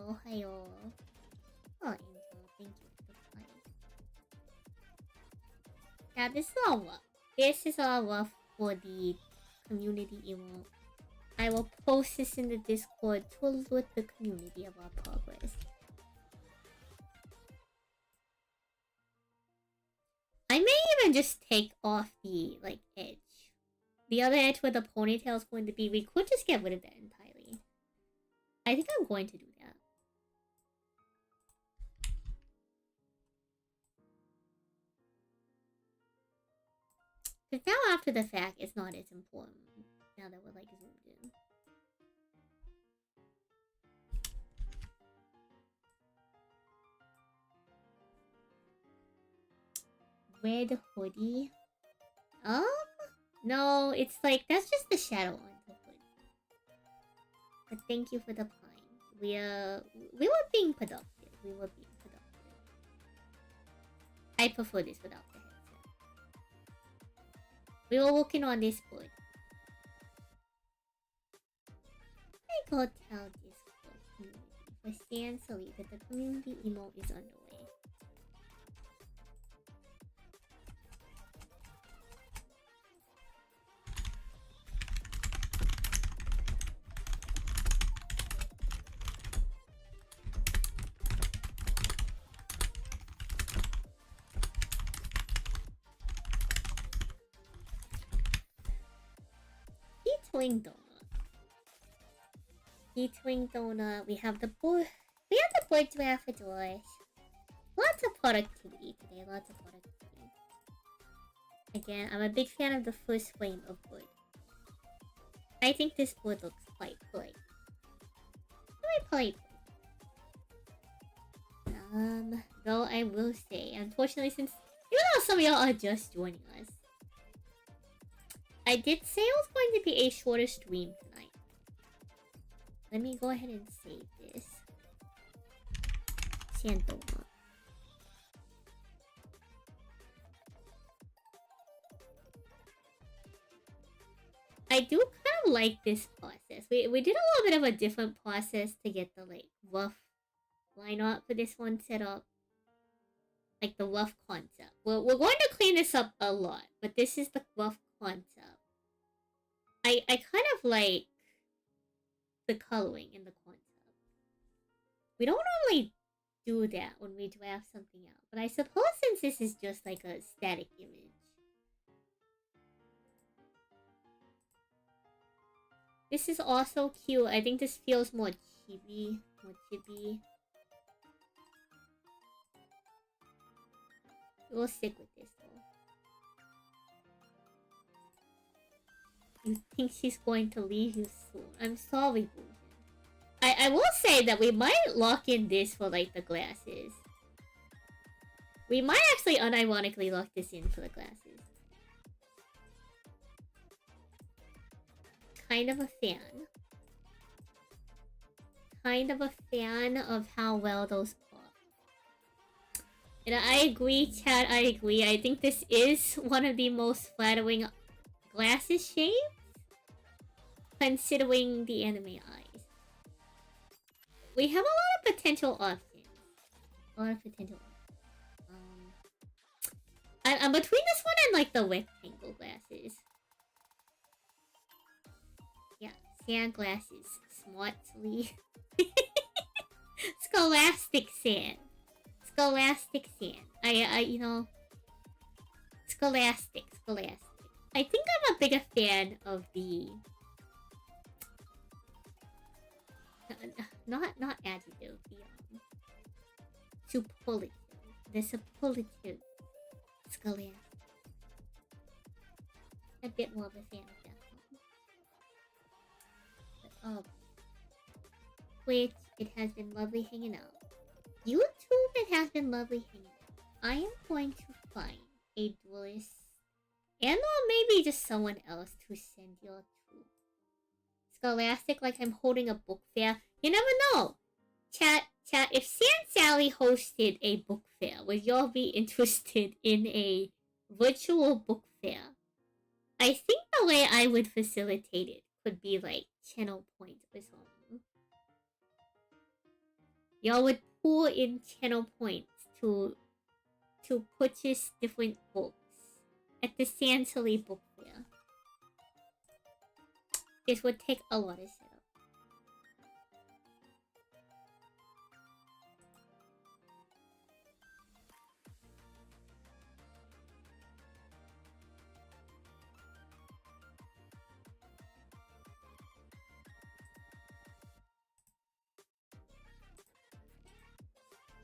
Ohio. Oh, Angel, thank you for the fight. Yeah, this is all rough. This is all rough for the community emote. I will post this in the Discord to alert the community of our progress. I may even just take off the, like, edge. The other edge where the ponytail is going to be. We could just get rid of that entirely. I think I'm going to do that. Because now after the fact, it's not as important. Now that we're, like, zoomed in. Red hoodie. No, it's like, that's just the shadow on the hood. But thank you for the pine. We were being productive. We were being productive. I prefer this without the headset. We were working on this board. I go tell this community for Sanson that the community emo is underway. Heatwing donut. Heatwing donut. We have the board. We have the board draft for doors. Lots of productivity today. Lots of productivity. Again, I'm a big fan of the first frame of board. I think this board looks quite polite. Quite polite. Though I will say, unfortunately, since even though some of y'all are just joining us, I did say it was going to be a shorter stream tonight. Let me go ahead and save this. Santon. I do kind of like this process. We did a little bit of a different process to get the like rough lineup for this one set up. Like the rough concept. We're going to clean this up a lot, but this is the rough concept. I kind of like the coloring in the concept. We don't normally do that when we draft something out, but I suppose since this is just like a static image. This is also cute. I think this feels more chibi. We'll stick with this though. You think she's going to leave you soon? I'm sorry, Boozen. I will say that we might lock in this for like the glasses. We might actually unironically lock this in for the glasses. Kind of a fan. Kind of a fan of how well those pop. And I agree, chat, I agree. I think this is one of the most flattering glasses shapes, considering the anime eyes. We have a lot of potential options. I'm between this one and like the rectangle glasses. Yeah, sand glasses. Smartly. Scholastic sand. Scholastic sand. You know... Scholastic. I think I'm a bigger fan of the... Not adjective. The, superlative. The superlative. Scholastic. A bit more of a fan of that one. But, Twitch, it has been lovely hanging out. YouTube, it has been lovely hanging out. I am going to find a duelist and or maybe just someone else to send y'all to. Scholastic, like I'm holding a book fair. You never know. Chat, if San Sally hosted a book fair, would y'all be interested in a virtual book fair? I think the way I would facilitate it could be like channel points or something. Y'all would pull in channel points to purchase different books at the Sanson book fair. This would take a lot of setup.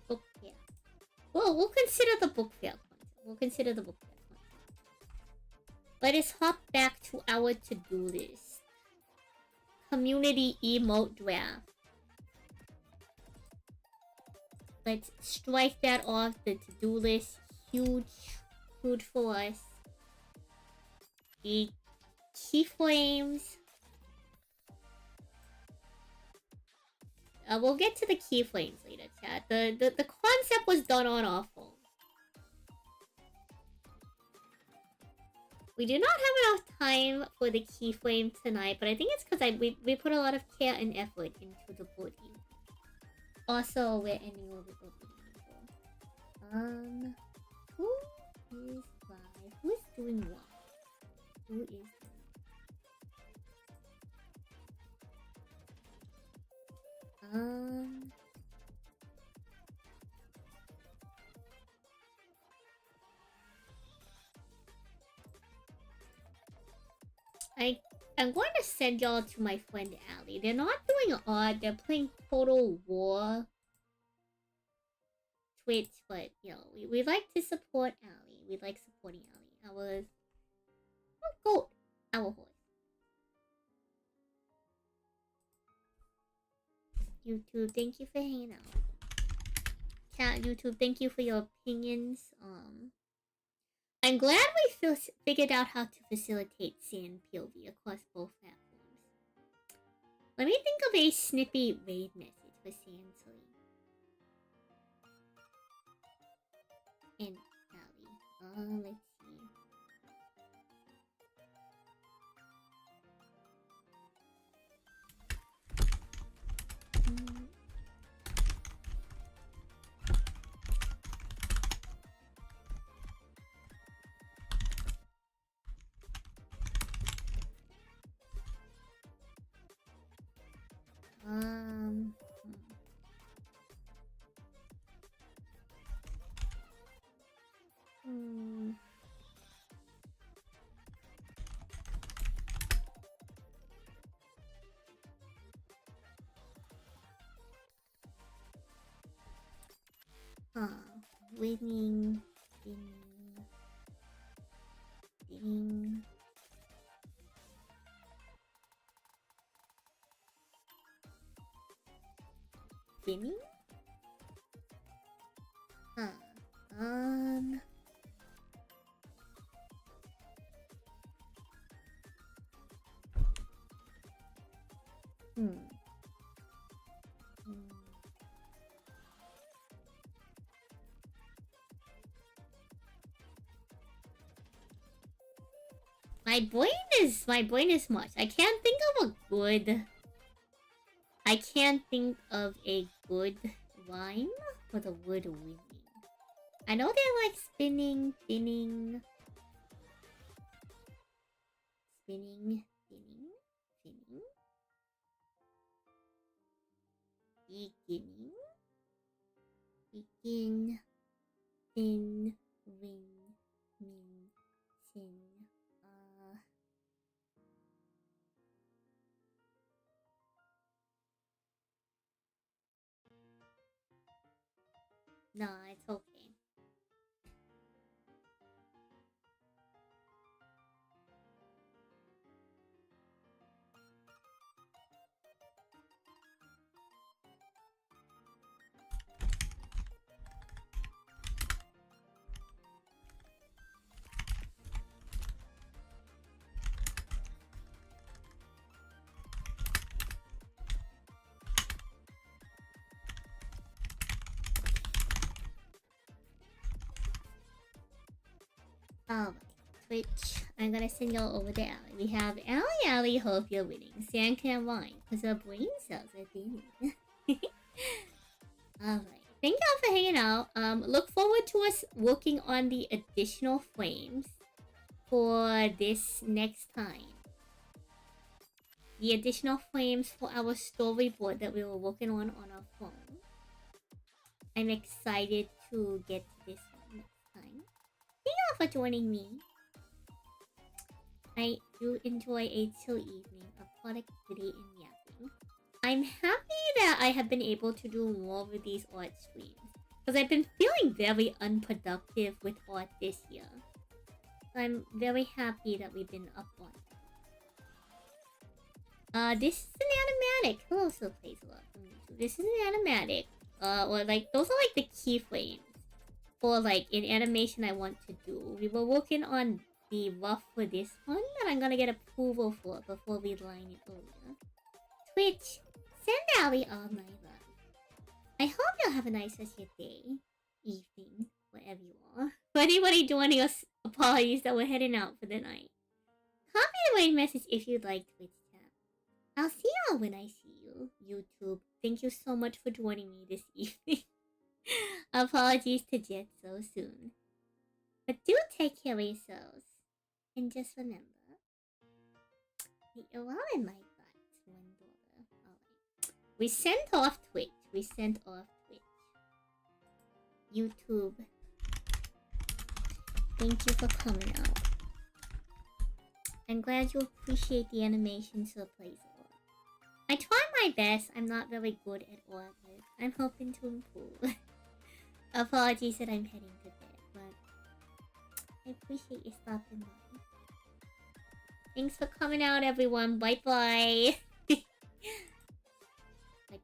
Book fair. Well, we'll consider the book fair concept. Let us hop back to our to-do list. Community emote draft. Let's strike that off the to-do list. Huge for us. The keyframes. We'll get to the keyframes later, chat. The concept was done on our phone. We do not have enough time for the keyframe tonight, but I think it's because we put a lot of care and effort into the body. Also, we're ending a little bit early. Who is live? Who is doing what? Who is I'm going to send y'all to my friend Allie. They're not doing odd. They're playing Total War Twitch, but you know we like to support Allie. We like supporting Allie. Goat, our horse. YouTube, thank you for hanging out. Cat YouTube, thank you for your opinions. I'm glad we figured out how to facilitate Sand POV across both platforms. Let me think of a snippy raid message for Sandsley and Allie. Let's see. Winning. Winning? My brain is mush. I can't think of a good rhyme for the word winning. I know they're like spinning, beginning, begin, sin, win, min, sin. No, it's okay. Alright, Twitch. I'm gonna send y'all over to Allie. We have Allie, hope you're winning. Sand can't whine, because her brain cells are thinning. Alright. Thank y'all for hanging out. Look forward to us working on the additional frames for this next time. The additional frames for our storyboard that we were working on our phone. I'm excited to get to this one next time. Thank y'all for joining me. I do enjoy a chill evening of productivity and yapping. I'm happy that I have been able to do more of these art streams, because I've been feeling very unproductive with art this year. So I'm very happy that we've been up on it. This is an animatic. Who also plays a lot from YouTube? This is an animatic. Or like, those are like the keyframes for like an animation I want to do. We were working on the rough for this one that I'm gonna get approval for before we line it earlier. Twitch, send Allie all my love. I hope you'll have a nice rest of your day, evening, wherever you are. For anybody joining us, apologies that we're heading out for the night. Copy the message if you'd like Twitch chat. I'll see y'all when I see you, YouTube. Thank you so much for joining me this evening. Apologies to Jet so soon. But do take care of yourselves. And just remember that you're all in my thoughts, one daughter. Alright. We sent off Twitch. YouTube. Thank you for coming out. I'm glad you appreciate the animation so plays a lot. I try my best. I'm not very good at all of it. I'm hoping to improve. Apologies that I'm heading to bed, but I appreciate you stopping by. Thanks for coming out, everyone. Bye bye.